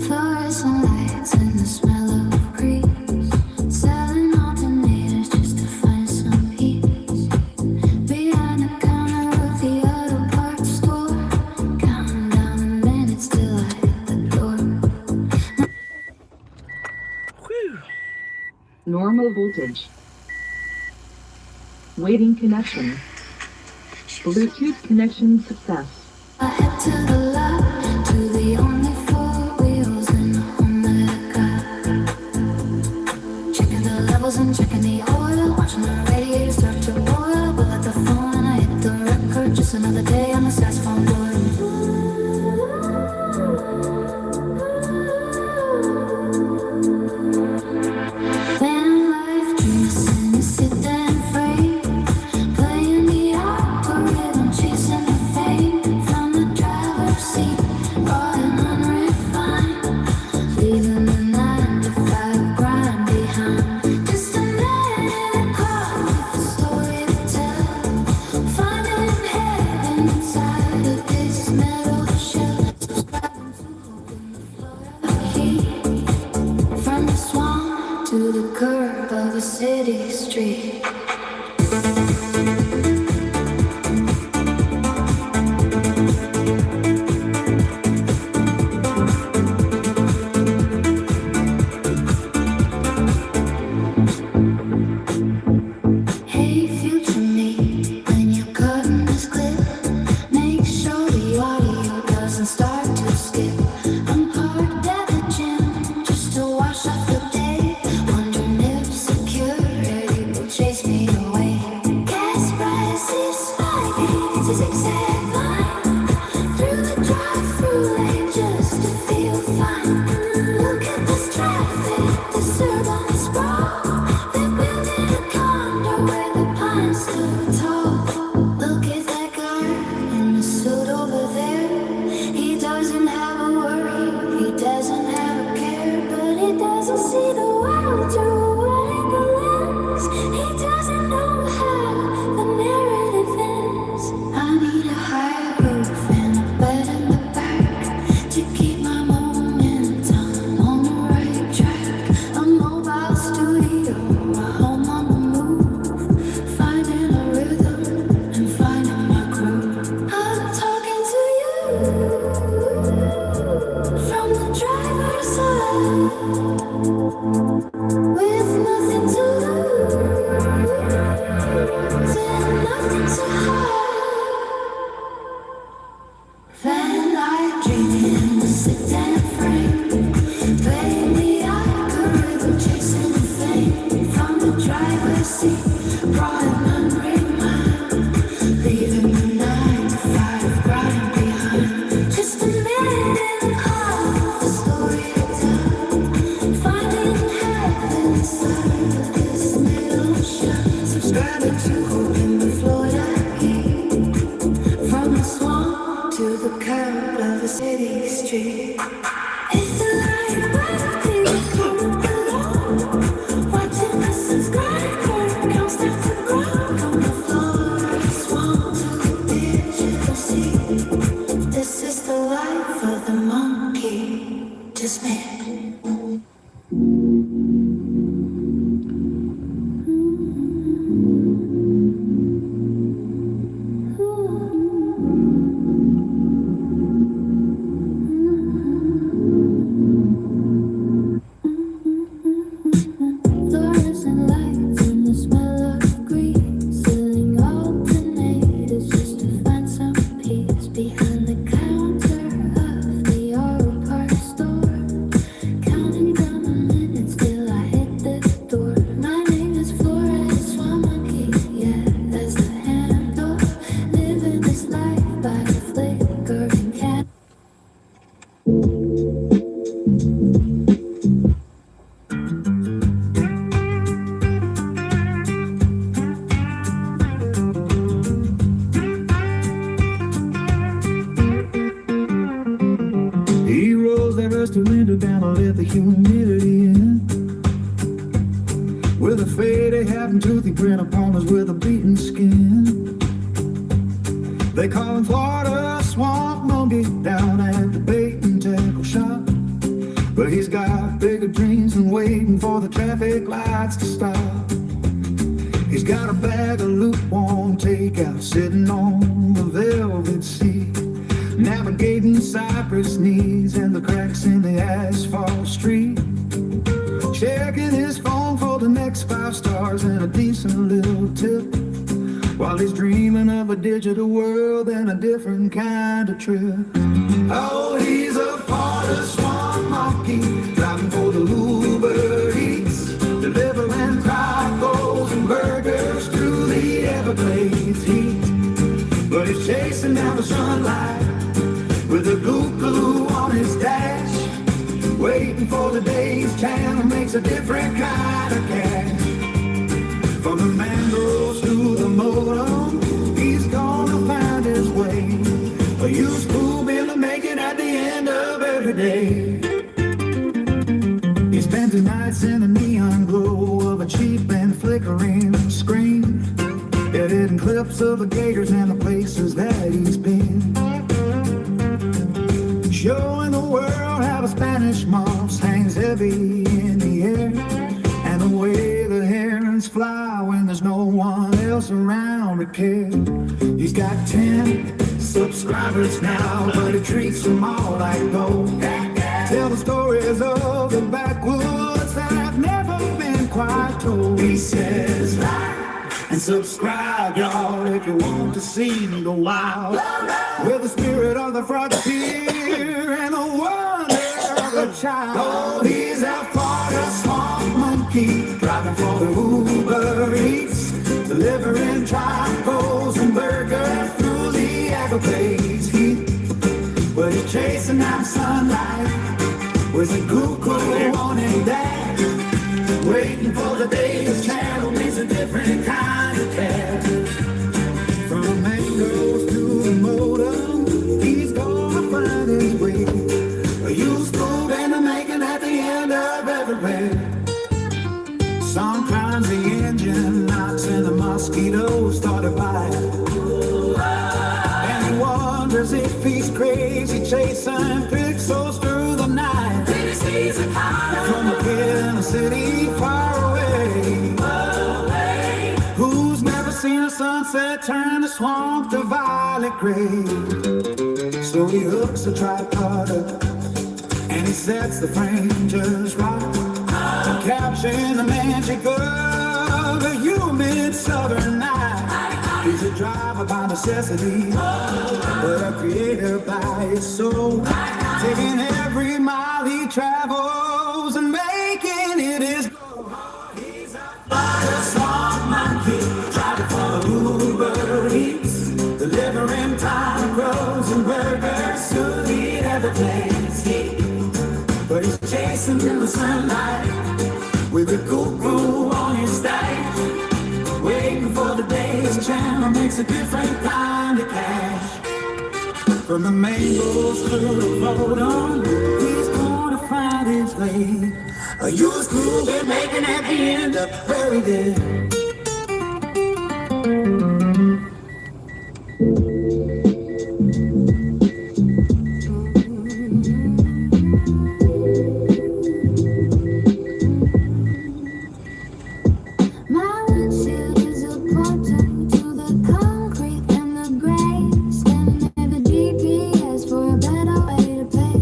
Fluorescent lights and the smell of grease, selling alternators just to find some peace. Behind the counter of the auto parts store, counting down the minutes till I hit the door. Whew. Normal voltage. Waiting connection. Bluetooth connection success. I head to the lot, to the only four wheels in the home that I got. Checking the levels and checking the oil, watching the radiator start to boil. Pull out the phone and I hit the record. Just another day on the saxophone board. Van life dreams in a sit-down frame, playing the opera rhythm, chasing the fame from the driver's seat, raw and unrefined, leaving the 9 to 5 grind behind. Just a man in a car with a story to tell, finding heaven inside of this metal shell, subscribing to hope in the Florida heat, from the swamp to the curb of a city street. Hey, future me, when you're cutting this clip, make sure the audio doesn't start to skip. I'm parked at the gym just to wash off the day, wondering if security will chase me away. Gas prices spiking, it's a zigzag line through the drive-through lane just to feel fine. Look at this traffic, this urban sprawl. They're building a condo where the pines stood tall. Look at that guy in the suit over with nothing to lose and nothing to hide. Van light dreaming in the sit and frame. Baby, I could river chasing the fame from the driver's seat, brought an unwritten mind, leaving the 9 to 5 grind behind. Just a minute and a half, the story to tell, finding heaven inside of this middle shell. Subscribing to hope in the Florida heat, from the swamp to the curb of the city street. It's the light where things come along, watching the subscribe curve comes down to the ground, from the Florida swamp to the digital sea. This is the life of the monkey, just me. Fluorescent lights and the smell of grease, filling alternators just to find some peace behind the counter of the auto parts store. Counting down the minutes till I hit the door. My name is Flores, Swamp Monkey, yeah, that's the handle. Living this life by the flickering candle. Heroes that rush to window down and let the humidity in. With a faded hat and toothy grin upon us with a beaten skin. They call him Florida Swamp Monkey down at the bait and tackle shop. But he's got bigger dreams than waiting for the traffic lights to stop. He's got a bag of lukewarm takeout sitting on the velvet seat, navigating cypress knees and the cracks in the asphalt street. Checking his phone for the next 5 stars and a decent little tip, while he's dreaming of a digital world and a different kind of trip. Oh, he's a part of Swamp Monkey, driving for the Uber Eats, delivering tacos and burgers through the Everglades heat. But he's chasing down the sunlight with a glue on his dash, waiting for the day his channel makes a different kind of cash. From the mangroves to the modem, he's gonna find his way. A used school bill to make it at the end of every day. He spends the nights in the neon glow of a cheap and flickering screen, editing clips of the gators and the places that he's been, showing the world how the Spanish moss hangs heavy in the air, and the way the herons fly when there's no one else around to care. He's got 10 subscribers now, but he treats them all like gold. Tell the stories of the backwoods that have never been quite told. He says, like and subscribe, y'all, if you want to see me go wild with the spirit of the frontier and the wonder of a child. Oh, he's a Florida Swamp Monkey, driving for the Uber Eats, delivering tacos and burgers through the Everglades heat. But he's chasing down sunlight with a cuckoo on his dash, waiting for the day his channel meets a different kind of cat. From the mangoes to the modem, he's gonna find his way. A used school band to make it at the end of everywhere. Sometimes the engine knocks and the mosquitoes start to bite, and he wonders if he's crazy chasing pixels through the night. From a kid in a city far away, who's never seen a sunset turn the swamp to violet gray. So he hooks the tripod up and he sets the frame just right. capturing the magic of a humid southern night. He's a driver by necessity, but a creator by his soul. Taking every mile he travels and making it his goal. He's a small monkey, driving for Uber Eats, delivering tacos and burgers to the other place. But he's chasing in the sunlight with a cool groove on his stage, waiting for the day his channel makes a different kind of cash. From the mangoes to the photo, he's gonna find his way. A used groove they're making at the end of every day. My windshield is a portal to the concrete and the gray. Scanning every GPS for a better way to pay.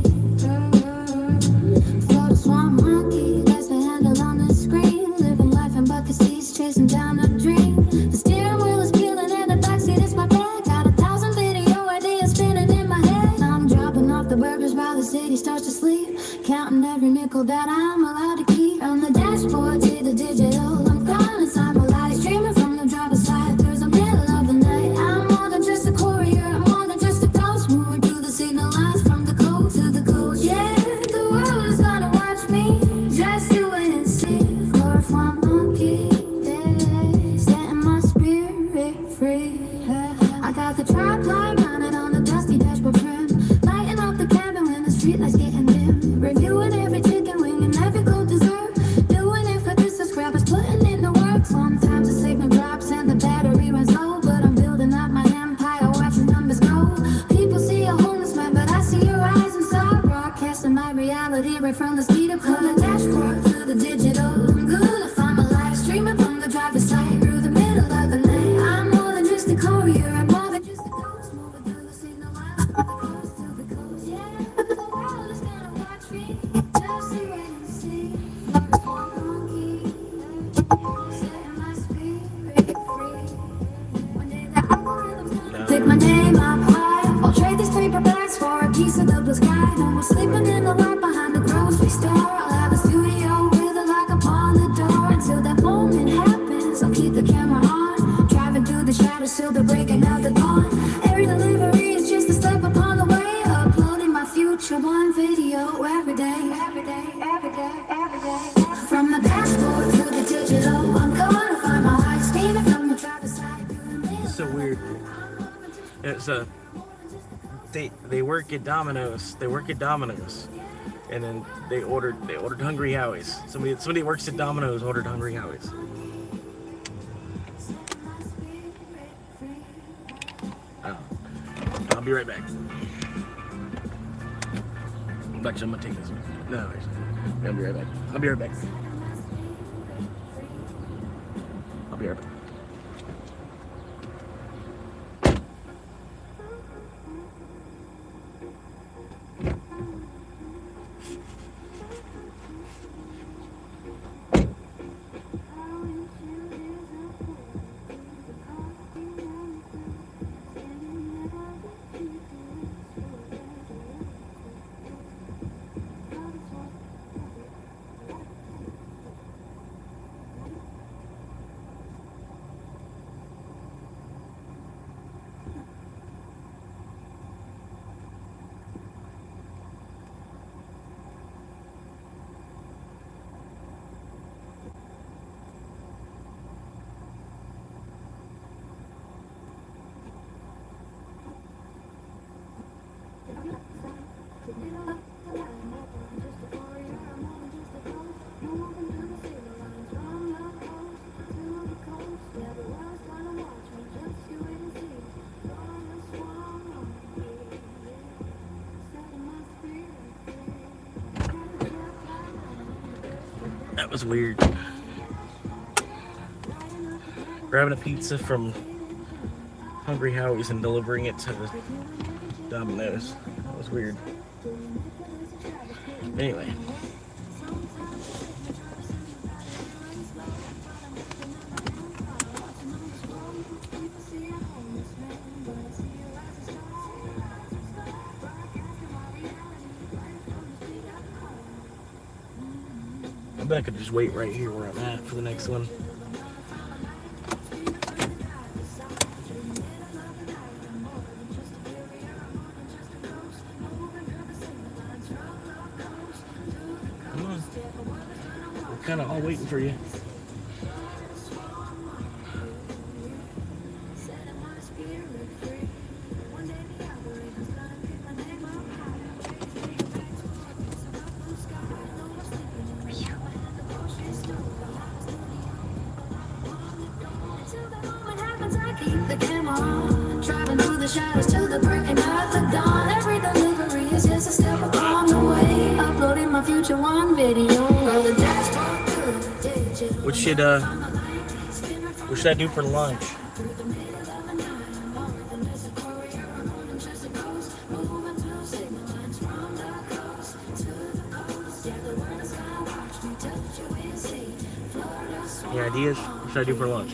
Float a swamp monkey, that's the handle on the screen. Living life in bucket seats, chasing down a dream. The steering wheel is peeling and the backseat is my bag. Got 1,000 video ideas spinning in my head. I'm dropping off the burgers while the city starts to sleep. Counting every nickel that I'm allowed to keep. On the dashboard, see the digital. I'm gone inside my life, streaming from the driver's side. There's a middle of the night. I'm more than just a courier. I'm more than just a ghost. Moving through the signal lines from the coast to the coast. Yeah, the world is gonna watch me. Just do it and see. Chloroform monkey, yeah, setting my spirit free. I got the tripod mounted on the dusty dashboard trim, lighting up the cabin when the streetlights getting dim. Reviewing every chicken wing and every cold dessert. Doing it for this subscribers, putting in the work. Sometimes the signal drops and the battery runs low, but I'm building up my empire, watching numbers grow. People see a homeless man, but I see a rising star. Broadcasting my reality right from the speed of color. Dashboard to the digital. I'm good, I find my life streaming from the driver's side through the middle of the night. I'm more than just a courier, I'm more than just a ghost. Moving through the signal lines from the coast to the coast. Yeah, the world is gonna watch me. Just see wait and see. Chloroform monkey, setting my spirit free. One day the algorithm's gonna pick my name up high. I'll trade these paperbacks for a piece of the blue sky. No more sleeping in the lot behind the grocery store. I'll have a studio with a lock upon the door. Until that moment happens, I'll keep the camera on. Driving through the shadows till the breaking of the dawn. Every delivery is just a step upon the way. Uploading my future one video every day, every day, every day, every day. From the dashboard to the digital, I'm gonna find my life, steaming from the driver's side through the middle. It's so weird. It's they work at Domino's. They work at Domino's, and then they ordered Hungry Howie's. Somebody works at Domino's ordered Hungry Howie's. I'll be right back. Actually, I'm gonna take this one. No, actually, I'll be right back. I'll be right back. I'll be right back. That was weird. Grabbing a pizza from Hungry Howie's and delivering it to the Domino's. That was weird. Anyway. Becca just wait right here where I'm at for the next one. Come on. We're kind of all waiting for you. The camera on, driving through the shadows till the breaking of the dawn. Every delivery is just a step along the way. Uploading my future one video. The dashboard. What should I do for lunch? Any ideas? What should I do for lunch?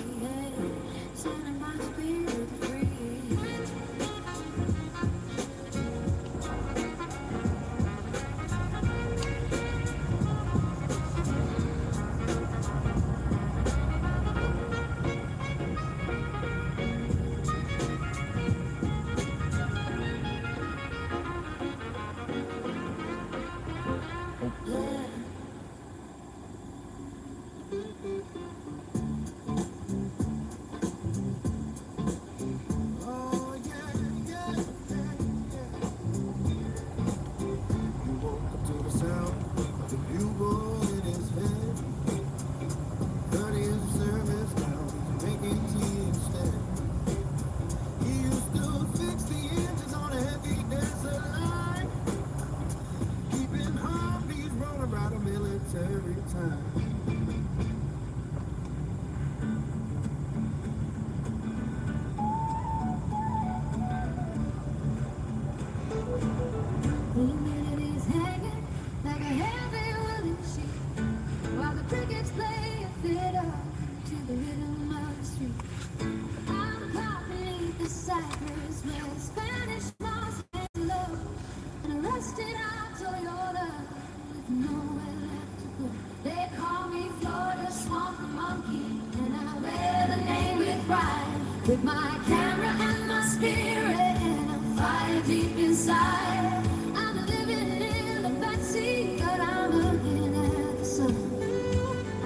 With my camera and my spirit and a fire deep inside. I'm living in the backseat, but I'm looking at the sun,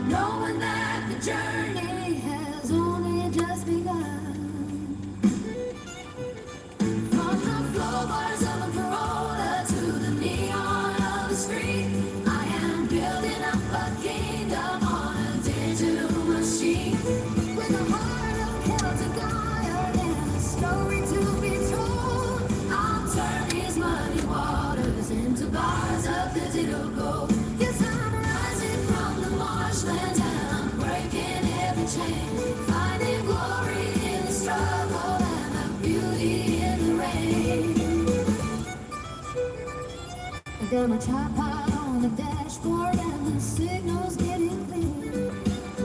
knowing that the journey has only just begun. From the floorboards of a Corolla to the neon of the street, I am building up a kingdom on a digital machine. With a heart of Celtic and a story to be told, I'll turn these muddy waters into bars of digital gold. Yes, I'm rising from the marshlands and I'm breaking every chain, finding glory in the struggle and the beauty in the rain. I got my tripod on the dashboard and the signal's getting clear.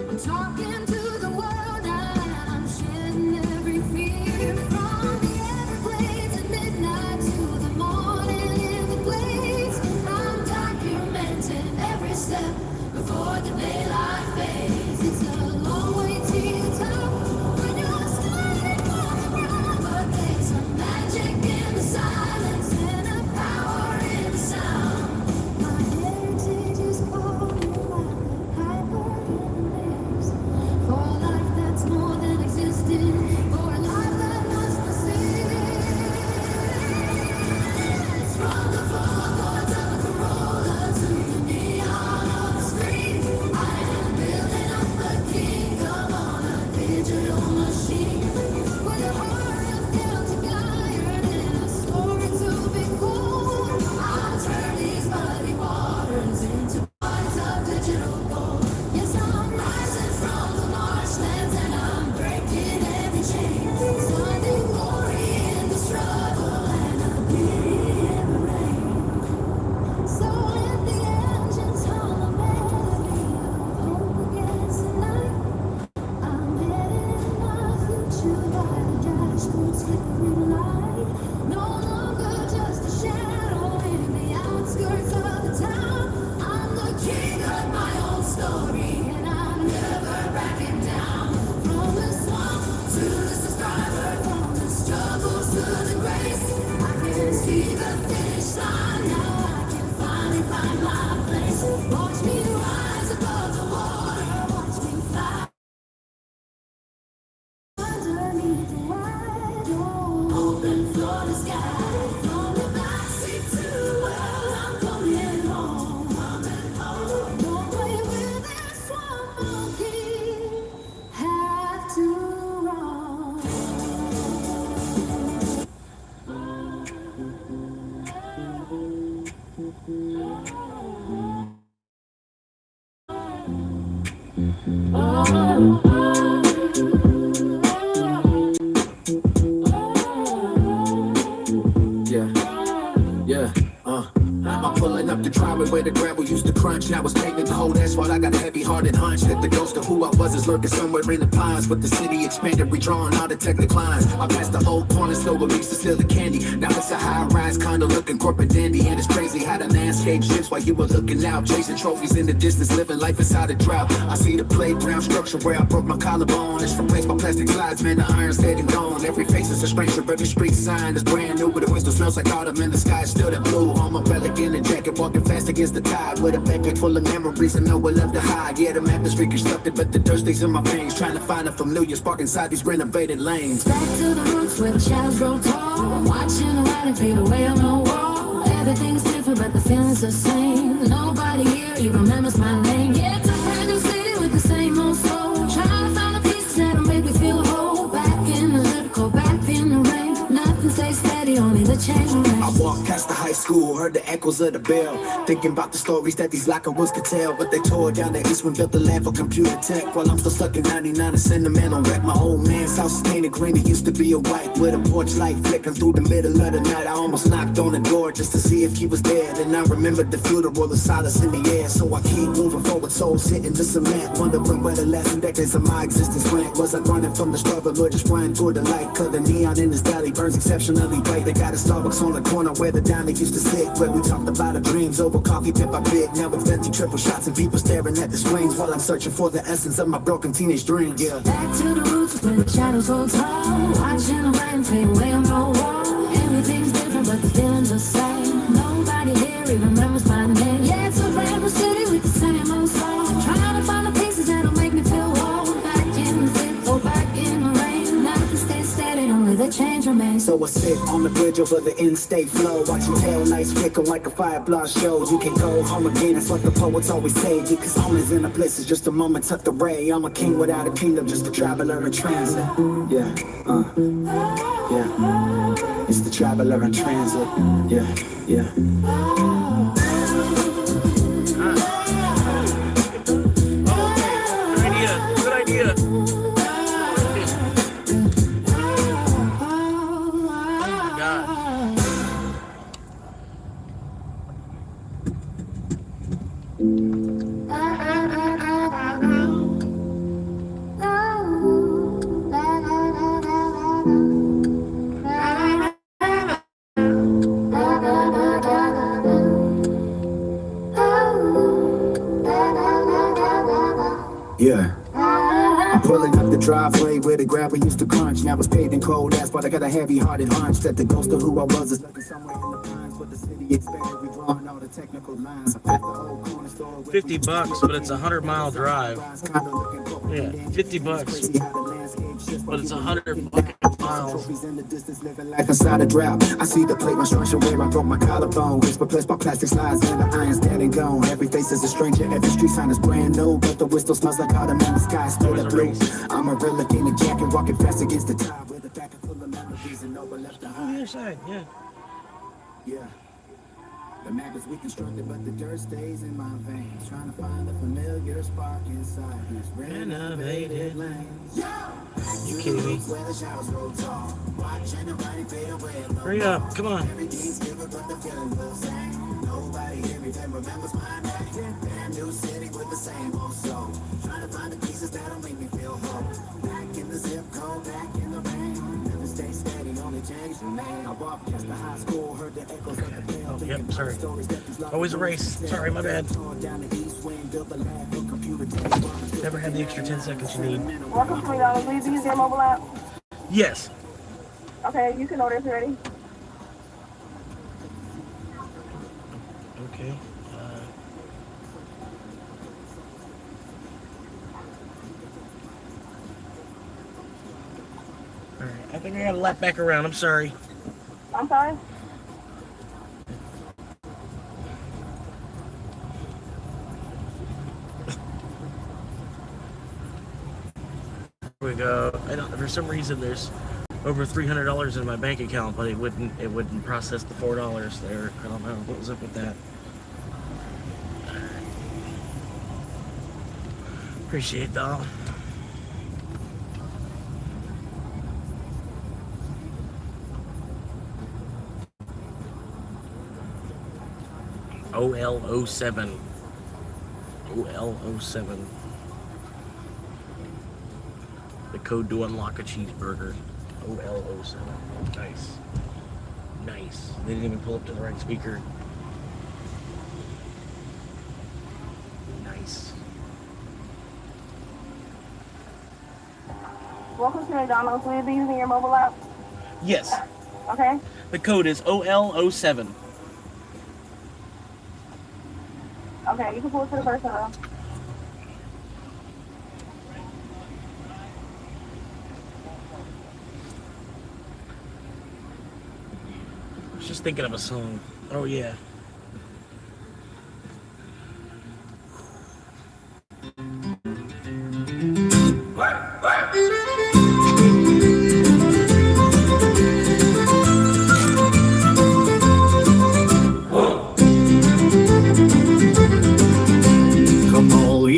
I'm talking to the world and I'm shedding every fear. From the Everglades at midnight to the morning in the glades, I'm documenting every step before the daylight fades. It's a long way to the top when you're starting from the ground, but there's some magic in the silence and a power in the sound. My heritage is calling like a piper in the mist. find my place. Watch me rise above the water. Watch me fly underneath the wide open floor to sky. From the backseat to the world, I'm coming home. Don't play with this one monkey. Have to run. I'm pulling up the driveway where the gravel used to crunch. Now it's paving cold asphalt. I got a heavy-hearted hunch that the ghost of who I was is lurking somewhere in the pines. With the city expanded, redrawing all the tech declines. I passed the old corner store where we used to steal the candy. Now it's a high-rise condo looking corporate dandy. And it's crazy how the landscape shifts while you were looking out. Chasing trophies in the distance, living life inside a drought. I see the playground structure where I broke my collarbone. It's replaced by plastic slides, man, the iron's dead and gone. Every face is a stranger, every street sign is brand new. But the window smells like autumn and the sky still that blue. I'm a relic in a jacket, walking fast against the tide. With a backpack full of memories and nowhere left to hide. Yeah, the map is reconstructed, but the dirt stays in my veins. Trying to find a familiar spark inside these renovated lanes. Back to the roots where the shadows grow tall. Watching the writing fade away on the wall. Everything's different, but the feeling's the same. Nobody here even remembers my name. Yeah, it's a brand new city with the same old soul. Trying to find the pieces that'll make me feel whole. Back in the lyrical, back in the rain. Nothing stays steady, only the change will I walked past the high school, heard the echoes of the bell. Thinking about the stories that these locker rooms could tell. But they tore down the east and built the lab for computer tech. While I'm still stuck in 99 and sentimental wreck. My old man's house is painted green, it used to be a white. With a porch light flickering through the middle of the night. I almost knocked on the door just to see if he was there. Then I remembered the funeral, the silence in the air. So I keep moving forward, souls hitting the cement. Wondering where the last decades of my existence went. Was I running from the struggle or just running toward the light? Cause the neon in this valley burns exceptionally bright. They got a Starbucks on the corner where the diner used to sit. Where we talked about our dreams over coffee bit by bit. Now it's empty triple shots and people staring at the screens. While I'm searching for the essence of my broken teenage dreams. Yeah. back to the roots where the shadows go tall. Watching the rain fade away on the wall. Everything's different, but the feeling's the same. Nobody here even remembers my name. Yeah, it's a brand new city with the same old song. Trying to find the pieces that'll make me feel whole. Back in the zip, or back in the rain. Nothing stays steady, only the change remains. So I sit on the bridge over the in-state flow. Watching tail lights flicker like a Firefly show. You can go home again, that's what the poets always say. Yeah, cause home is in a place, it's just a moment tucked away. I'm a king without a kingdom, just a traveler in transit. Yeah, yeah. It's the traveler in transit. Yeah, yeah. Good idea. Yeah. I'm pulling up the driveway where the gravel used to crunch. Now it's paved in cold asphalt. I got a heavy-hearted hunch that the ghost of who I was is looking somewhere in the pines. But the city expanded, redrawing all the technical lines. I passed the whole corner store with $50, but it's a 100-mile drive. Yeah, $50, but it's 100 fucking miles. In the distance, living life inside a drought. I see the plate, my structure where I broke my collarbone. It's replaced by plastic slides and the iron's dead and gone. Every face is a stranger, every street sign is brand new. But the whistle smells like autumn and the sky is still blue. I'm a relic in a jacket, walking fast against the tide. With a back full of memories and nowhere left to On the hide. other side, yeah. Yeah. The map is reconstructed, but the dirt stays in my veins. Trying to find a familiar spark inside these renovated lanes. You kidding me? Hurry up, come on. Nobody here even remembers my name. Brand new city with the same old soul. Trying to find the pieces that'll make me feel whole. Back in the zip code, back in the rain. Never stay steady, only change the name. I walked past the high school, heard the echoes of the bell. Yep, sorry. Always a race. Sorry, my bad. Never had the extra 10 seconds you need. Welcome to McDonald's. Will you use your mobile app? Yes. Okay, you can order if you're ready. Okay. Alright, I think I got to lap back around. I'm sorry. I'm sorry? Here we go. For some reason, there's over $300 in my bank account, but it wouldn't process the $4 there. I don't know what was up with that. Appreciate that. OL07. OL07. The code to unlock a cheeseburger. OL07. Nice. Nice. They didn't even pull up to the right speaker. Nice. Welcome to McDonald's. Will you be using your mobile app? Yes. Okay. The code is OL07. Okay, you can pull it to the first row. I was just thinking of a song. Oh, yeah.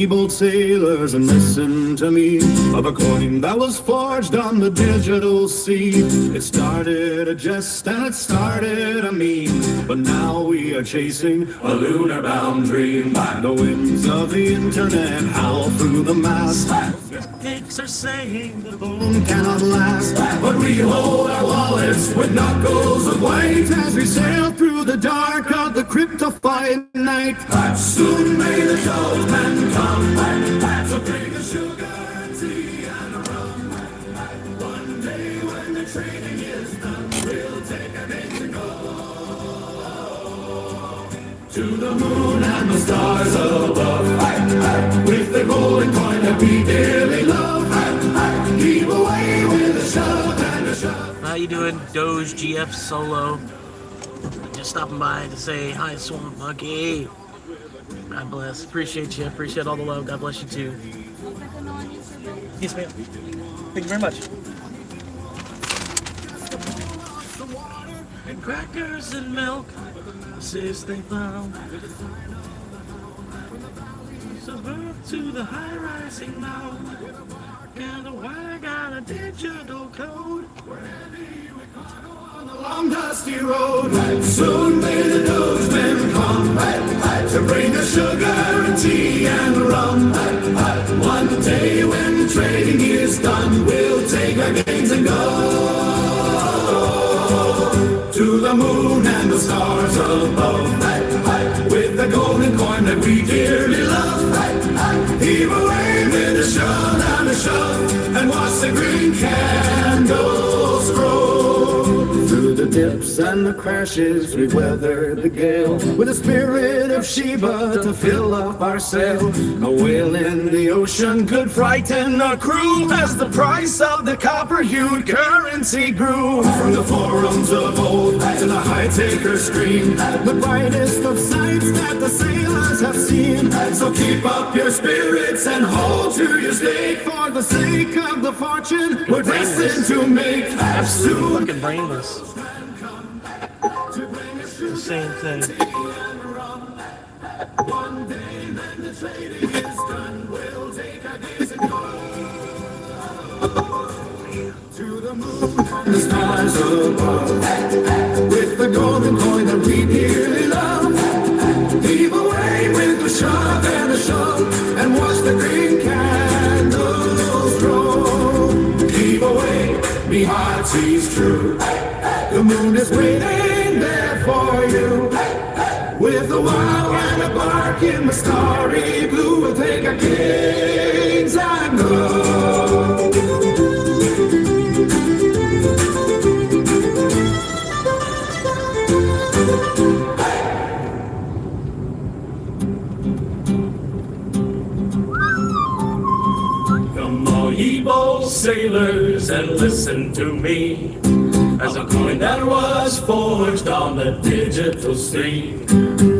Able sailors, and listen to me, of a coin that was forged on the digital sea. It started a jest and it started a meme, but now we are chasing a lunar-bound dream. The winds of the internet howl through the mast. Skeptics are saying the Boom cannot last, but we hold our wallets with knuckles of white as we sail through the dark of the cryptofied night. Soon may the gold men come to bring us sugar and tea and rum. One day when the trading is done, we'll take a day to go to the moon and the stars above, with the golden coin that we dearly love. Keep away with a shove and a shove. How you doing, Doge GF Solo? Just stopping by to say hi, Swamp Monkey. God bless. Appreciate you. Appreciate all the love. God bless you too. Yes, ma'am. Thank you very much. And crackers and milk, sis they found. Suburb to the high rising mound. And the wire got a digital code. On the long dusty road, soon may the Doge men come to bring us sugar and tea and rum. One day when trading is done, we'll take our gains and go to the moon and the stars above, with the golden coin that we dearly love. Heave away with a shove and a shove, and watch the green candles grow. Through the dips and the crashes, we weathered the gale with the spirit of Sheba to fill up our sail. A whale in the ocean could frighten our crew as the price of the copper-hued currency grew. From the forums of old to the high-taker screen, the brightest of sights that the sailors have seen. So keep up your spirits and hold to your stake, for the sake of the fortune we're destined to make. Absolute fucking brainless. The same thing. One day when the trading is done, we'll take our gaze and go to the moon and the stars above, with the golden coin that we dearly love. Heave away with a shove and a shove, and watch the green candles grow. Heave away, me heart sees true. The moon is waiting there for you. With a wow and a bark in the starry blue, we'll take our kings and go. Come on, ye boys. Oh, sailors, and listen to me. As a coin that was forged on the digital stream.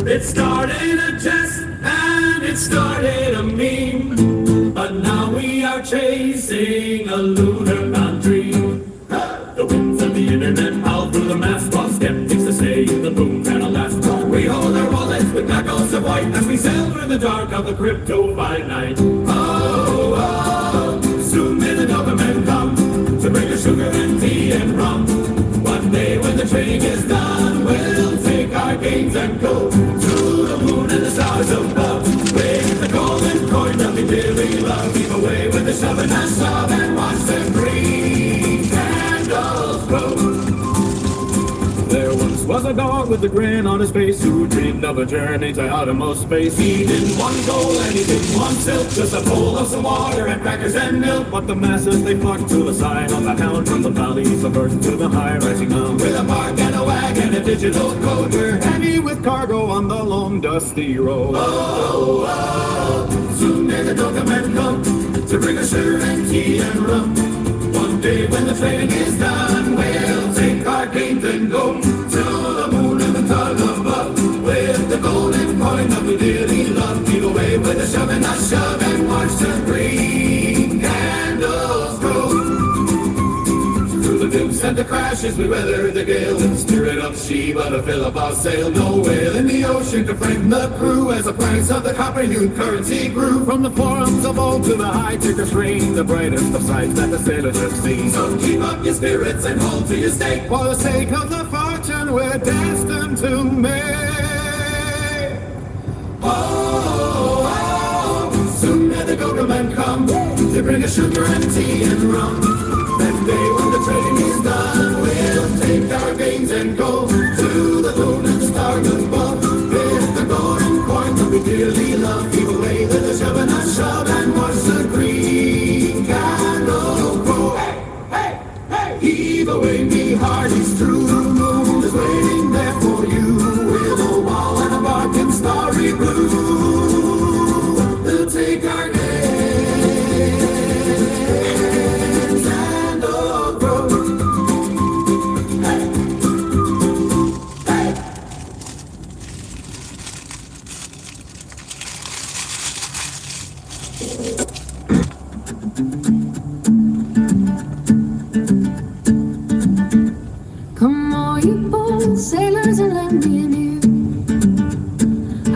It started a jest and it started a meme. But now we are chasing a lunar-bound dream. The winds of the internet howl through the mast, while skeptics to say the boom cannot last. We hold our wallets with knuckles of white as we sail through the dark of the crypto-fied night. Oh, oh, soon may the Doberman come to bring us sugar and tea and rum. One day when the trading is done, we'll take our gains and go to the moon and the stars above. With the golden coin that we dearly love, keep away with the shove and the shove and watch the green candles glow. There once was a dog with a grin on his face who dreamed of a journey to outermost space. He didn't want gold and he didn't want silk, just a bowl of some water and crackers and milk. But the masses, they flocked to the side of the hound, from the valleys of earth to the high-rising mound. With a bark and a wag and a digital code, we're heavy with cargo on the long dusty road. Oh, oh, soon may the Doberman come to bring us sugar and tea and rum. One day when the trading is done, we'll take our gains and go to the moon and the tug above. With the golden coin that we dearly love, keep away with the shove and the shove and watch the green candles grow. Through the dukes and the crashes we weather the gale, in the spirit of Sheba to fill up our sail. No whale in the ocean to frighten the crew, as the price of the copper-hued currency grew. From the forums of old to the high-ticker screen, the brightest of sights that the sailors have seen. So keep up your spirits and hold to your stake, for the sake of the fortune we're destined to make. Oh, oh, soon may the Doberman come to bring us sugar and tea and rum. That day when the trading is done, we'll take our gains and go to the moon and the stars above. With the golden coin that we dearly love, keep away with the shove and the shove and watch the green candle grow. Hey, hey, hey, heave away me hearties, true. The moon is waiting there for you, with a wall and a bark and starry blue. We'll take our gains and all grow. Hey, hey. Come all you bold sailors and lend me an ear.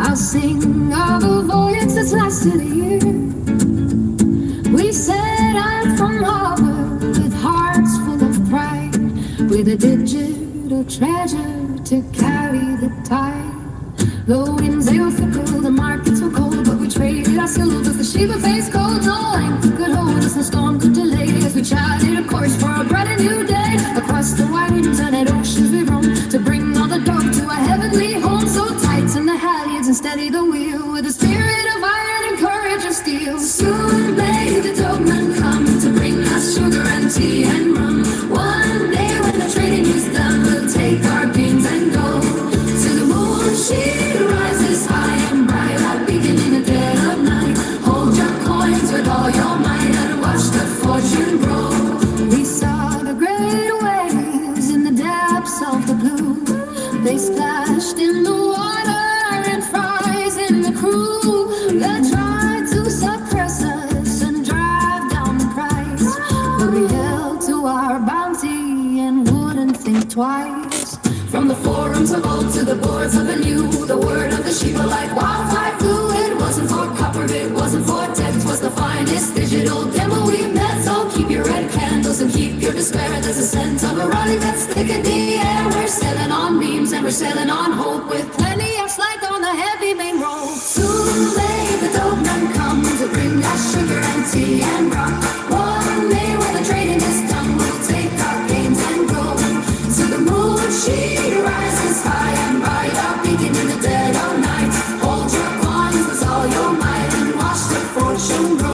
I'll sing of a voyage that's lasted a year. We set out from harbor with hearts full of pride, with a digital treasure to carry the tide. The winds they were fickle, the markets were cold, but we traded our silver for Sheba face gold. No anchor could hold us, no storm could delay, as we charted a course for a bright and new day. Across the wide internet oceans we roam, to bring all the dough to a heavenly home. So tighten the halyards and steady the wheel, with a spirit of iron and courage of steel. Soon may the Doberman come to bring us sugar and tea and rum. One day when the trading is done, we'll take our gains and go to the moon. She rises high and bright, our beacon in the dead of night. Hold your coins with all your might and watch the fortune grow. We saw the great waves in the depths of the blue. They splashed in the water and fries in the crew. They tried to suppress us and drive down the price, but we held to our bounty and wouldn't think twice. From the forums of old to the boards of the new, the word of the Sheba like wildfire flew. It wasn't for copper, it wasn't for text, was the finest digital demo we've met. So keep your red candles and keep your despair. There's a scent of a rally that's thick in the air. We're sailing on beams and we're sailing on hope, with plenty of slack on the heavy main road. Soon may the Doberman come to bring us sugar and tea and rum. One day when the trading is done, we'll take our gains and go to the moon. She rises high and bright, our beacon in the dead of night. Hold your coins with all your might and watch the fortune grow.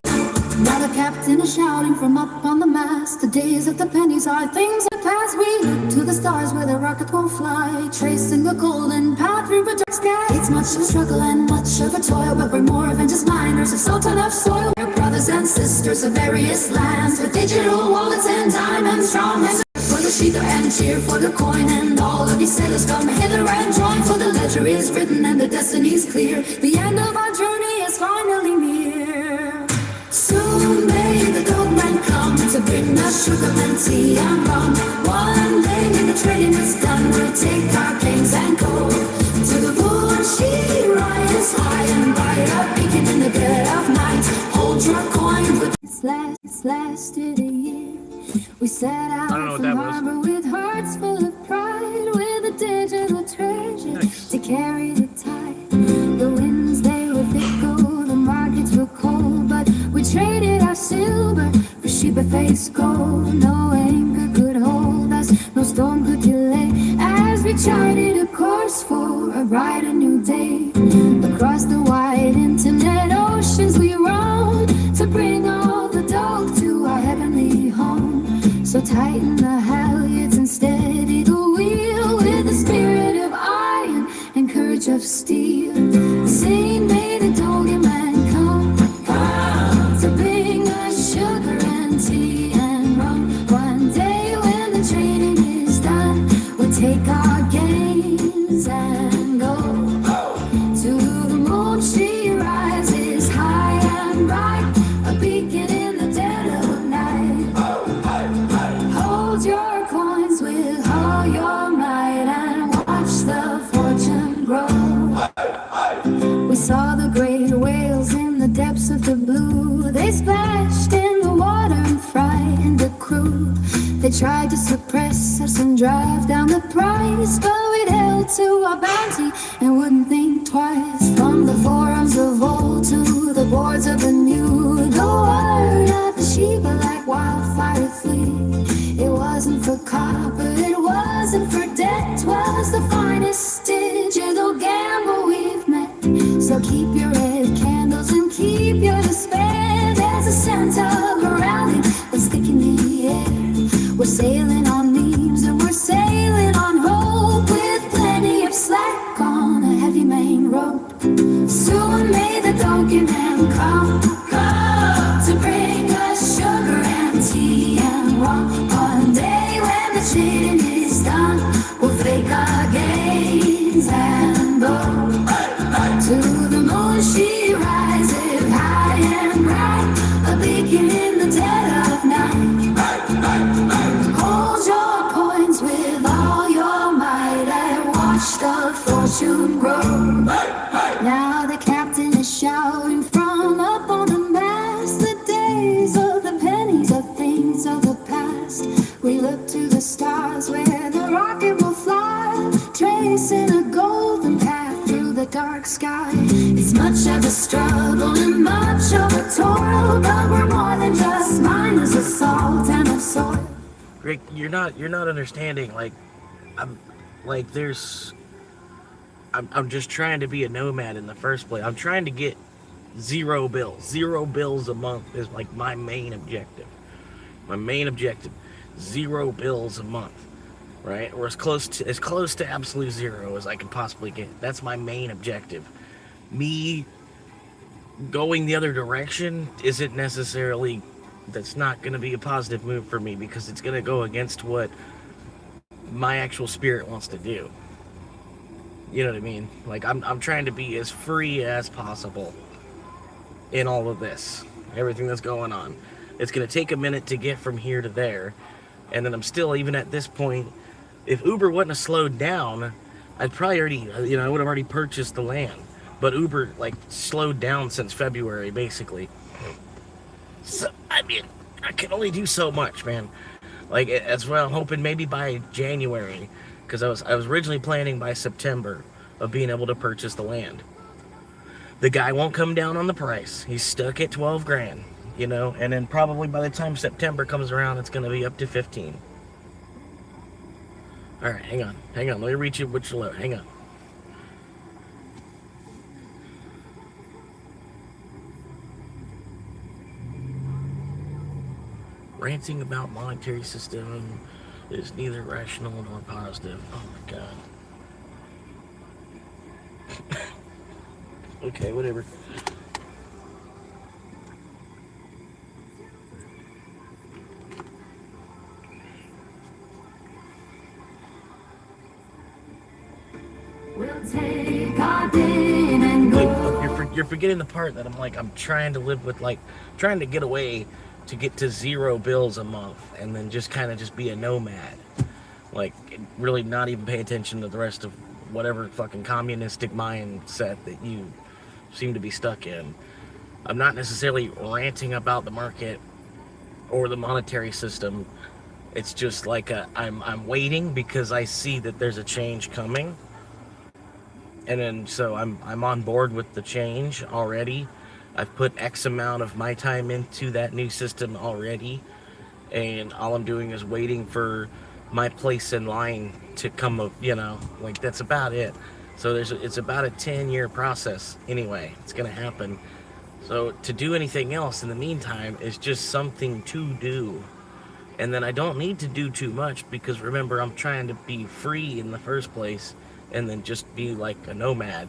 Now the captain is shouting from up on the mast, the days of the pennies are things that pass. We look to the stars where the rocket won't fly, tracing the golden path through the dark sky. It's much of a struggle and much of a toil, but we're more than just miners of salt enough soil. We're brothers and ancestors of various lands with digital wallets and diamonds strong as for the sheep and cheer for the coin, and all of these sailors come hither and join, for the ledger is written and the destiny's clear. The end of our journey is finally near. Soon may the dogman come to bring us sugar and tea and rum. One day when the trading is done, we'll take our kings and go to the moon. She rises high and bright, a beacon in the dead of night. Hold your coin with this lasted a year. We set out from harbor with hearts full of pride, with a digital treasure to carry the tide. The winds, they were fickle, the markets were cold, but we traded our silver for sheep-faced gold. No anchor could hold us, no storm could delay, as we charted a course for a brighter new day. Across the wide internet oceans we roamed, to bring all the dough to our heavenly home. So tighten the halyards and steady the wheel, with the spirit of iron and courage of steel. Sing, may the Dogen man come to bring us sugar and tea and rum. One day when the trading is done, we'll take our gains and go to the moon. She rises high and bright, a beacon in the dead of night. Hold your coins with all your might and watch the fortune grow. We saw the great whales in the depths of the blue. They splashed in the water and frightened the crew. They tried to suppress us and drive down the price, but we'd held to our bounty and wouldn't think twice. From the forums of old to the boards of the new, the word of the Sheba like wildfire flee. It wasn't for copper, it wasn't for debt, 'twas the finest digital gamble we've met. So keep your red candles and keep your despair. There's a scent of a rally that's thick in the air. We're sailing on memes and we're sailing on hope, with plenty of slack on a heavy main rope. Soon may the donkey man come to bring us sugar and tea and rum. One day when the trading is done, we'll fake our gains and go to the moon. She rises high and bright, a beacon in the dead of night. Hold your coins with all your might and watch the fortune grow. Now the captain is shouting from up on the mast, the days of the pennies are things of the past. We look to the stars where the rocket will fly, tracing a golden path through the dark sky. It's much of a struggle and much of a toil, but we're more than just miners of salt and of soil. Rick, you're not understanding. I'm just trying to be a nomad in the first place. I'm trying to get zero bills a month is like my main objective. Zero bills a month, right? Or as close to absolute zero as I can possibly get. That's my main objective. Me going the other direction isn't necessarily, that's not going to be a positive move for me, because it's going to go against what my actual spirit wants to do. You know what I mean? Like, I'm trying to be as free as possible in all of this, everything that's going on. It's going to take a minute to get from here to there, and then I'm still, even at this point, if Uber wouldn't have slowed down, I'd probably already, I would have already purchased the land. But Uber, slowed down since February, basically. So, I can only do so much, man. That's what I'm hoping, maybe by January, because I was originally planning by September of being able to purchase the land. The guy won't come down on the price. He's stuck at 12 grand, and then probably by the time September comes around, it's going to be up to 15. All right, hang on. Let me reach you which low. Hang on. Ranting about monetary system is neither rational nor positive. Oh my god. Okay, whatever. you're forgetting the part that I'm like, I'm trying to live with, like, trying to get away to get to $0 a month, and then just kind of just be a nomad, like really not even pay attention to the rest of whatever fucking communistic mindset that you seem to be stuck in. I'm not necessarily ranting about the market or the monetary system. It's just like I'm waiting because I see that there's a change coming, and then so I'm on board with the change already. I've put X amount of my time into that new system already, and all I'm doing is waiting for my place in line to come up, you know, like that's about it. So it's about a 10-year process anyway. It's gonna happen. So to do anything else in the meantime is just something to do. And then I don't need to do too much, because remember, I'm trying to be free in the first place, and then just be like a nomad,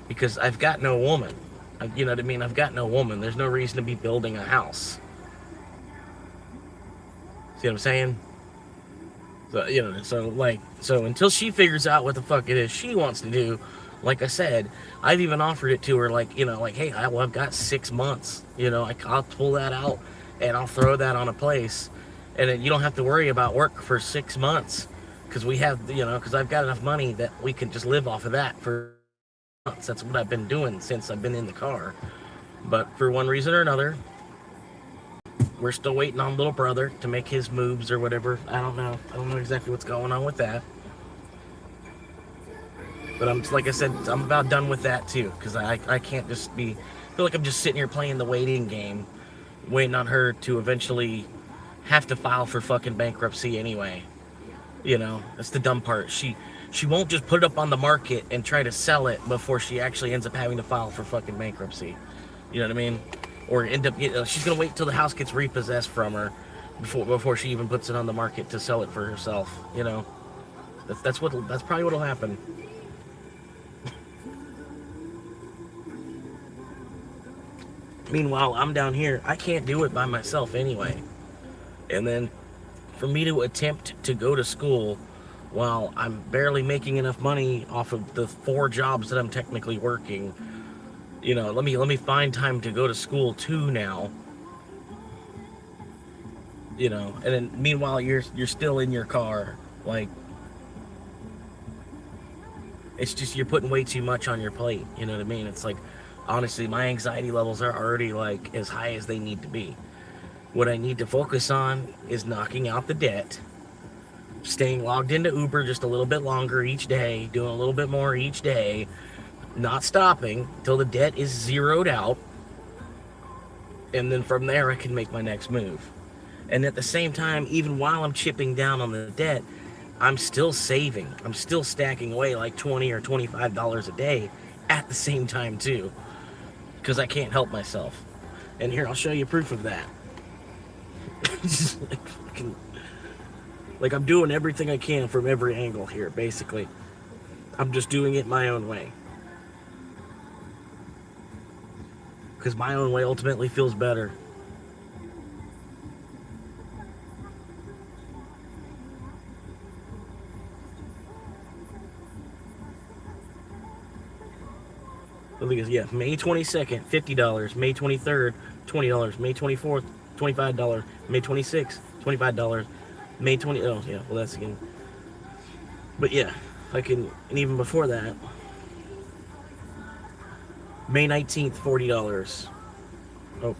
because I've got no woman. You know what I mean? I've got no woman. There's no reason to be building a house. See what I'm saying? So, you know, so until she figures out what the fuck it is she wants to do, like I said, I've even offered it to her, like, you know, like, hey, I've got 6 months, you know, I'll pull that out and I'll throw that on a place, and then you don't have to worry about work for 6 months, because we have, you know, because I've got enough money that we can just live off of that for months. That's what I've been doing since I've been in the car. But for one reason or another, we're still waiting on little brother to make his moves or whatever. I don't know exactly what's going on with that. But like I said, I'm about done with that too, because I can't just I feel like I'm just sitting here playing the waiting game, waiting on her to eventually have to file for fucking bankruptcy anyway. You know, that's the dumb part. She won't just put it up on the market and try to sell it before she actually ends up having to file for fucking bankruptcy. You know what I mean? Or end up, you know, she's gonna wait till the house gets repossessed from her before she even puts it on the market to sell it for herself. You know, that's probably what'll happen. Meanwhile, I'm down here. I can't do it by myself anyway. And then for me to attempt to go to school while I'm barely making enough money off of the 4 jobs that I'm technically working, you know, let me find time to go to school too now. You know, and then meanwhile you're still in your car, like, it's just, you're putting way too much on your plate. You know what I mean? It's like, honestly, my anxiety levels are already like as high as they need to be. What I need to focus on is knocking out the debt, staying logged into Uber just a little bit longer each day, doing a little bit more each day, not stopping till the debt is zeroed out, and then from there I can make my next move. And at the same time, even while I'm chipping down on the debt, I'm still saving. I'm still stacking away like $20 or $25 a day at the same time too, because I can't help myself. And here, I'll show you proof of that. Like I'm doing everything I can from every angle here, basically. I'm just doing it my own way, because my own way ultimately feels better. Yeah, May 22nd, $50. May 23rd, $20. May 24th, $25. May 26th, $25. May 20. Oh yeah, well that's again. But yeah, I can, and even before that, May 19th, $40. Oh,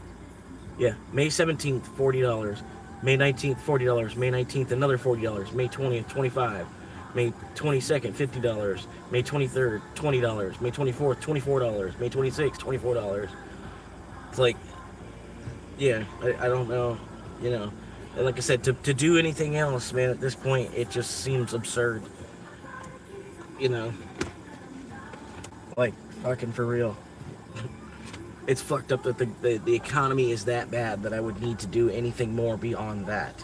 yeah, May 17th, $40. May 19th, $40. May 19th, another $40. May 20th, $25. May 22nd, $50. May 23rd, $20. May 24th, $24. May 26th, $24. It's like, yeah, I don't know, you know. And like I said, to do anything else, man, at this point, it just seems absurd. You know, like, fucking for real. It's fucked up that the economy is that bad that I would need to do anything more beyond that.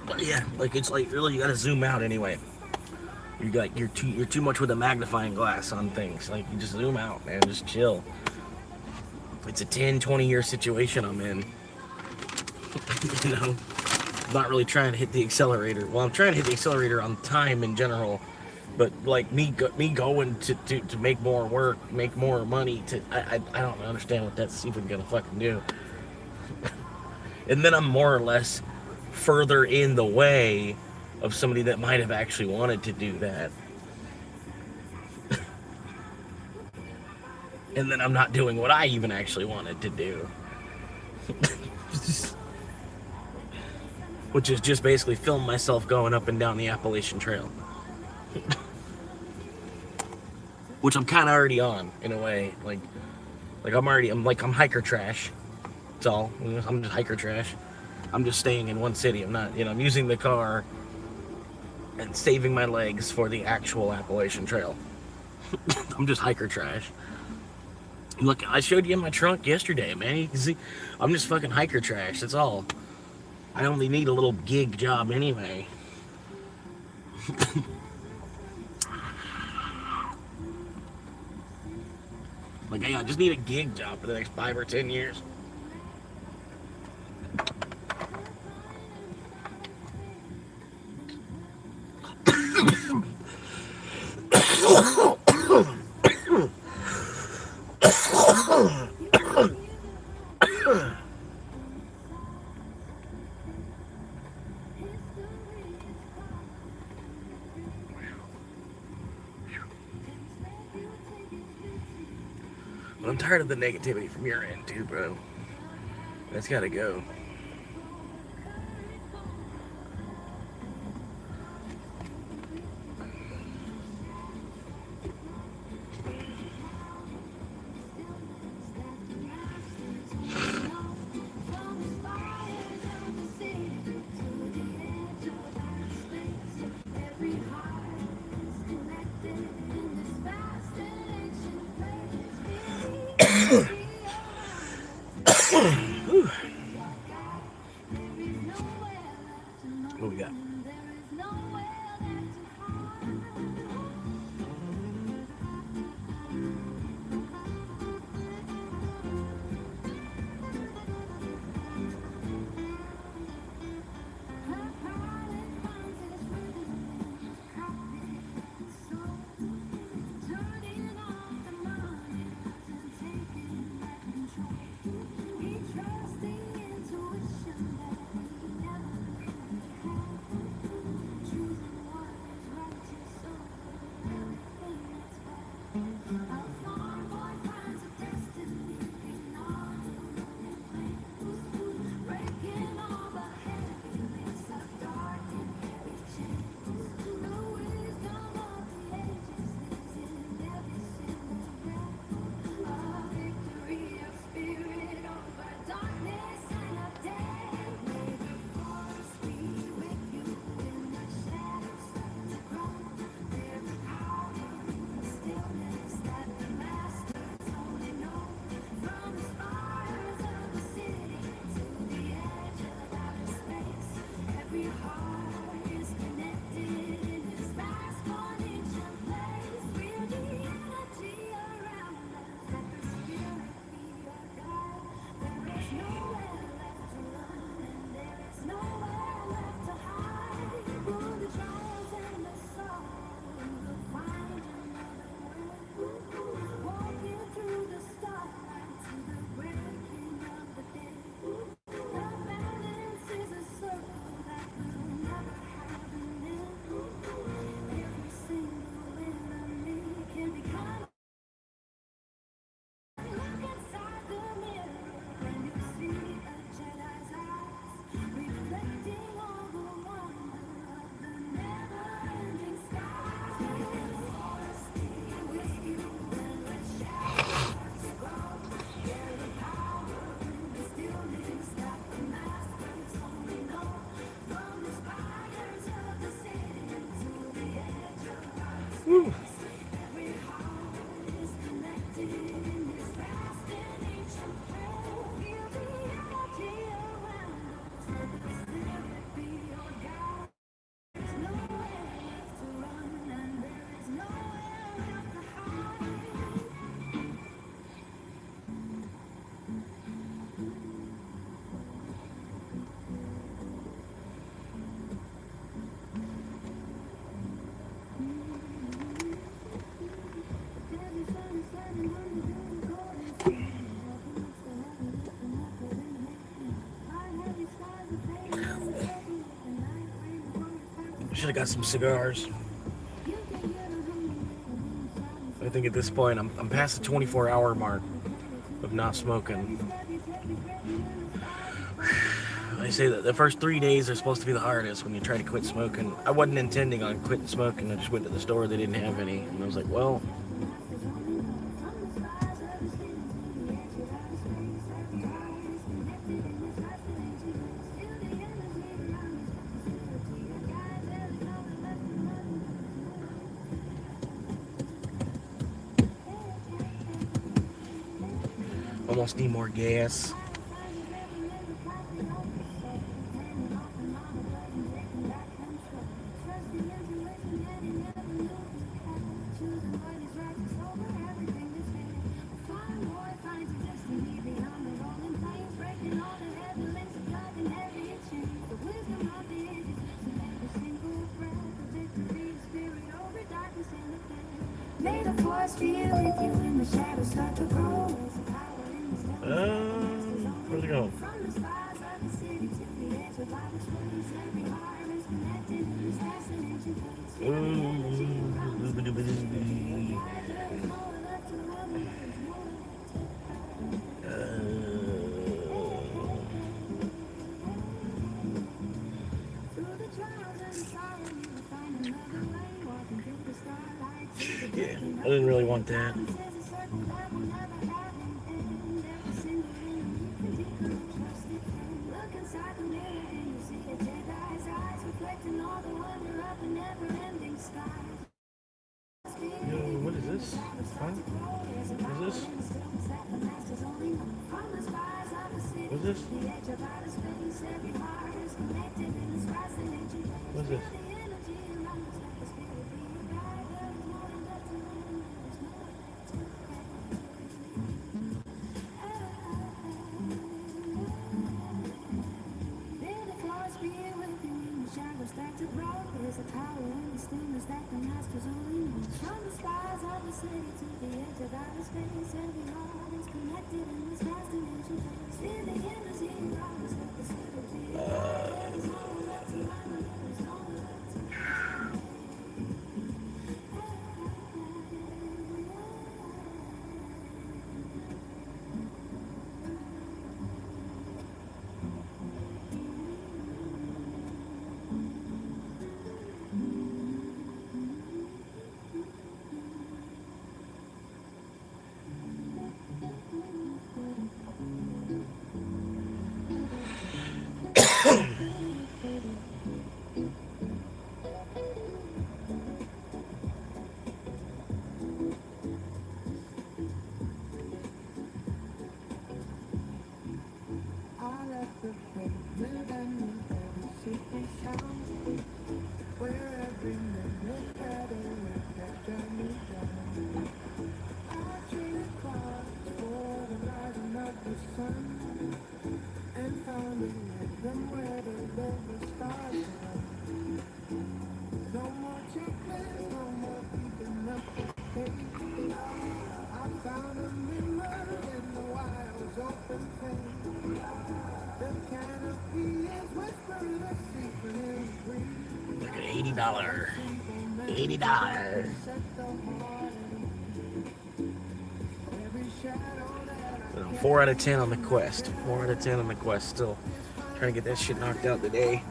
But yeah, like, it's like, really, you gotta zoom out anyway. You're too much with a magnifying glass on things. Like, you just zoom out, man, just chill. it's a 10, 20-year situation I'm in. You know, I'm not really trying to hit the accelerator. Well, I'm trying to hit the accelerator on time in general, but like me going to make more work, make more money. I don't understand what that's even gonna fucking do. And then I'm more or less further in the way of somebody that might have actually wanted to do that. And then I'm not doing what I even actually wanted to do. Which is just basically film myself going up and down the Appalachian Trail. Which I'm kind of already on, in a way. Like I'm hiker trash. That's all. I'm just hiker trash. I'm just staying in one city. I'm not, I'm using the car and saving my legs for the actual Appalachian Trail. I'm just hiker trash. Look, I showed you in my trunk yesterday, man. You can see, I'm just fucking hiker trash. That's all. I only need a little gig job anyway. Like, hey, I just need a gig job for the next 5 or 10 years. But I'm tired of the negativity from your end, too, bro. That's gotta go. What we got? Should have got some cigars. I think at this point I'm past the 24-hour mark of not smoking. They say that the first 3 days are supposed to be the hardest when you try to quit smoking. I wasn't intending on quitting smoking. I just went to the store. They didn't have any. And I was like, well, almost need more gas. May the force be with you when the shadows start to grow. Where's it going? From the skies of the city to the edge of outer space, every heart is connected in this fascinating place. Through the trials and the sorrow, you will find another way. Walking through the starlight, Yeah, I didn't really want that. there's a circle that will never have an end. Every single enemy can deepen a trusted friend. Look inside the mirror and you see a Jedi's eyes, reflecting all the wonder of the never-ending sky. What is this? Huh? What is this? What is this? What is this? Start to grow. There's a power in the stillness that the masters only know. From the skies of the city to the edge of outer space, every heart is connected in this vast dimension. Feel the energy around us like the city. There's no one left to run, there's no one left to Like an $80. $80. 4 out of 10 on the quest. 4 out of 10 on the quest. Still trying to get that shit knocked out today.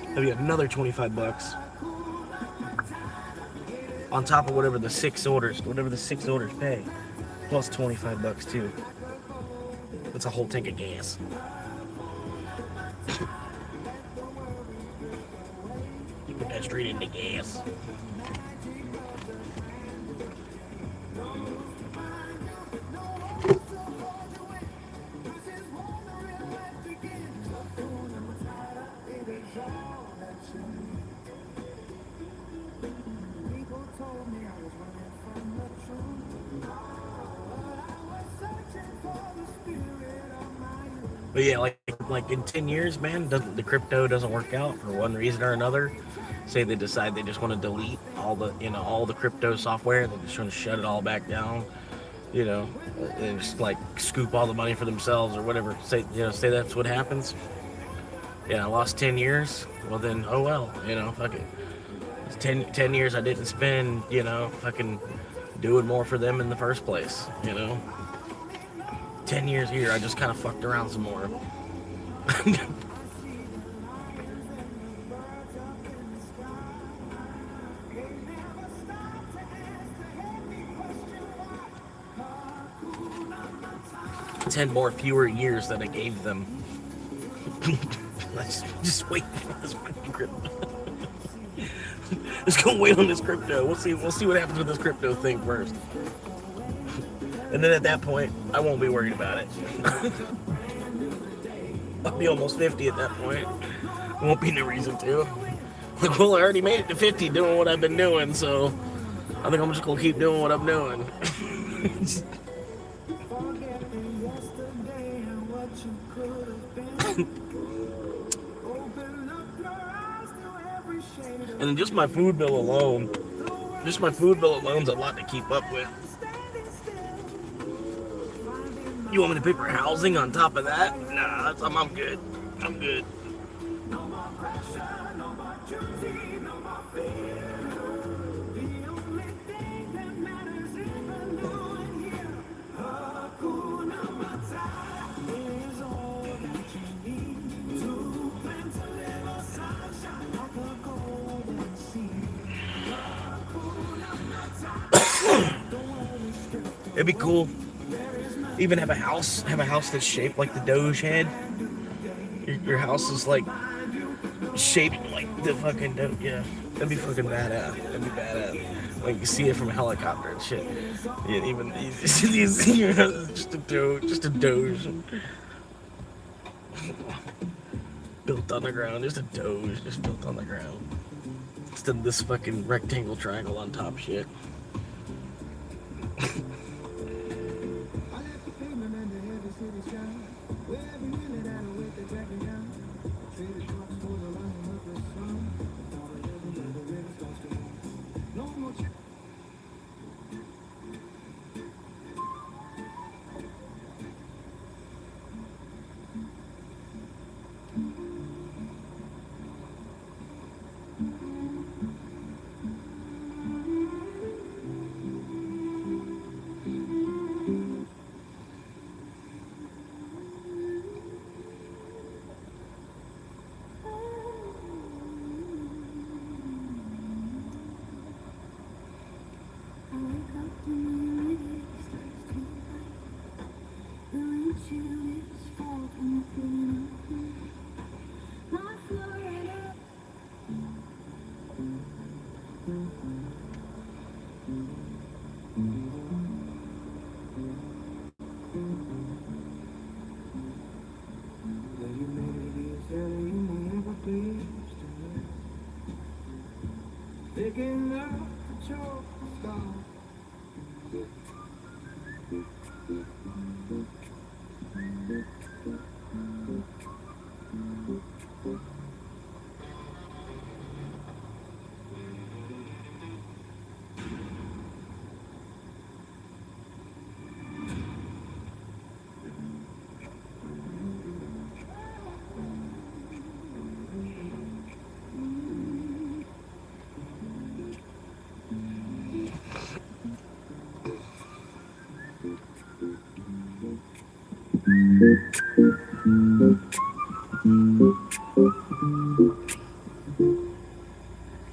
That'll be another $25 on top of whatever the 6 orders pay, plus $25 too. That's a whole tank of gas. You put that straight into gas. But yeah, like in 10 years, man, the crypto doesn't work out for one reason or another. Say they decide they just want to delete all the crypto software, they're just trying to shut it all back down, and just like scoop all the money for themselves or whatever. Say that's what happens. Yeah, I lost 10 years. Well, then, oh well, fuck it. It's 10 years I didn't spend, fucking doing more for them in the first place, 10 years here, I just kind of fucked around some more. 10 more fewer years that I gave them. Let's just wait for this fucking crypto. Let's go wait on this crypto. We'll see what happens with this crypto thing first. And then at that point, I won't be worried about it. I'll be almost 50 at that point. Won't be no reason to. Like, well, I already made it to 50 doing what I've been doing, so I think I'm just gonna keep doing what I'm doing. And just my food bill alone, is a lot to keep up with. You want me to pay for housing on top of that? Nah, I'm good. I'm good. It'd be cool. Even have a house that's shaped like the Doge head. Your house is like shaped like the fucking Doge. Yeah, that'd be fucking badass. That'd be badass. Like you see it from a helicopter and shit. Yeah, even you see your house is just a Doge. Built on the ground, just a Doge, just built on the ground. Instead of this fucking rectangle triangle on top shit.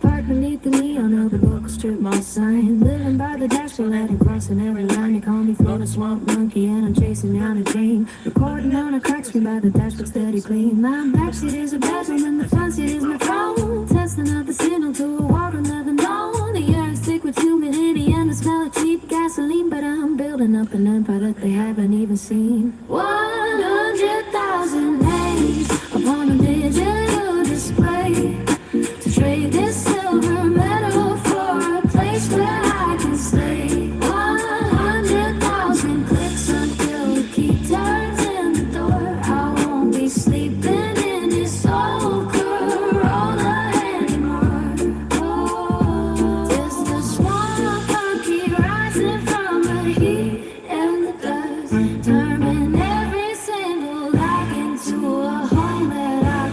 Park beneath the neon of the local strip mall sign. Living by the dashboard light and crossing every line. They call me Florida Swamp Monkey and I'm chasing down a chain. Recording on a crack screen by the dashboard steady clean. My backseat is a bedroom and the front seat is my phone. Testing out the signal to a water never known. The air is thick with humidity and the smell of cheap gasoline. But I'm building up an empire that they haven't even seen. 100,000 names upon a digital display. To trade this silver medal for a place where I can stay. 100,000 clicks until the key turns in the door. I won't be sleeping in this old Corolla anymore. Oh, just a swamp monkey rising from the heat and the dust, turning every single life into a home that I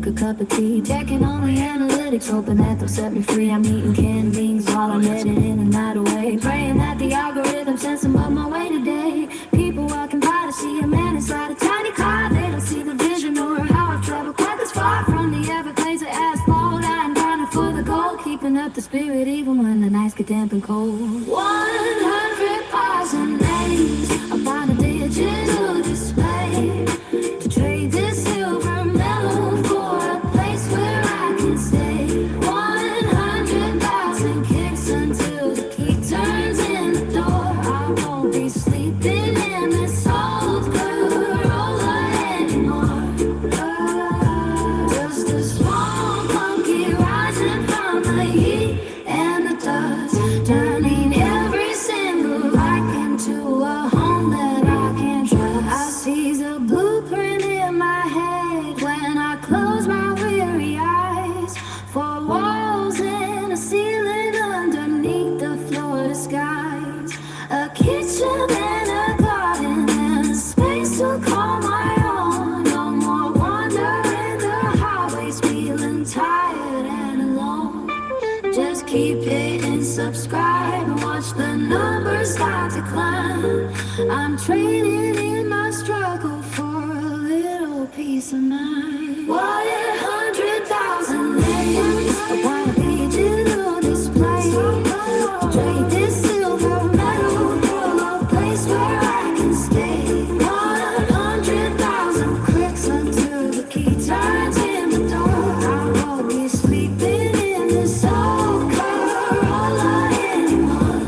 a cup of tea, checking on the analytics, hoping that they'll set me free. I'm eating canned beans while I'm heading in and out away, praying that the algorithm sends some of my way today. People walking by to see a man inside a tiny car. They don't see the vision or how I've traveled quite this far from the Everglades of asphalt. I'm running for the goal, keeping up the spirit even when the nights get damp and cold. 100,000 names upon a digital display to trade this silver medal for a place where I can stay. 100,000 kicks until the key turns in the door. I won't be sleeping in this old Corolla anymore. Just a small monkey rising from the heat and the dust, turning every single light into a home that I can trust. I see the blueprint in my head when I close my weary eyes. Four walls and a ceiling underneath the Florida skies. A kitchen and a garden and a space to call my own. No more wandering the highways, feeling tired and alone. Just keep hitting subscribe and watch the numbers start to climb. I'm trading in my struggle for a little peace of mind. 100,000 names upon a digital display to trade this silver medal for a place where I can stay. 100,000 clicks until the key turns in the door. I won't be sleeping in this old Corolla anymore.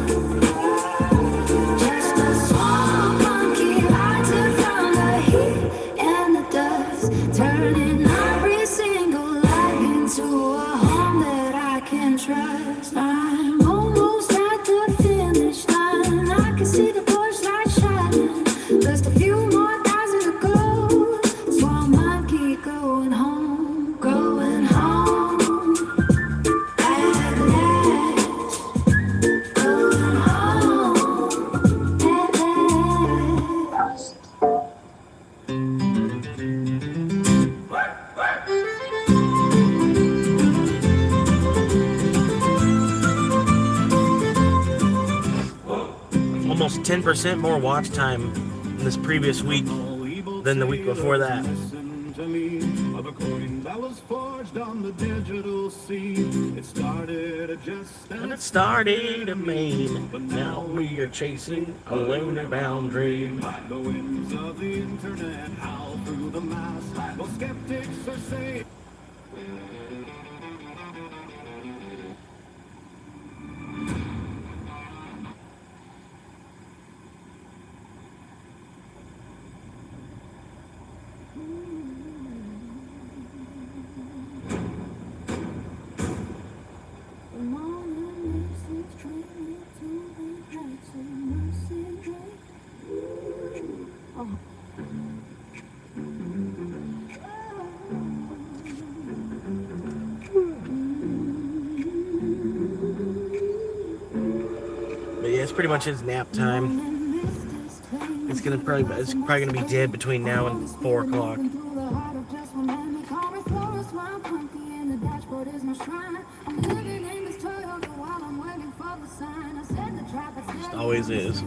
Just a small monkey rising from the heat and the dust, turning every single life into a home that I can trust. I'm almost at the finish line. I can see the Porsche light shining. Just a few more thousand to go. Small monkey going home, going home. At last, going home. At last. Almost 10% more watch time this previous week than the week before that. Listen to me, of a coin that was forged on the digital scene. It started just And it started in Maine, but now we are chasing a lunar-bound dream. the winds of the internet howl through the mass. Well, skeptics are saying But yeah, it's pretty much his nap time. It's probably gonna be dead between now and 4 o'clock. Just always is.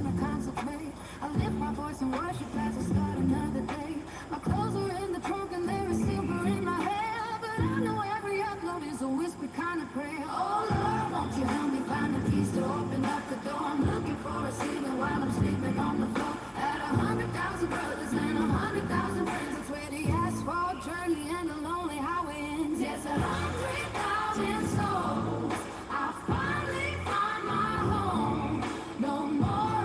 I lift my voice and worship as I start another day. My clothes are in the trunk and there is silver in my hair. But I know every upload is a whisper kind of prayer. Oh Lord, won't you help me find the keys to open up the door? I'm looking for a ceiling while I'm sleeping on the floor. At 100,000 brothers and 100,000 friends, it's where the asphalt journey and the lonely highway ends. Yes, 100,000 souls. I finally find my home. No more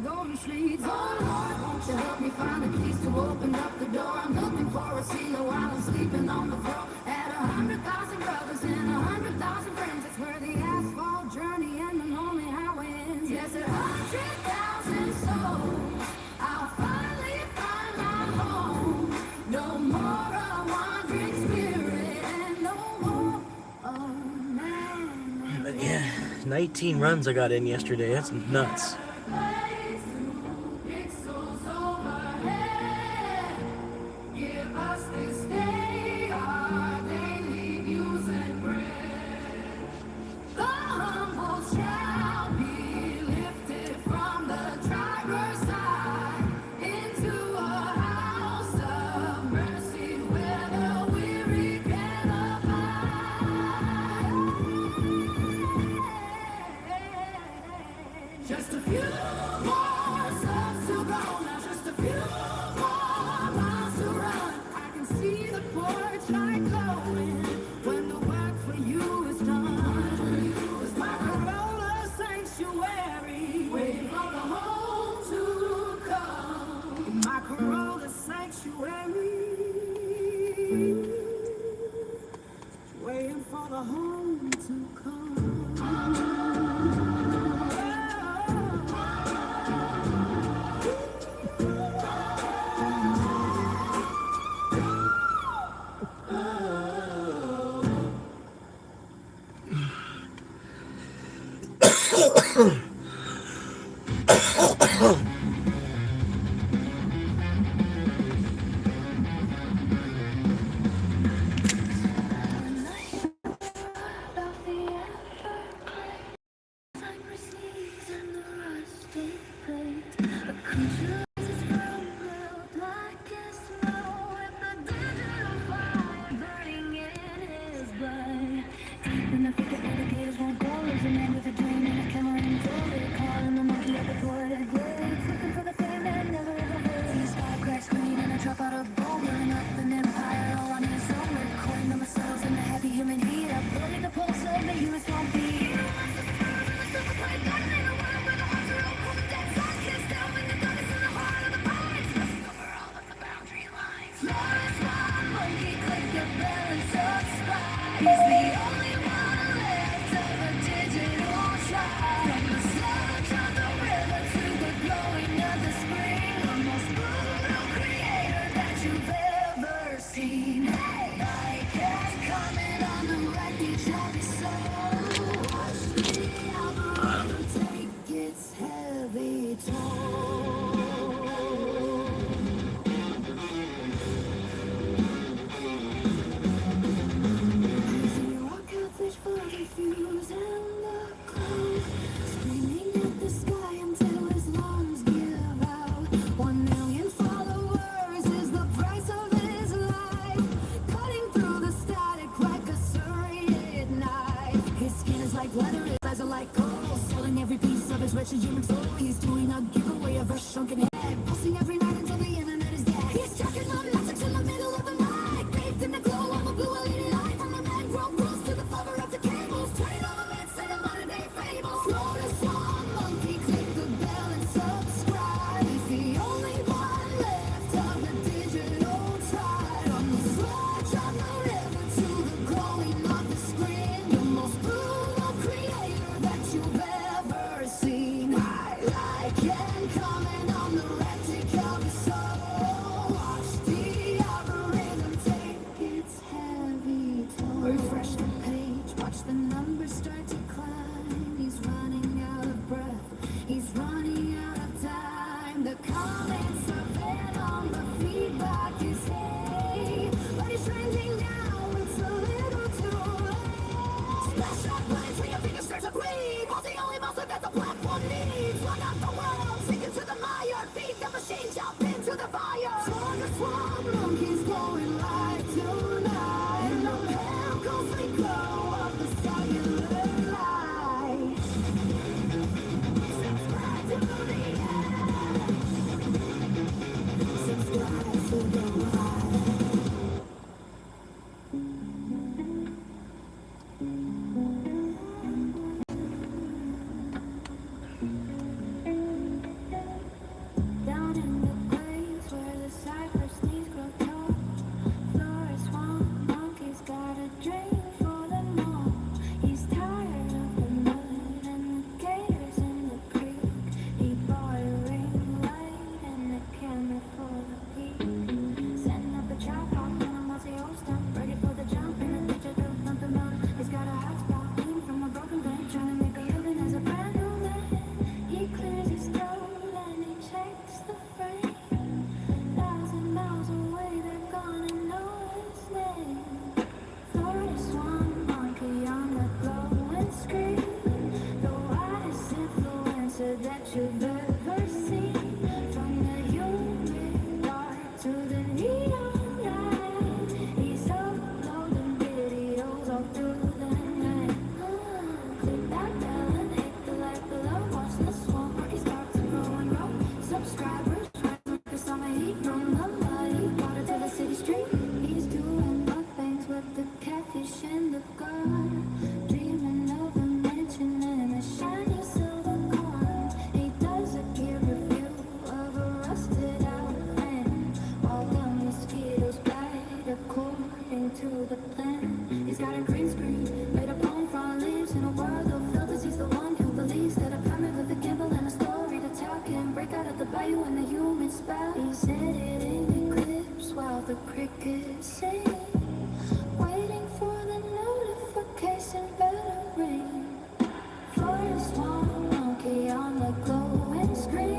golden streets. Oh Lord, won't you help me find the keys to open up the door? I'm looking for a sailor while I'm sleeping on the floor. At 100,000 brothers and 100,000 friends, it's where the asphalt journey and the lonely highway ends. Yes, at 100,000 souls, I'll finally find my home. No more a wandering spirit and no more a man. But yeah, 19 runs I got in yesterday. That's nuts. Give us this day our daily news and bread. The humble shall be lifted from the driver's side into a house of mercy where the weary can abide. Just a few more steps to go now, just a few more miles to run. I can see the porch light glowing when the work for you is done. It's my Corolla sanctuary, waiting for the home to come. My Corolla sanctuary, waiting for the home to come. Human soul, he's doing a giveaway of a shrunken head, pulsing every night until the internet is dead. He's tracking the message in the middle of the night, bathed in the glow of a blue LED light. From the mangrove roots to the cover of the cables, turning all the myths into modern day fables. Slow to swan monkey, click the bell and subscribe. He's the only one left of the digital tribe. From the sludge on the river to the glowing of the screen, the most brutal creator that you've ever seen. Like and coming on the wreck of your soul. monster that you've ever seen. From the human dark to the neon light, he's uploading videos all through the night. Click that bell and hit the like below. Watch the swamp market start to grow and grow. Subscribers right like the summer heat. From the muddy water to the city street, he's doing the things with the catfish and the guard. Dreaming of a mansion and a shiny silver car. He does a gear review of a rusted out fan, while the mosquitoes bite according to the plan. He's got a green screen made up on front leaves. In a world of filters, he's the one who believes that a pyramid with a gimbal and a story to tell can break out of the bayou in the human spell. He's editing the clips while the crickets sing, waiting for the notification bell to ring. For a swamp monkey on the glowing screen,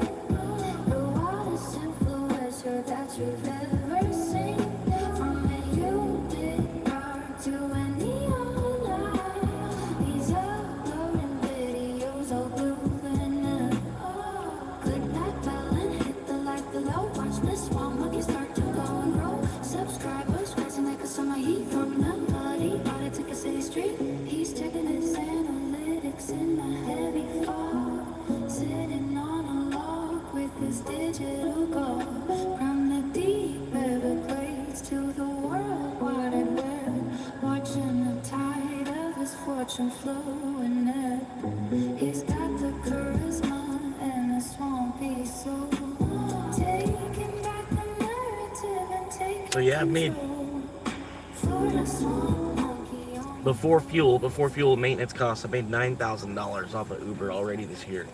the wildest influencer that you've ever seen. From a humid dark to a neon light, he's uploading videos all through the night. Click that bell and hit the like below. Watch the swamp monkey start to go and grow. Subscribers rising like a summer heat. From the muddy body to the city street, he's checking his analytics in the heavy fog, sitting on a log with his digital gold. From the deep Everglades to the world wide web, watching the tide of his fortune flowing up. He's got the charisma and the swampy soul, taking back the narrative and taking So yeah, I've made control. For the swamp monkey on before fuel maintenance costs. I made $9,000 off of Uber already this year.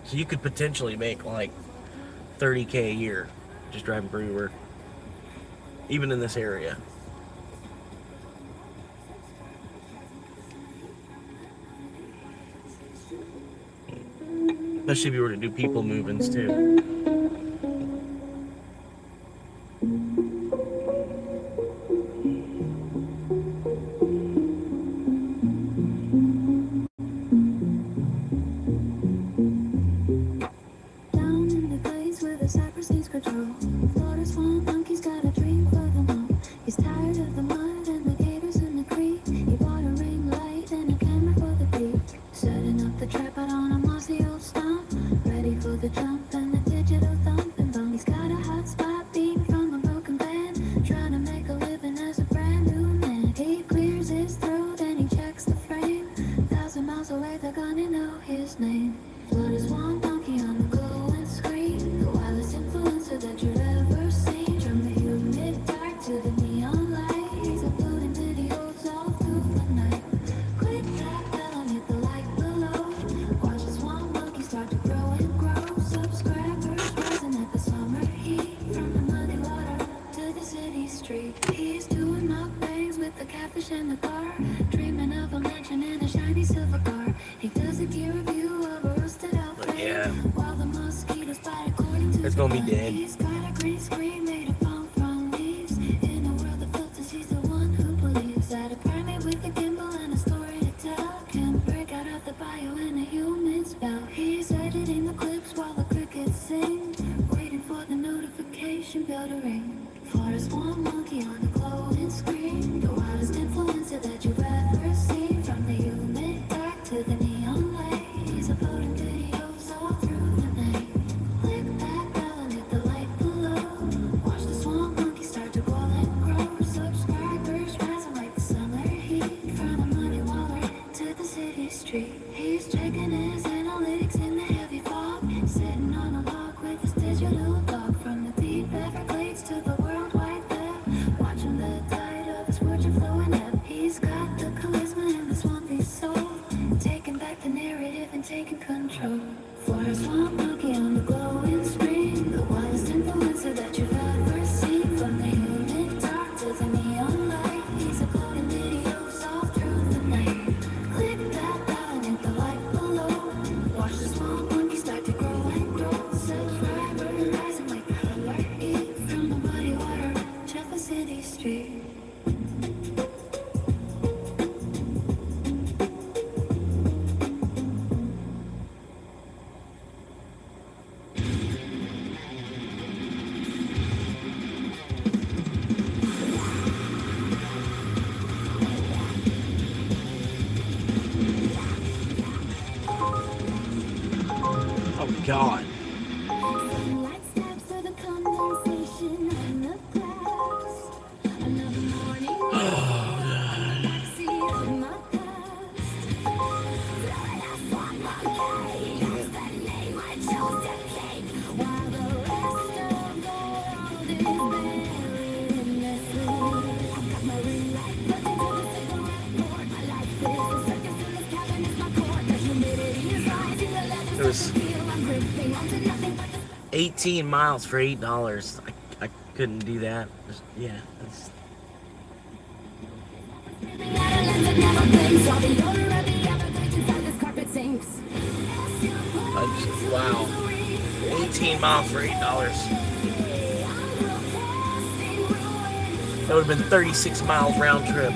So you could potentially make like $30K a year just driving for Uber, even in this area. Especially if you were to do people movements too. down in the place where the cypress needs control. Florida swamp monkey's got a dream for them all. He's tired of the mud and the gators in the creek. He bought a ring light and a camera for the beat, setting up the trap out on a mossy old stump, ready for the jump and the digital thump and bump. He's got a hot spot beam from a broken van, trying to make a living as a brand new man. He clears his throat and he checks the frame. 1,000 miles away, they're gonna know his name. Florida swamp monkey on the glowing screen, the wildest influencer that you've ever seen. From the humid dark to the neon light, he's uploading videos all through the night. Click that bell and hit the like below. Watch the swamp monkey start to grow and grow. Subscribers rising like the summer heat. From the muddy water to the city street, he's doing mukbangs with the catfish and the car, dreaming of a mansion and a shiny silver car. He does a gear review of a rusted out But frame, yeah, while the mosquitoes bite according to it's the gonna be plan. dead. He's got a green screen made of palm frond leaves. In a world of filters, he's the one who believes that a pyramid with a gimbal and a story to tell can break out of the bayou in a human spell. He's editing the clips while the crickets sing, waiting for the notification bell to ring. For a swamp monkey on the glowing screen, the wildest influencer that you've ever seen. From the humid dark to the neon light, he's uploading videos all through the night. Click that bell and hit the like below. Watch the swamp monkey start to grow and grow. Subscribers rising like the summer heat. From the muddy water to the city street, he's checking his analytics in the heavy fog, sitting on a log with his digital dog. From the deep Everglades to the world wide web, watching the tide of his fortune flowing up. He's got the charisma and the swampy soul, taking back the narrative and taking control. For a swamp monkey on the glowing screen, the wildest influencer that you've ever seen. From the humid dark to the neon light, he's uploading videos all through the night. Click that bell and hit the like below. Watch the swamp monkey start to grow and grow. Subscribers rising like the summer heat. From the muddy water to the city street. God. Sunlight stabs through the condensation on the glass. Another morning, backseat of my past. Florida fog monkey, that's the name I chose to keep. While the rest of the world is buried in their sleep. I've got my ring light plugged into the cigarette cord. My life is a circus in this cabin is my court. The humidity is rising, the leather There's starts to feel. I'm gripping onto nothing but the 18 miles for $8. I couldn't do that. Yeah. That's, wow. 18 miles for $8. That would have been 36 miles round trip.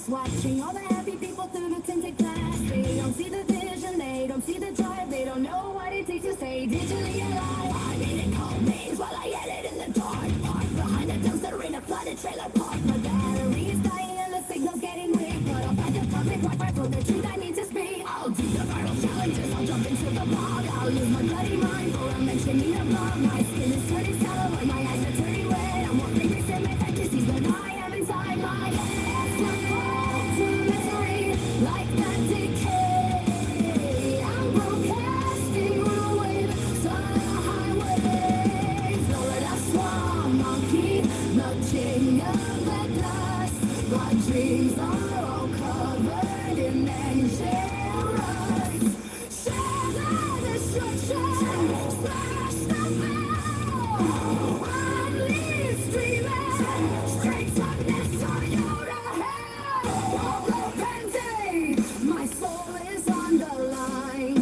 Watching all the happy people through the tinted glass. They don't see the vision, they don't see the drive. They don't know what it takes to stay digitally alive. I'm eating cold beans while I edit in the dark. Parked behind a dumpster in a flooded trailer park. My battery is dying and the signal's getting weak. But I'll find the public Wi-Fi for the truth I need to speak. I'll do the viral challenges, I'll jump into the blog. I'll lose my bloody mind for a mention in a blog. My skin is turning sallow and my eyes are turning red. I'm more fingers in my fantasies than I am inside my head. Like that decay, I'm broadcasting ruin, on a highway. Florida swamp monkey, the king of the dust. My dreams are all covered in angel rust. Share the destruction, smash the veil. Unleashed dreaming, straight from this Toyota hell. My soul is on the line,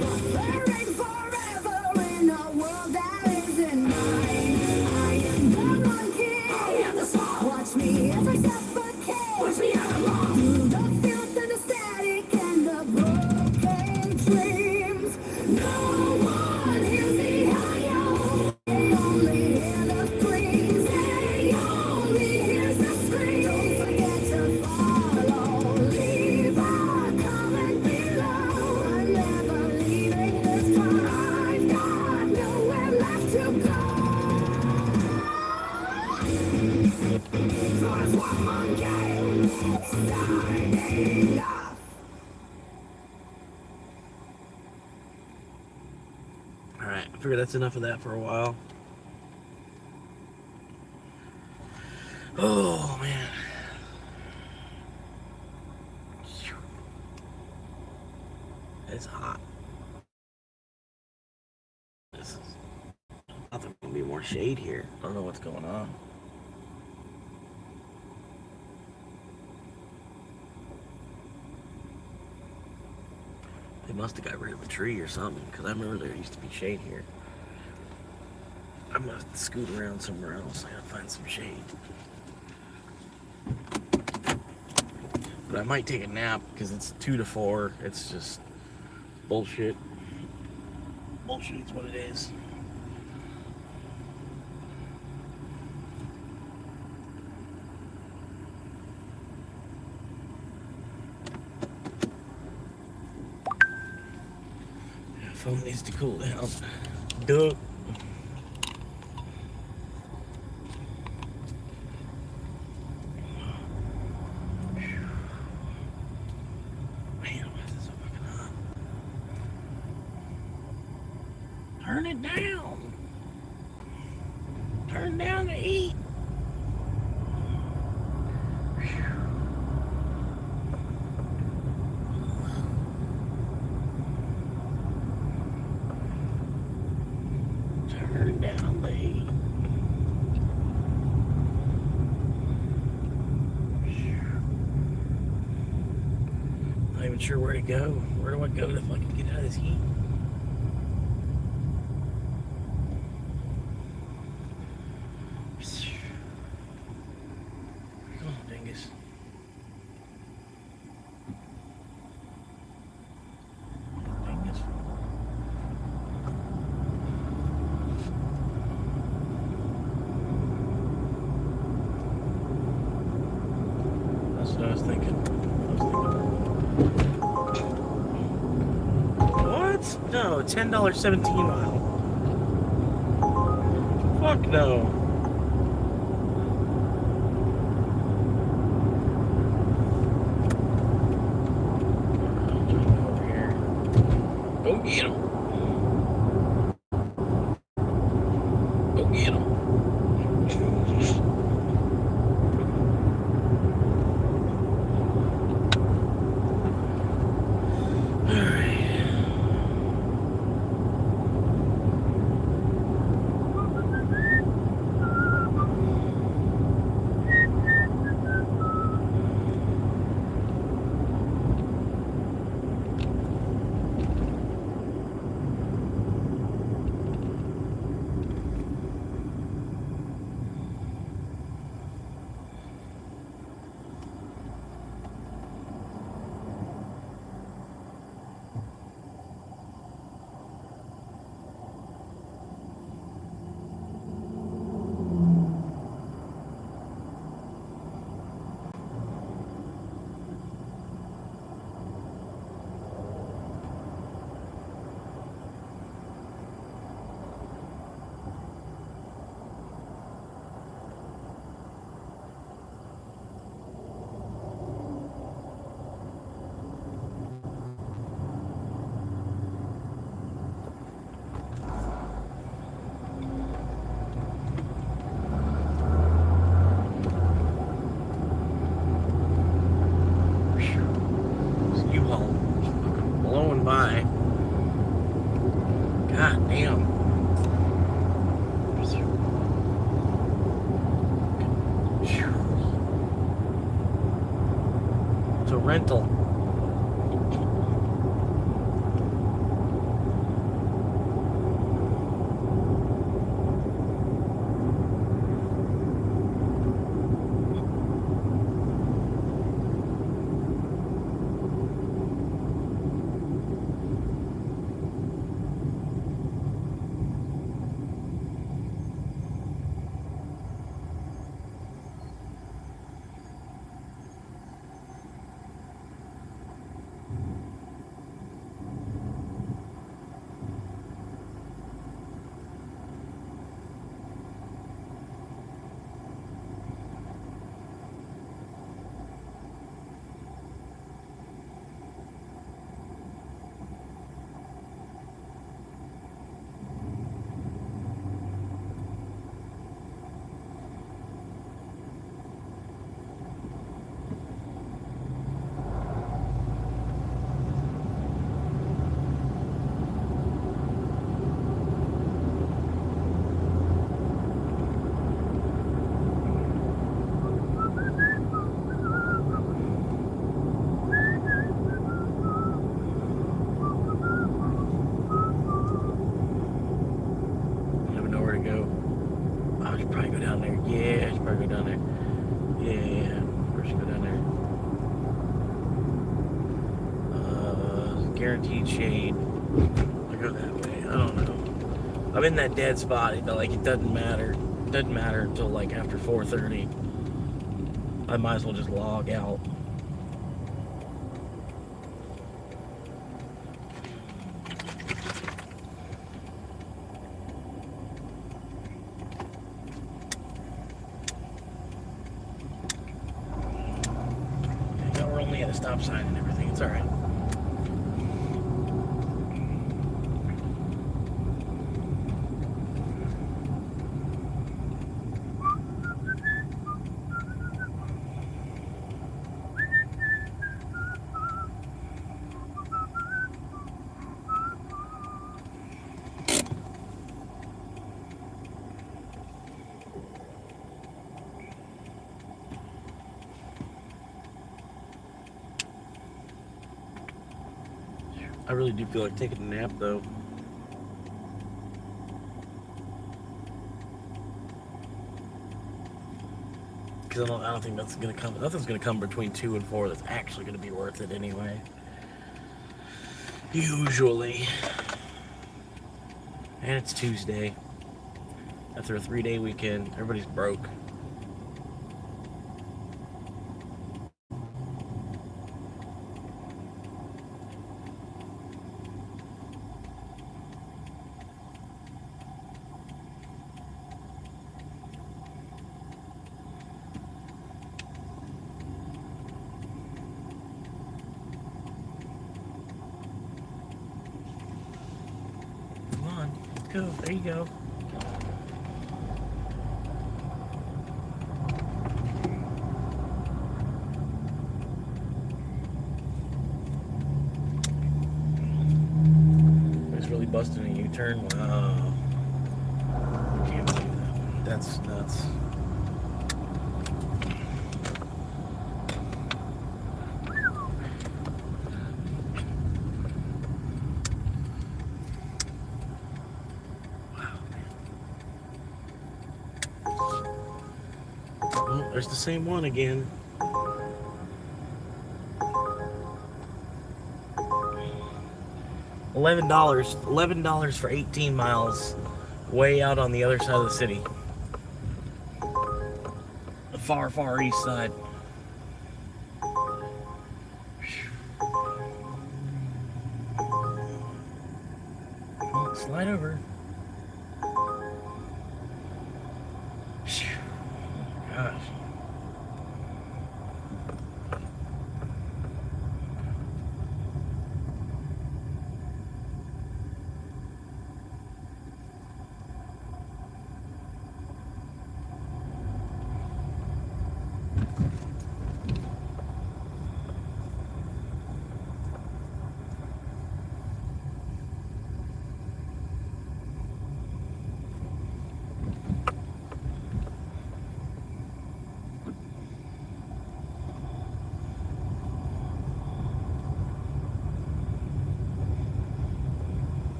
buffering forever in a world that isn't mine. I am the monkey, I am the song. Watch me as I suffocate. Watch me out along through the filth and the static and the broken dreams. No one hears the audio. They only hear the screams. They only hear the screams. Don't forget to follow. Leave a comment below. I'm never leaving this time. I've got nowhere left to go. That's what monkey signing off. Alright, I figure that's enough of that for a while. Oh, man. It's hot. This is, I thought there would be more shade here. I don't know what's going on. They must have got rid of a tree or something, because I remember there used to be shade here. I'm gonna scoot around somewhere else. I gotta find some shade. But I might take a nap because it's 2 to 4. It's just bullshit. Bullshit's what it is. Yeah, phone needs to cool down. Duh. Turn it down. Turn down the heat. Turn down the heat. even sure where to go. Where do I go to fucking get out of this heat? Come on, dingus. Dingus. That's what I was thinking. What? No, $10 17 mile. Fuck no. Over here. Go get him. Go get him. Blowing by. God damn. It's a rental. Guaranteed shade. I go that way. I don't know. I'm in that dead spot, but like it doesn't matter. It doesn't matter until like after 4:30. I might as well just log out. Yeah, we're only at a stop sign and everything. It's all right. I really do feel like taking a nap though. Because I don't think that's gonna come. Nothing's gonna come between 2 and 4 that's actually gonna be worth it anyway. Usually. And it's Tuesday. After a 3-day weekend, everybody's broke. Come on, let's go. There you go. It's really busting a U-turn. Wow. Can't believe that. That's nuts. Oh, there's the same one again. $11 for 18 miles, way out on the other side of the city, the far, far east side. Oh, slide over. Gosh.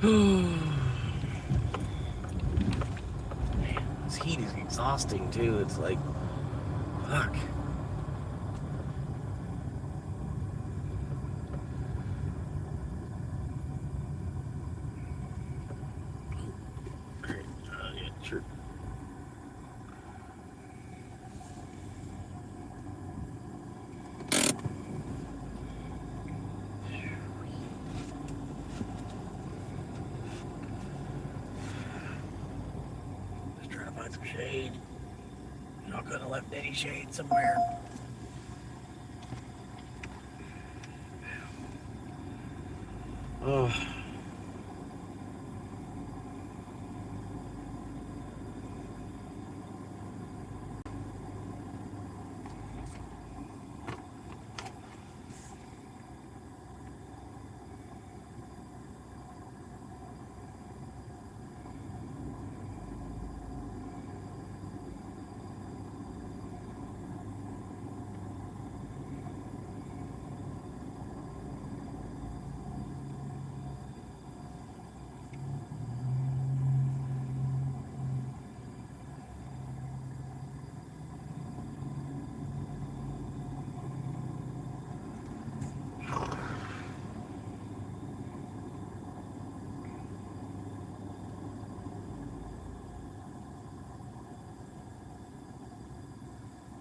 Man, this heat is exhausting too. It's like, fuck. Yeah, sure. Just trying to find some shade. Not gonna left any shade somewhere. Oh.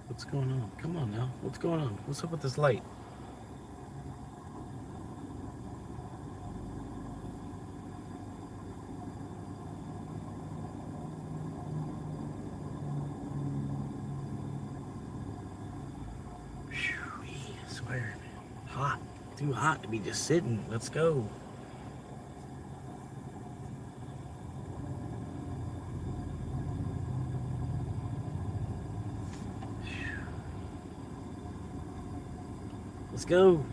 What's going on? Come on now. What's going on? What's up with this light? Phew, I swear, man. Hot. Too hot to be just sitting. Let's go. Let's go.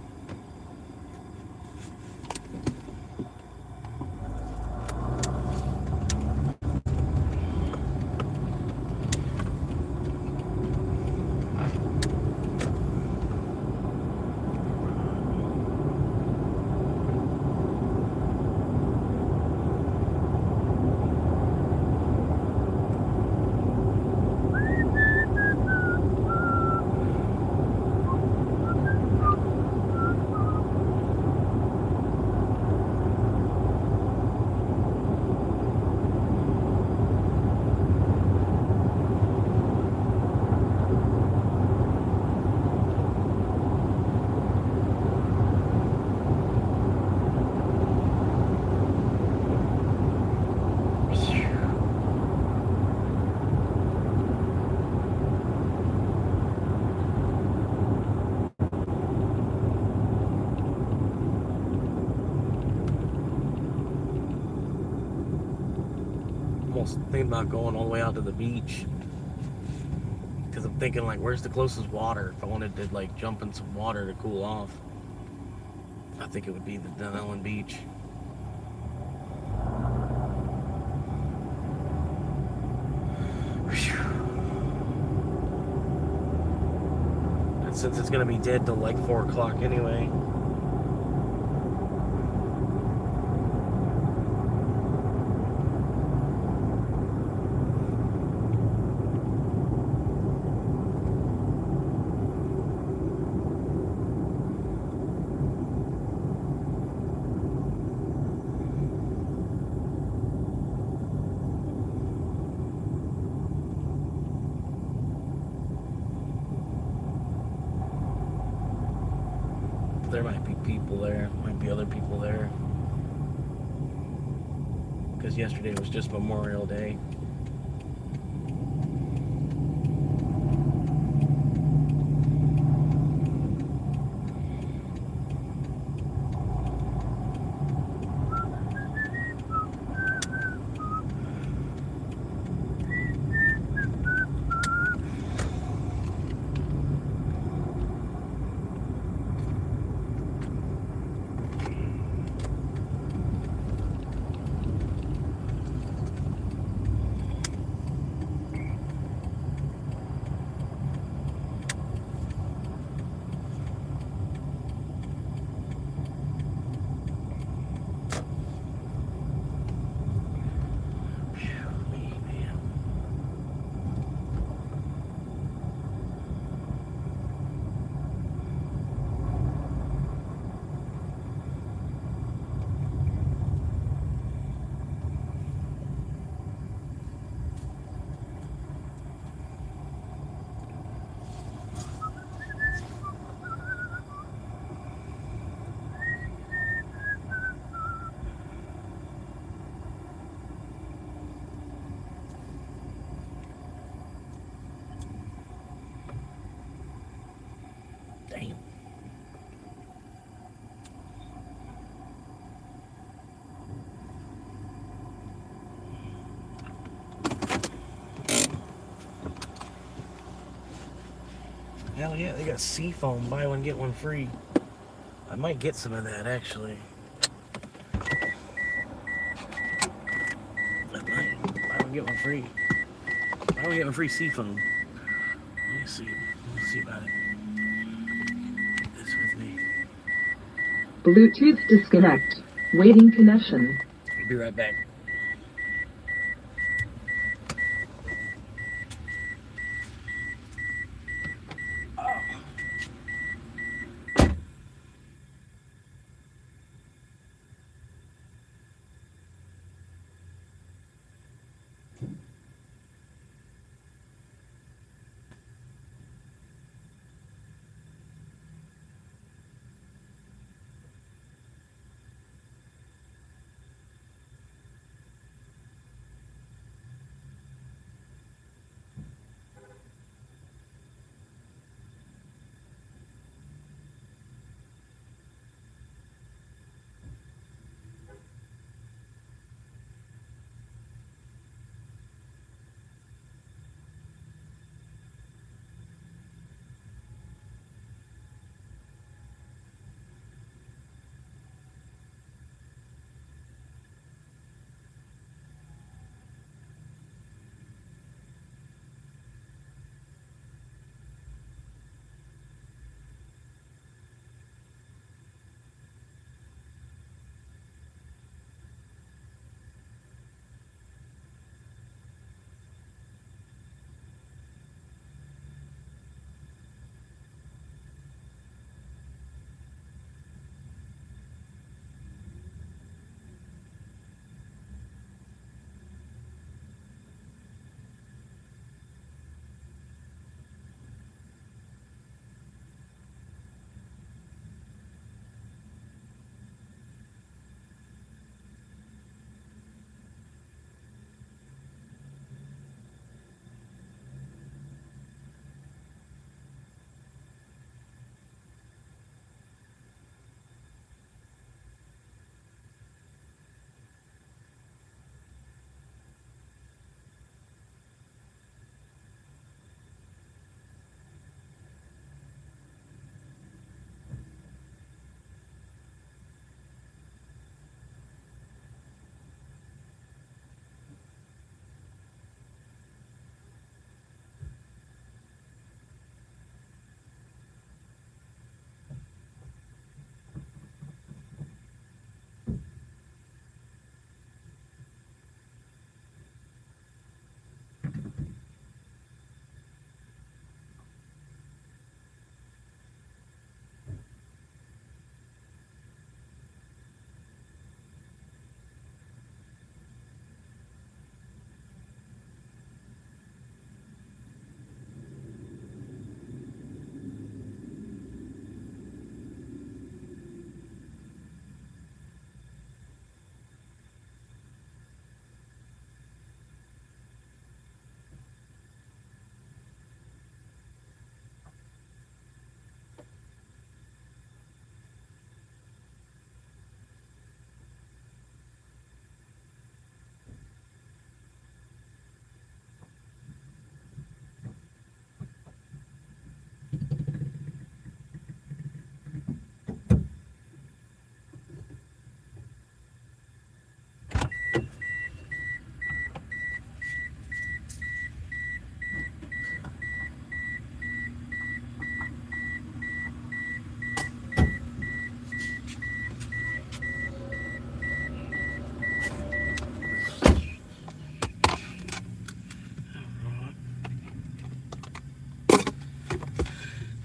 was thinking about going all the way out to the beach. Because I'm thinking, like, where's the closest water? If I wanted to, like, jump in some water to cool off, I think it would be the Dunellen Beach. Whew. And since it's going to be dead till, like, 4 o'clock anyway. There might be people there, might be other people there. Because yesterday was just Memorial Day. Damn. Hell yeah, they got seafoam, buy one, get one free. I might get some of that, actually. I might. Buy one, get one free. Buy one, get one free seafoam. Let me see. Let's see about it. This with me. Bluetooth disconnect. Waiting connection. I'll be right back.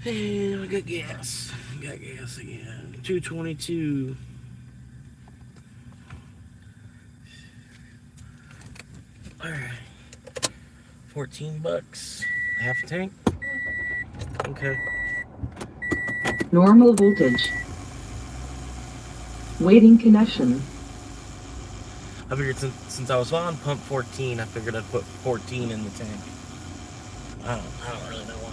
Hey, I got gas. Got gas again. 222. Alright. $14. Half a tank? Okay. Normal voltage. Waiting connection. I figured since I was on pump 14, I figured I'd put 14 in the tank. I don't really know why.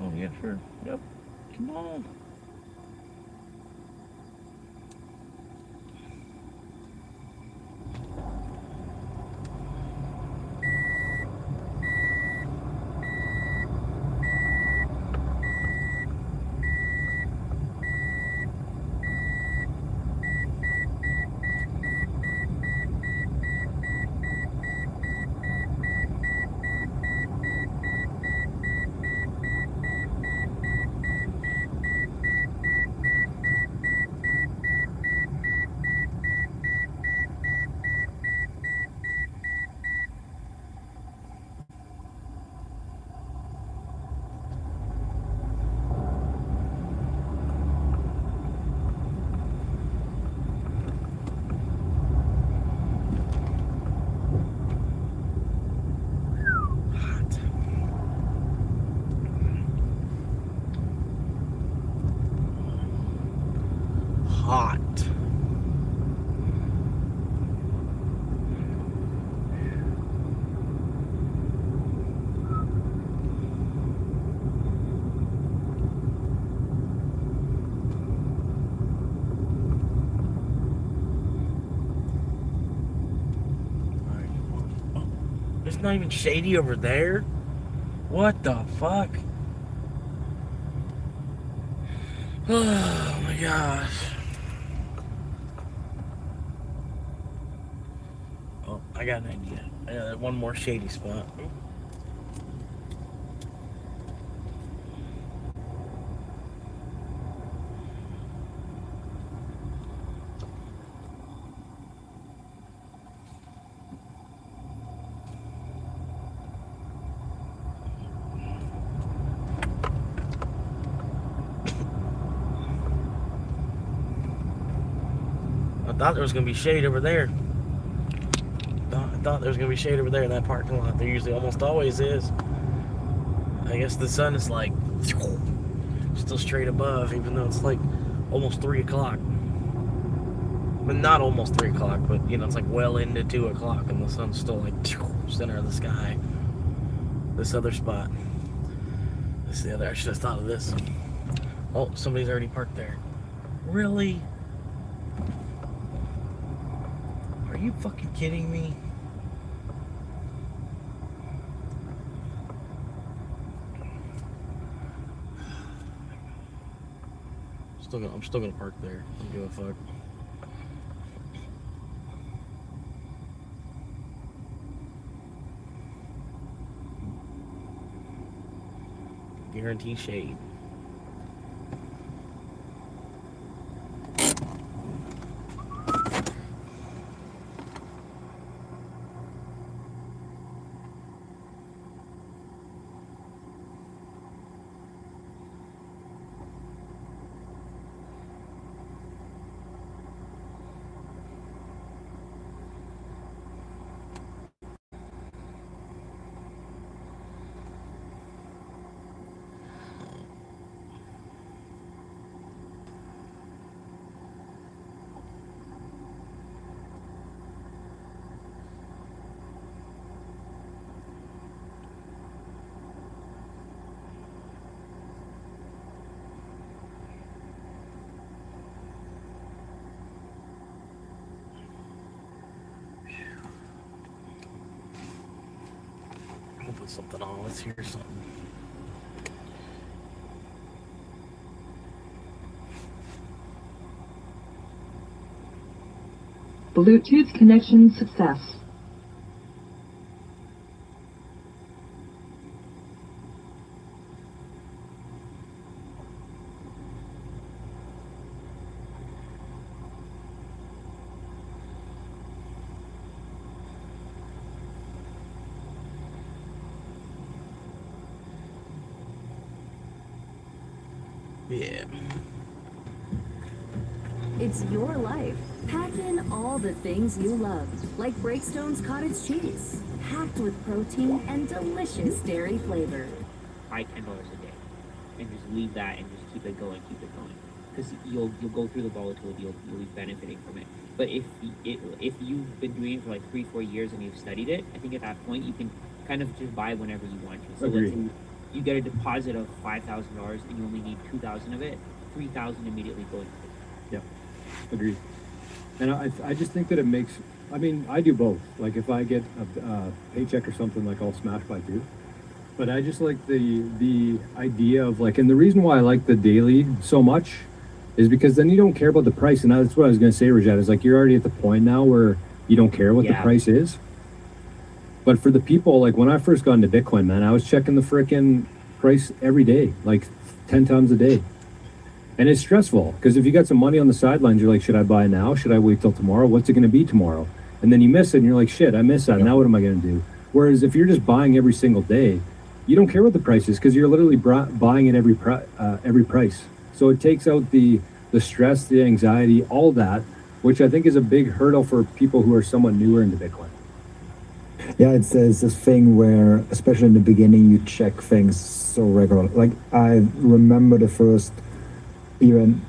Oh yeah, sure. Yep. Come on. Hot. It's not even shady over there. What the fuck? Oh my gosh. Oh, I got an idea. One more shady spot. I thought there was gonna be shade over there. I thought there was gonna be shade over there in that parking lot. There usually almost always is. I guess the sun is like still straight above, even though it's like almost 3 o'clock. But not almost 3 o'clock, but you know, it's like well into 2 o'clock, and the sun's still like center of the sky. This other spot. This is the other. I should have thought of this. Oh, somebody's already parked there. Really? Are you fucking kidding me? I'm still gonna park there. I don't give a fuck. Guarantee shade. I'll put something on. Let's hear something. Bluetooth connection success. Yeah. It's your life. Pack in all the things you love, like Breakstone's cottage cheese, packed with protein and delicious dairy flavor. Buy $10 a day, and just leave that and just keep it going, because you'll go through the volatility, you'll be benefiting from it. But if you've been doing it for like 3-4 years and you've studied it, I think at that point you can kind of just buy whenever you want to. So let's say you get a deposit of $5,000 and you only need 2,000 of it, 3,000 immediately go into it. Yep, agreed. And I just think that it makes, I mean, I do both. Like if I get a paycheck or something, like I'll smash by two. But I just like the idea of like, and the reason why I like the daily so much is because then you don't care about the price. And that's what I was going to say, Rajat, is like you're already at the point now where you don't care what the price is. But for the people, like when I first got into Bitcoin, man, I was checking the frickin' price every day, like 10 times a day. And it's stressful because if you got some money on the sidelines, you're like, should I buy now? Should I wait till tomorrow? What's it going to be tomorrow? And then you miss it and you're like, shit, I missed that. Now what am I going to do? Whereas if you're just buying every single day, you don't care what the price is because you're literally buying at every price. So it takes out the stress, the anxiety, all that, which I think is a big hurdle for people who are somewhat newer into Bitcoin. Yeah, it's this thing where, especially in the beginning, you check things so regularly. Like I remember the first, even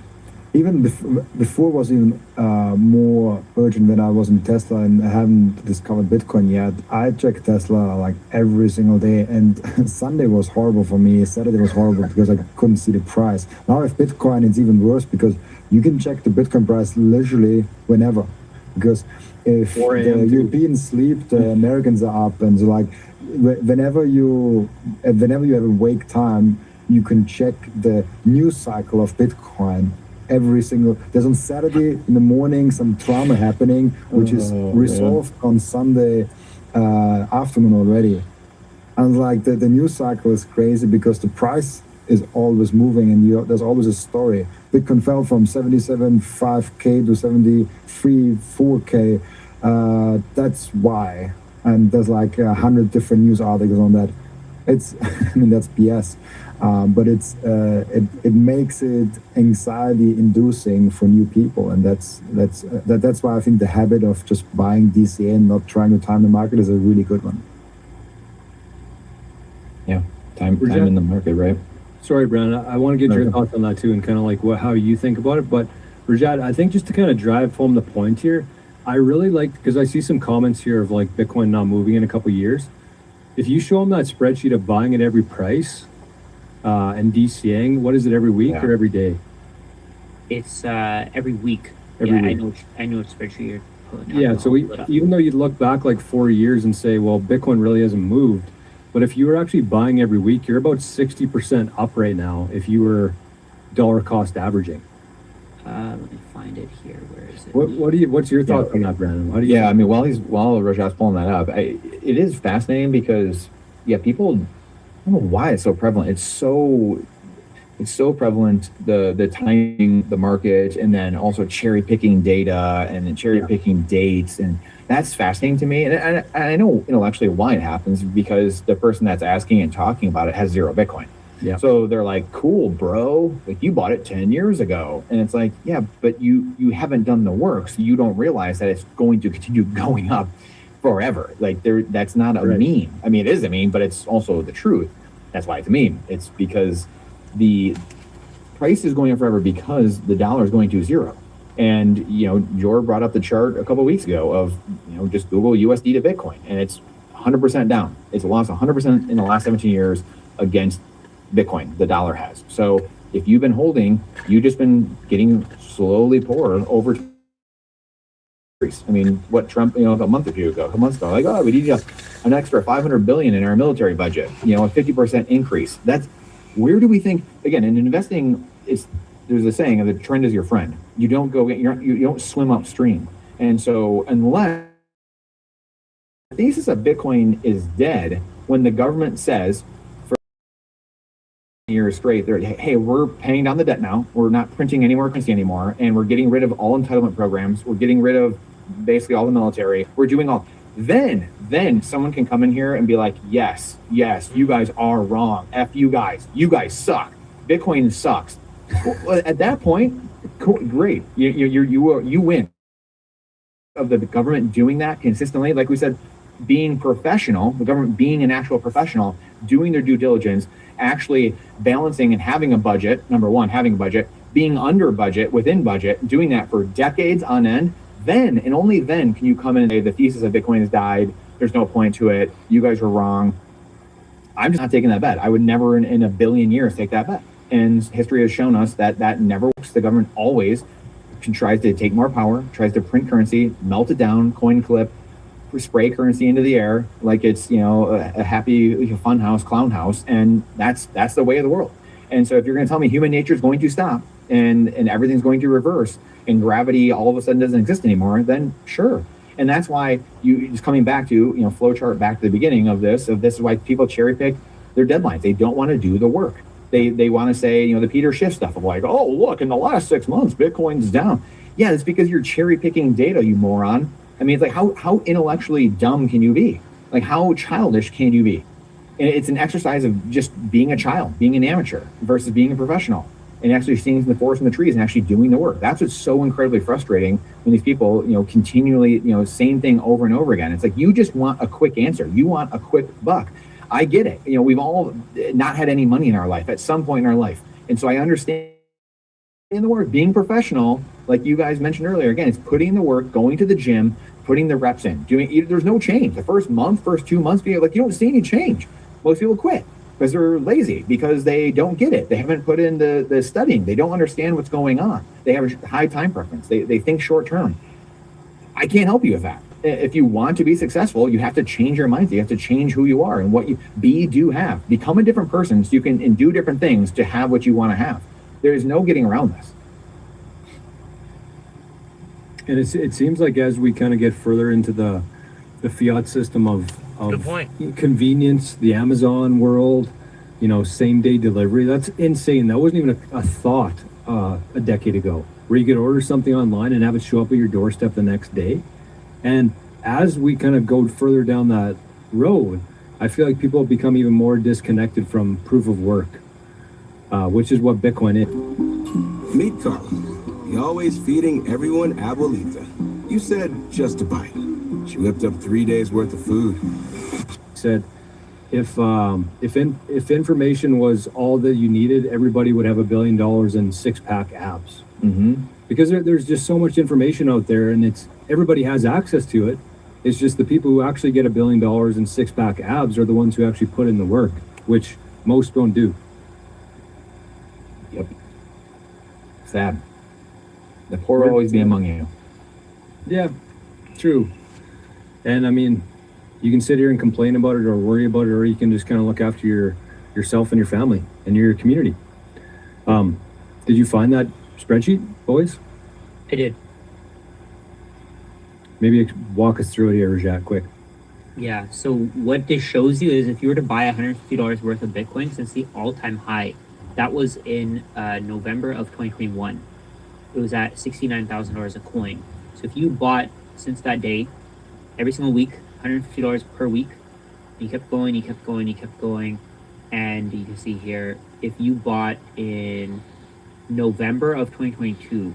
before was even more urgent when I was in Tesla and I hadn't discovered Bitcoin yet. I checked Tesla like every single day, and Sunday was horrible for me. Saturday was horrible because I couldn't see the price. Now with Bitcoin, it's even worse because you can check the Bitcoin price literally whenever. Because if the Europeans sleep, the Americans are up, and so like whenever you have a wake time, you can check the news cycle of Bitcoin every single. There's on Saturday in the morning some drama happening, which is resolved on Sunday afternoon already. And like the news cycle is crazy because the price is always moving, and there's always a story. Bitcoin fell from 77.5K to 73.4K. That's why. And there's like 100 different news articles on that. It's, I mean, that's BS. But it makes it anxiety inducing for new people, and that's why I think the habit of just buying DCA and not trying to time the market is a really good one. Yeah, time in the market, right? Sorry, Brandon, I want to get your thoughts on that too, and kind of like how you think about it. But Rajat, I think just to kind of drive home the point here, I really like, because I see some comments here of like Bitcoin not moving in a couple of years. If you show them that spreadsheet of buying at every price and DCAing, what is it, every week or every day? It's every week. Every week. I know it's spreadsheet you're pulling up. Yeah, so even though you'd look back like 4 years and say, well, Bitcoin really hasn't moved, but if you were actually buying every week, you're about 60% up right now if you were dollar cost averaging. Let me find it here. Where is it? What's your thoughts on that, Brandon? I mean, while Rajat's pulling that up, it is fascinating because people, I don't know why it's so prevalent. It's so prevalent, the timing, the market, and then also cherry picking data and then cherry picking dates, and that's fascinating to me. And I know intellectually why it happens, because the person that's asking and talking about it has zero Bitcoin. Yeah. So they're like, cool, bro, like you bought it 10 years ago. And it's like, yeah, but you haven't done the work, so you don't realize that it's going to continue going up forever. Like that's not a meme. I mean, it is a meme, but it's also the truth. That's why it's a meme. It's because the price is going up forever because the dollar is going to zero. And, Jor brought up the chart a couple of weeks ago of, just Google USD to Bitcoin, and it's 100% down. It's lost 100% in the last 17 years against Bitcoin, the dollar has. So if you've been holding, you've just been getting slowly poorer over. I mean, what Trump, a month ago, like, oh, we need an extra 500 billion in our military budget, a 50% increase. That's, where do we think, again, in investing, there's a saying, the trend is your friend. You don't you don't swim upstream. And so unless the thesis of Bitcoin is dead, when the government says, years straight, they're, hey, we're paying down the debt now, we're not printing any more currency anymore, and we're getting rid of all entitlement programs, we're getting rid of basically all the military, we're doing all, then someone can come in here and be like, yes, you guys are wrong, F you guys suck, Bitcoin sucks, Well, at that point, cool, great. You win. Of the government doing that consistently, like we said, being professional, the government being an actual professional, doing their due diligence, actually balancing and having a budget. Number one, having a budget, being under budget, within budget, doing that for decades on end. Then and only then can you come in and say the thesis of Bitcoin has died. There's no point to it. You guys were wrong. I'm just not taking that bet. I would never in a billion years take that bet. And history has shown us that that never works. The government always tries to take more power, tries to print currency, melt it down, coin clip, spray currency into the air like it's, a happy fun house, clown house. And that's the way of the world. And so if you're going to tell me human nature is going to stop and everything's going to reverse and gravity all of a sudden doesn't exist anymore, then sure. And that's why you just coming back to, flowchart back to the beginning of this is why people cherry pick their deadlines. They don't want to do the work. They want to say, the Peter Schiff stuff of like, oh, look, in the last 6 months, Bitcoin's down. Yeah, it's because you're cherry picking data, you moron. I mean, it's like, how intellectually dumb can you be? Like, how childish can you be? And it's an exercise of just being a child, being an amateur versus being a professional and actually seeing the forest and the trees and actually doing the work. That's what's so incredibly frustrating when these people, continually, same thing over and over again. It's like, you just want a quick answer. You want a quick buck. I get it. We've all not had any money in our life at some point in our life. And so I understand the work, being professional, like you guys mentioned earlier, again, it's putting in the work, going to the gym, putting the reps in, there's no change. The first month, first 2 months, you don't see any change. Most people quit because they're lazy, because they don't get it. They haven't put in the studying. They don't understand what's going on. They have a high time preference. They think short term. I can't help you with that. If you want to be successful, you have to change your mindset. You have to change who you are and what you do have. Become a different person so you can and do different things to have what you want to have. There is no getting around this. And it seems like as we kind of get further into the fiat system of Good point. Convenience, the Amazon world, same day delivery, that's insane. That wasn't even a thought a decade ago, where you could order something online and have it show up at your doorstep the next day. And as we kind of go further down that road, I feel like people have become even more disconnected from proof of work, which is what Bitcoin is. Meet Carla. You're always feeding everyone abuelita. You said just a bite. She whipped up 3 days worth of food. Said, if information was all that you needed, everybody would have $1 billion in 6-pack abs. Mm-hmm. Because there's just so much information out there, and everybody has access to it. It's just the people who actually get $1 billion in 6-pack abs are the ones who actually put in the work, which most don't do. Yep. Sad. The poor will always be among you. Yeah, true. And I mean, you can sit here and complain about it or worry about it, or you can just kind of look after yourself and your family and your community. Did you find that spreadsheet, boys? I did. Maybe walk us through it here, Rajat, quick. Yeah, so what this shows you is if you were to buy $150 worth of Bitcoin since the all-time high, that was in November of 2021. It was at $69,000 a coin. So if you bought since that day, every single week, $150 per week, you kept going, you kept going, you kept going, and you can see here, if you bought in November of 2022,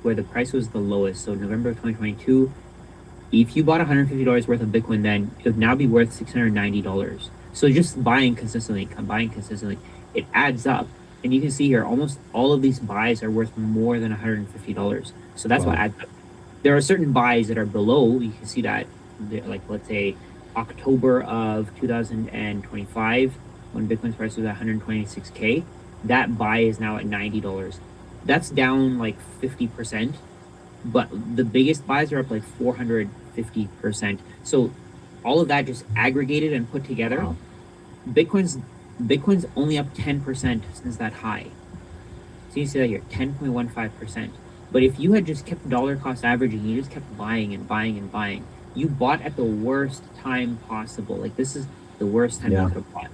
where the price was the lowest, so November of 2022, if you bought $150 worth of Bitcoin then, it would now be worth $690. So just buying consistently, it adds up. And you can see here, almost all of these buys are worth more than $150. So that's what adds up. There are certain buys that are below, you can see that, like let's say October of 2025, when Bitcoin's price was at 126K, that buy is now at $90. That's down like 50%, but the biggest buys are up like 450%. So all of that just aggregated and put together, wow. Bitcoin's only up 10% since that high. So you see that here, 10.15%. But if you had just kept dollar cost averaging, you just kept buying and buying and buying, you bought at the worst time possible. Like this is the worst time you could have bought,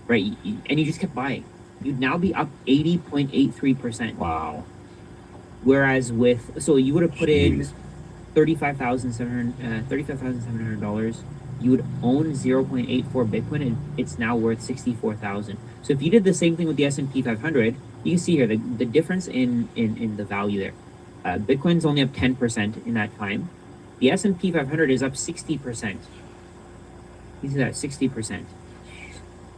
right? And you just kept buying. You'd now be up 80.83%. Wow. Whereas so you would have put in $35,700, you would own 0.84 Bitcoin, and it's now worth 64,000. So if you did the same thing with the S&P 500, you can see here the difference in the value there. Bitcoin's only up 10% in that time. The S&P 500 is up 60%. You see that, 60%.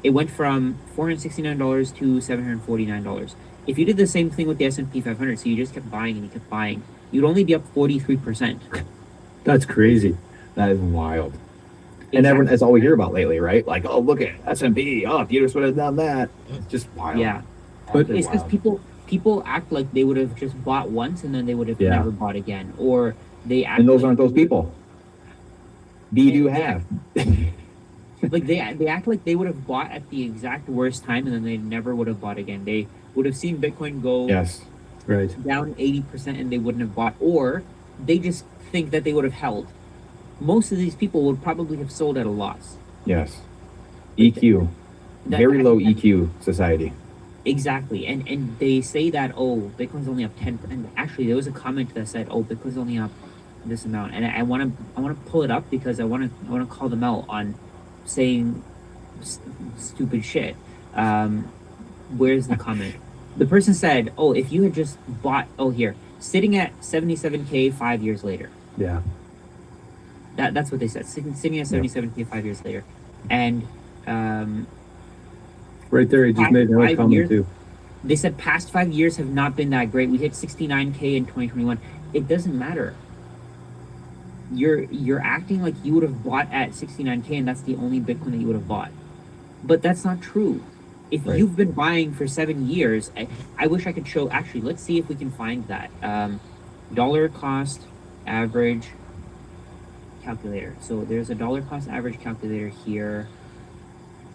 It went from $469 to $749. If you did the same thing with the S&P 500, so you just kept buying and you kept buying, you'd only be up 43%. That's crazy. That is wild. And everyone, that's all we hear about lately, right? Like, oh, look at S&P. Oh, if you just would have done that. It's just wild. Yeah. But It's because people act like they would have just bought once and then they would have Yeah. never bought again, or they act And those like aren't those people. Be do have. like they act like they would have bought at the exact worst time and then they never would have bought again. They would have seen Bitcoin go Yes. right. down 80% and they wouldn't have bought, or they just think that they would have held. Most of these people would probably have sold at a loss. Yes. EQ. Very low EQ society. Exactly, and they say that, oh, Bitcoin's only up 10%. And actually, there was a comment that said, oh, Bitcoin's only up this amount, and I want to pull it up because I want to call them out on saying stupid shit. Where's the comment? The person said, oh, if you had just bought, oh, here, sitting at 77K 5 years later. Yeah. That's what they said. Sitting at 77K 5 years later, and Right there, he just made another comment too. they said past 5 years have not been that great. We hit 69K in 2021. It doesn't matter. You're acting like you would have bought at 69K and that's the only Bitcoin that you would have bought, but that's not true. If Right. you've been buying for 7 years, I wish I could show. Actually, let's see if we can find that dollar cost average calculator. So there's a dollar cost average calculator here.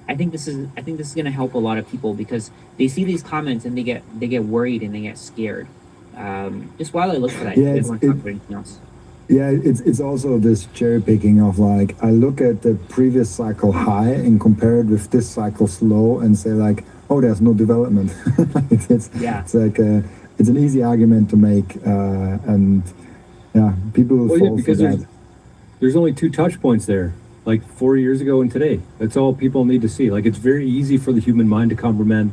I think this is going to help a lot of people because they see these comments and they get worried and they get scared. Just while I look for that, Yeah, you guys want to talk about anything else? Yeah, it's also this cherry picking of like, I look at the previous cycle high and compare it with this cycle's low and say like, oh, there's no development. It's like it's an easy argument to make, and yeah, people will Well, fall yeah, for because that. there's only 2 touch points there, like 4 years ago and today. That's all people need to see. Like, it's very easy for the human mind to comprehend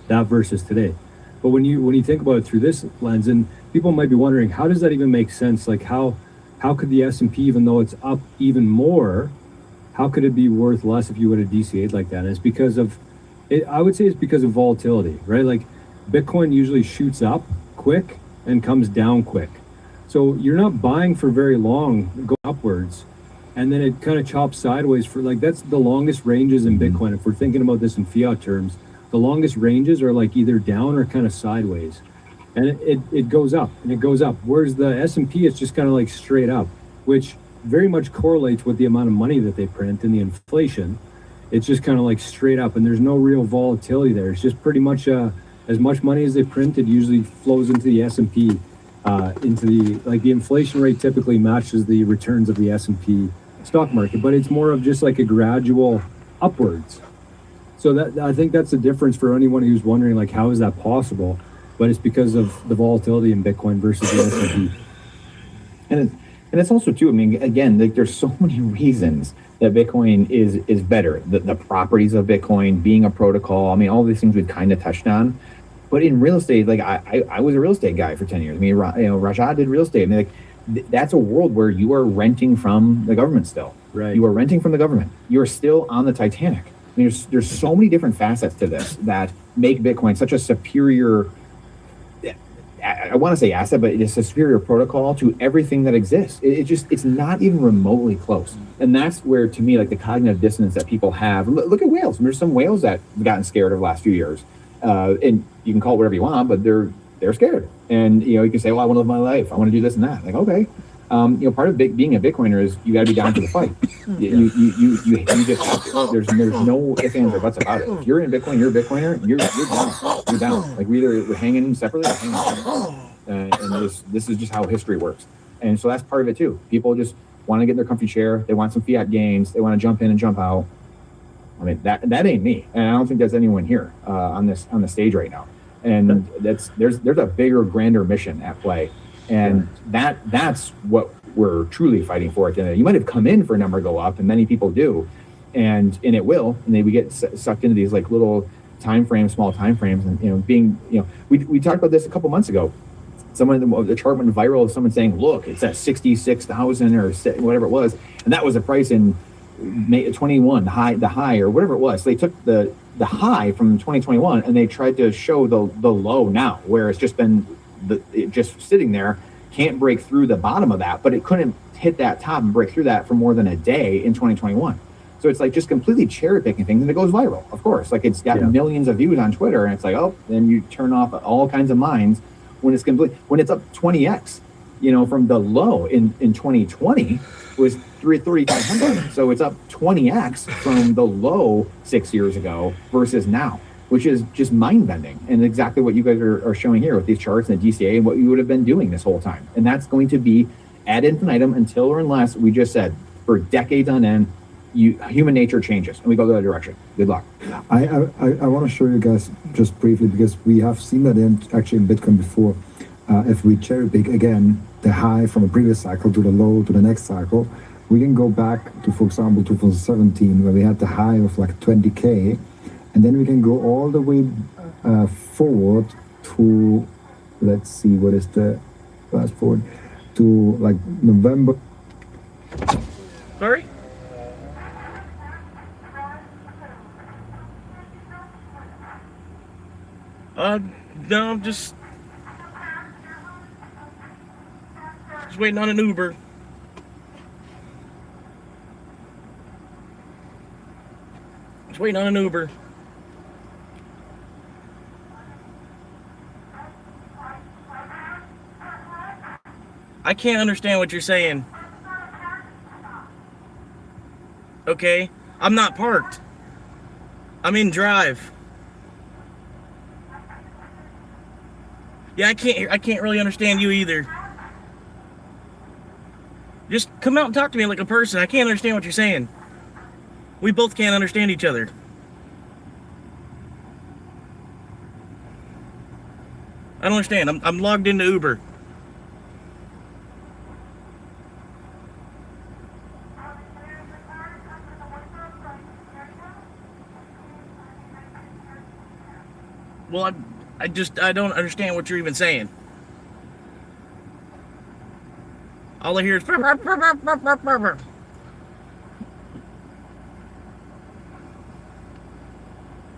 that versus today. But when you think about it through this lens, and people might be wondering, how does that even make sense? Like, how could the S&P, even though it's up even more, how could it be worth less if you would have DCA'd like that? And it's because of, I would say it's because of volatility, right? Like, Bitcoin usually shoots up quick and comes down quick. So you're not buying for very long, going upwards, and then it kind of chops sideways for, like, that's the longest ranges in Bitcoin. If we're thinking about this in fiat terms, the longest ranges are like either down or kind of sideways. And it goes up and it goes up. Whereas the S&P is just kind of like straight up, which very much correlates with the amount of money that they print and the inflation. It's just kind of like straight up, and there's no real volatility there. It's just pretty much as much money as they print, it usually flows into the S&P, into the, like, the inflation rate typically matches the returns of the S&P stock market, but it's more of just like a gradual upwards. So that, I think that's the difference for anyone who's wondering, like, how is that possible? But it's because of the volatility in Bitcoin versus the S&P. And it's also too, I mean, again, like, there's so many reasons that Bitcoin is better. The properties of Bitcoin, being a protocol, I mean, all these things we've kind of touched on. But in real estate, like, I was a real estate guy for 10 years. I mean, Rajat did real estate. I mean, like, that's a world where you are renting from the government still. Right. You are renting from the government. You're still on the Titanic. I mean, there's so many different facets to this that make Bitcoin such a superior, I want to say asset, but it's a superior protocol to everything that exists. It's not even remotely close. And that's where, to me, like, the cognitive dissonance that people have. Look at whales. There's some whales that have gotten scared over the last few years. And you can call it whatever you want, but they're scared. And, you know, you can say, well, I want to live my life. I want to do this and that. Like, okay. You know, part of being a Bitcoiner is you got to be down for the fight. You just have to. There's no ifs, ands, or buts about it. If you're in Bitcoin, you're a Bitcoiner. You're down. You're down. Like, we're hanging separately or hanging together. And this is just how history works. And so that's part of it too. People just want to get in their comfy chair. They want some fiat gains. They want to jump in and jump out. I mean, that ain't me, and I don't think there's anyone here on the stage right now. And there's a bigger, grander mission at play. And that's what we're truly fighting for at the end of the day. You might have come in for a number go up, and many people do, and it will, and then we get sucked into these like little time frames, small time frames, and we talked about this a couple months ago. The chart went viral of someone saying, "Look, it's at 66,000 or whatever it was," and that was the price in May 21, the high or whatever it was. So they took the high from 2021 and they tried to show the low now, where it's just been just sitting there, can't break through the bottom of that, but it couldn't hit that top and break through that for more than a day in 2021. So it's like just completely cherry picking things, and it goes viral, of course. Like it's got millions of views on Twitter, and it's like, oh, then you turn off all kinds of minds when it's up 20x, from the low in 2020 was 3,500. So it's up 20x from the low 6 years ago versus now, which is just mind bending, and exactly what you guys are showing here with these charts and the DCA and what you would have been doing this whole time. And that's going to be ad infinitum until or unless, we just said, for decades on end, human nature changes and we go the other direction. Good luck. I want to show you guys just briefly, because we have seen that actually in Bitcoin before. If we cherry pick again the high from a previous cycle to the low to the next cycle, we can go back to, for example, 2017, where we had the high of like 20K, and then we can go all the way forward to, let's see, what is the fast forward to like November. Sorry? No, I'm just waiting on an Uber. Just waiting on an Uber. I can't understand what you're saying. Okay? I'm not parked. I'm in drive. Yeah, I can't really understand you either. Just come out and talk to me like a person. I can't understand what you're saying. We both can't understand each other. I don't understand. I'm logged into Uber. Well, I don't understand what you're even saying. All I hear is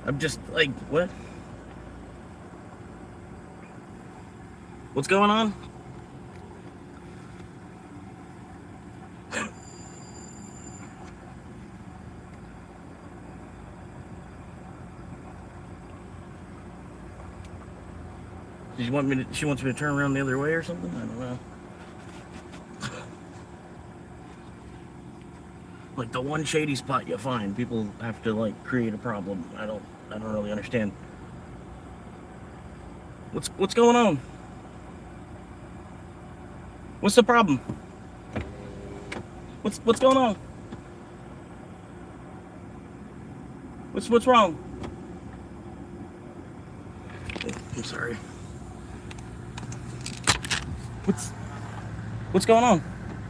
I'm just like, what? What's going on? She wants me to turn around the other way or something? I don't know. Like the one shady spot you find, people have to like create a problem. I don't really understand. What's going on? What's the problem? What's going on? What's wrong? I'm sorry. What's going on?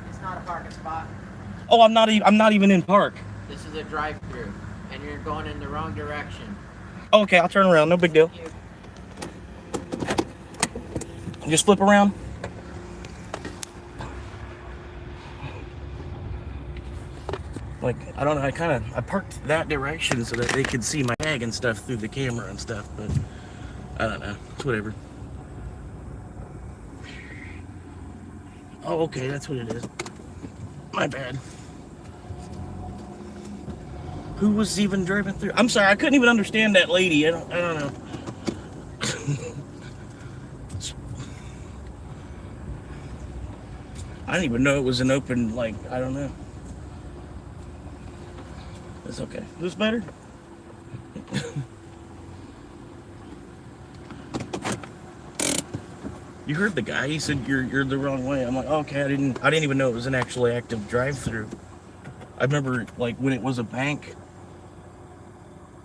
It's not a parking spot. Oh, I'm not even in park. This is a drive-through, and you're going in the wrong direction. Oh, okay, I'll turn around. No big deal. Just flip around. Like, I don't know, I parked that direction so that they could see my tag and stuff through the camera and stuff, but I don't know. It's whatever. Oh, okay, that's what it is. My bad. Who was even driving through? I'm sorry, I couldn't even understand that lady. I don't know. I didn't even know it was an open, like, I don't know. It's okay. Is this better? You heard the guy. He said you're the wrong way. I'm like, okay. I didn't even know it was an actually active drive-through. I remember like when it was a bank.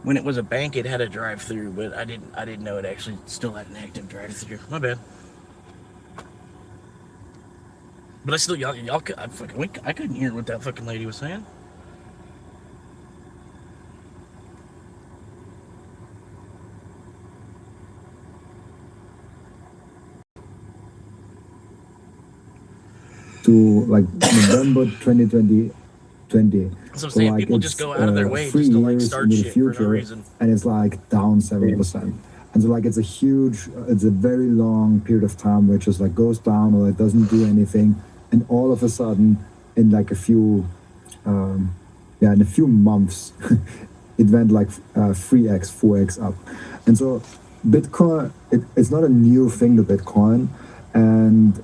When it was a bank, it had a drive-through, but I didn't know it actually still had an active drive-through. My bad. But I still I couldn't hear what that fucking lady was saying. to like November 2020. So I'm So saying like people just it's go out of their way 3 just to like years start into the shit for no future, reason. and it's like down 7%. And so like it's a very long period of time where it just like goes down or it doesn't do anything, and all of a sudden in like a few in a few months it went like 3x 4x up. And so Bitcoin, it's not a new thing to Bitcoin, and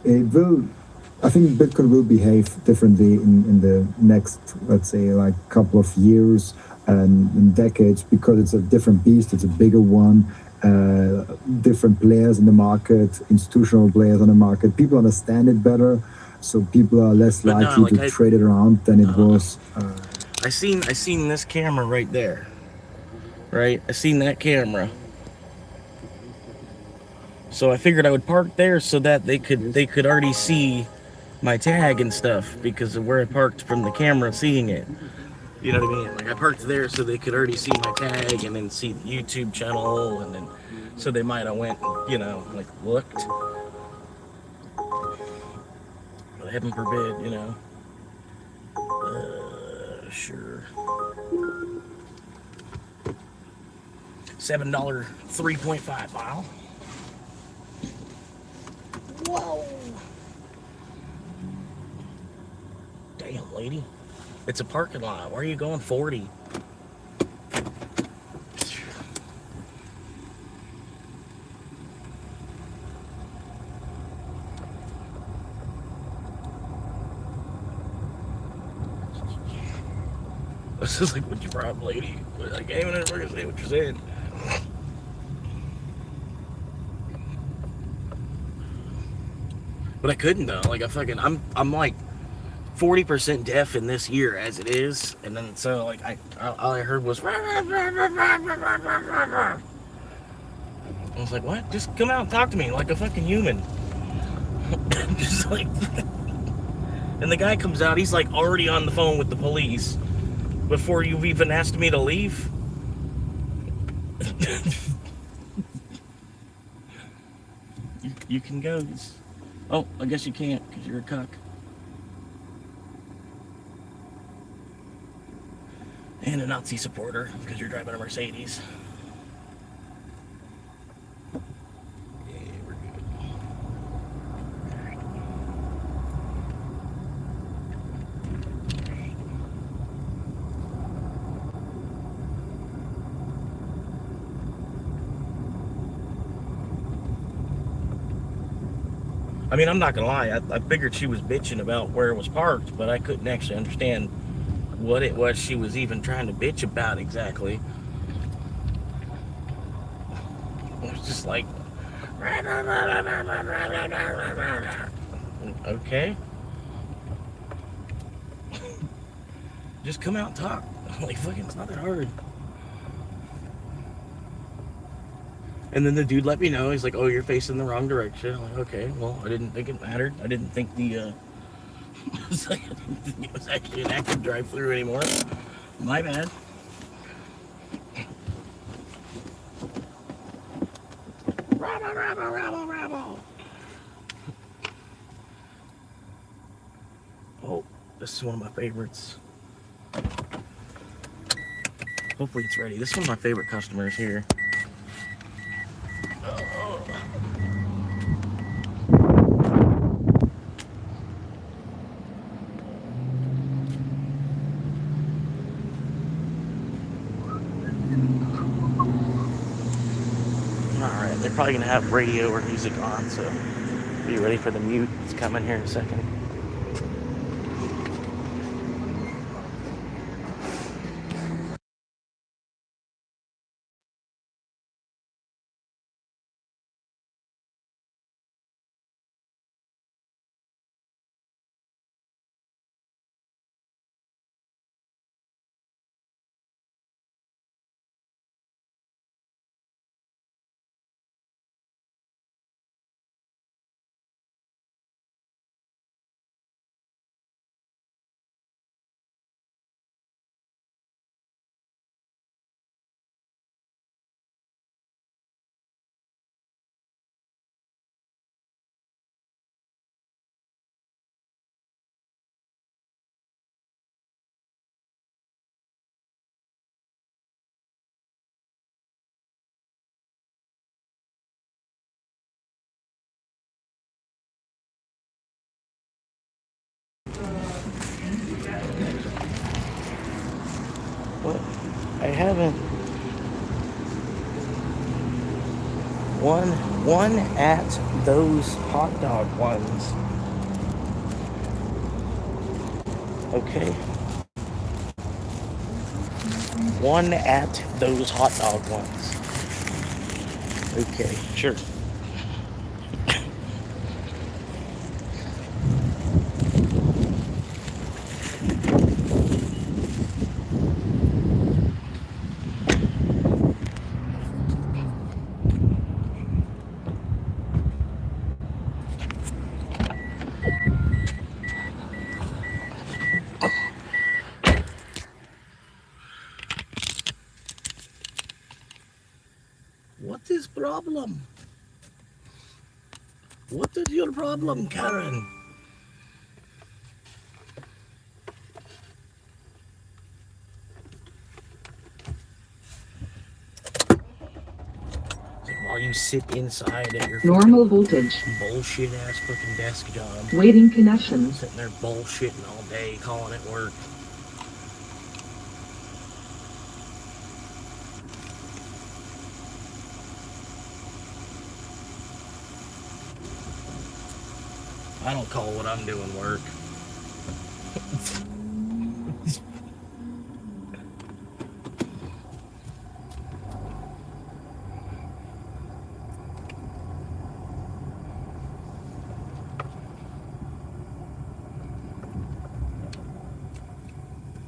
I think Bitcoin will behave differently in the next, let's say, like couple of years and decades, because it's a different beast, it's a bigger one, different players in the market, institutional players on the market. People understand it better, so people are less But no, likely like to trade it around than it was. I seen this camera right there. Right? I seen that camera. So I figured I would park there so that they could already see my tag and stuff because of where I parked from the camera seeing it. You know what I mean? Like I parked there so they could already see my tag and then see the YouTube channel, and then so they might have went and, you know, like looked. But heaven forbid, you know. Sure. $7 3.5 mile. Whoa. Damn, lady. It's a parking lot. Why are you going 40? This is like, what you brought, lady? I can't even say what you're saying. But I couldn't though. Like I'm like 40% deaf in this year as it is, and then so like all I heard was. I was like, what? Just come out and talk to me like a fucking human. Just like. And the guy comes out. He's like already on the phone with the police before you've even asked me to leave. You can go. Oh, I guess you can't because you're a cuck. And a Nazi supporter because you're driving a Mercedes. Yeah, we're good. I mean, I'm not gonna lie. I figured she was bitching about where it was parked, but I couldn't actually understand what it was she was even trying to bitch about exactly. It was just like, okay, just come out and talk. Like, fucking, it's not that hard. And then the dude let me know. He's like, "Oh, you're facing the wrong direction." I'm like, "Okay, well, I didn't think it mattered. I didn't think it was like, I didn't think it was actually an active drive-through anymore. My bad." Rabble, rabble, rabble, rabble. Oh, this is one of my favorites. Hopefully it's ready. This is one of my favorite customers here. Alright, they're probably gonna have radio or music on, so be ready for the mute. It's coming here in a second. haven't. One at those hot dog ones. Okay. One at those hot dog ones. Okay, sure. What is problem? What is your problem, Karen? While you sit inside at your Normal voltage. bullshit ass fucking desk job, Waiting connections. sitting there bullshitting all day, calling it work. I don't call what I'm doing work.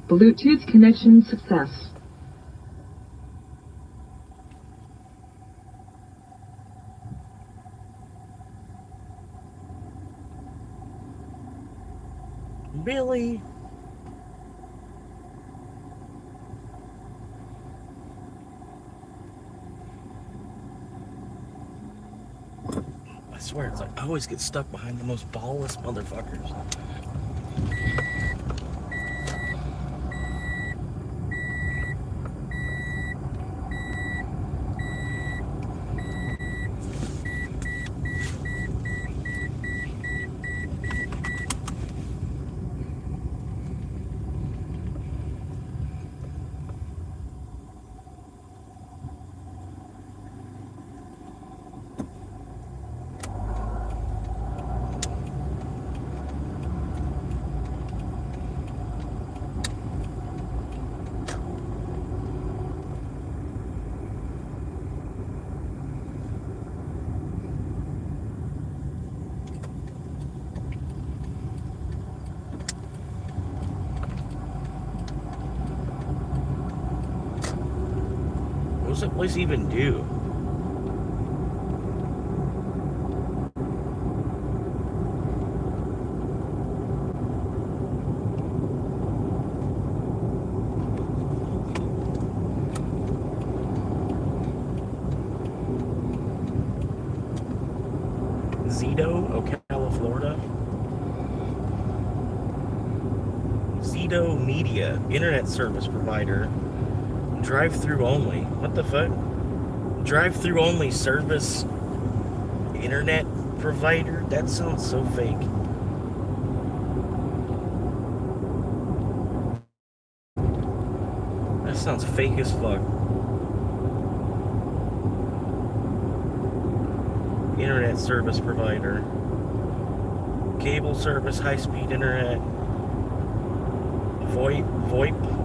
Bluetooth connection success. Billy. I swear, it's like I always get stuck behind the most ballless motherfuckers. What does that place even do? Zito, Ocala, Florida. Zito Media, internet service provider. Drive-through only. What the fuck? Drive-through only service internet provider? That sounds so fake. That sounds fake as fuck. Internet service provider. Cable service, high-speed internet. VoIP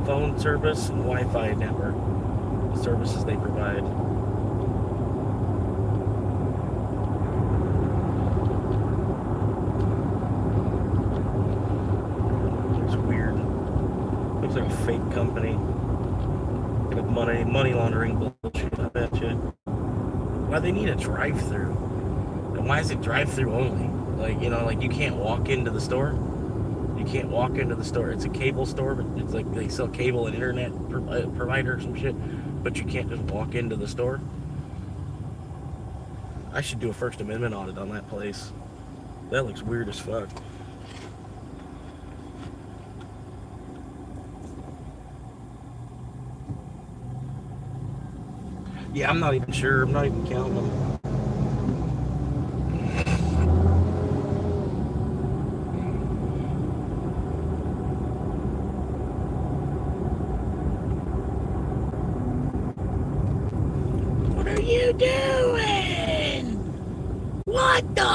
phone service and Wi-Fi network. The services they provide. It's weird. Looks like a fake company. Like money laundering bullshit, I bet you. Why they need a drive-through? And why is it drive-through only? Like, you know, like you can't walk into the store. You can't walk into the store. It's a cable store, but it's like they sell cable and internet provider or some shit, but you can't just walk into the store. I should do a First Amendment audit on that place. That looks weird as fuck. Yeah, I'm not even sure. I'm not even counting them. doing? What the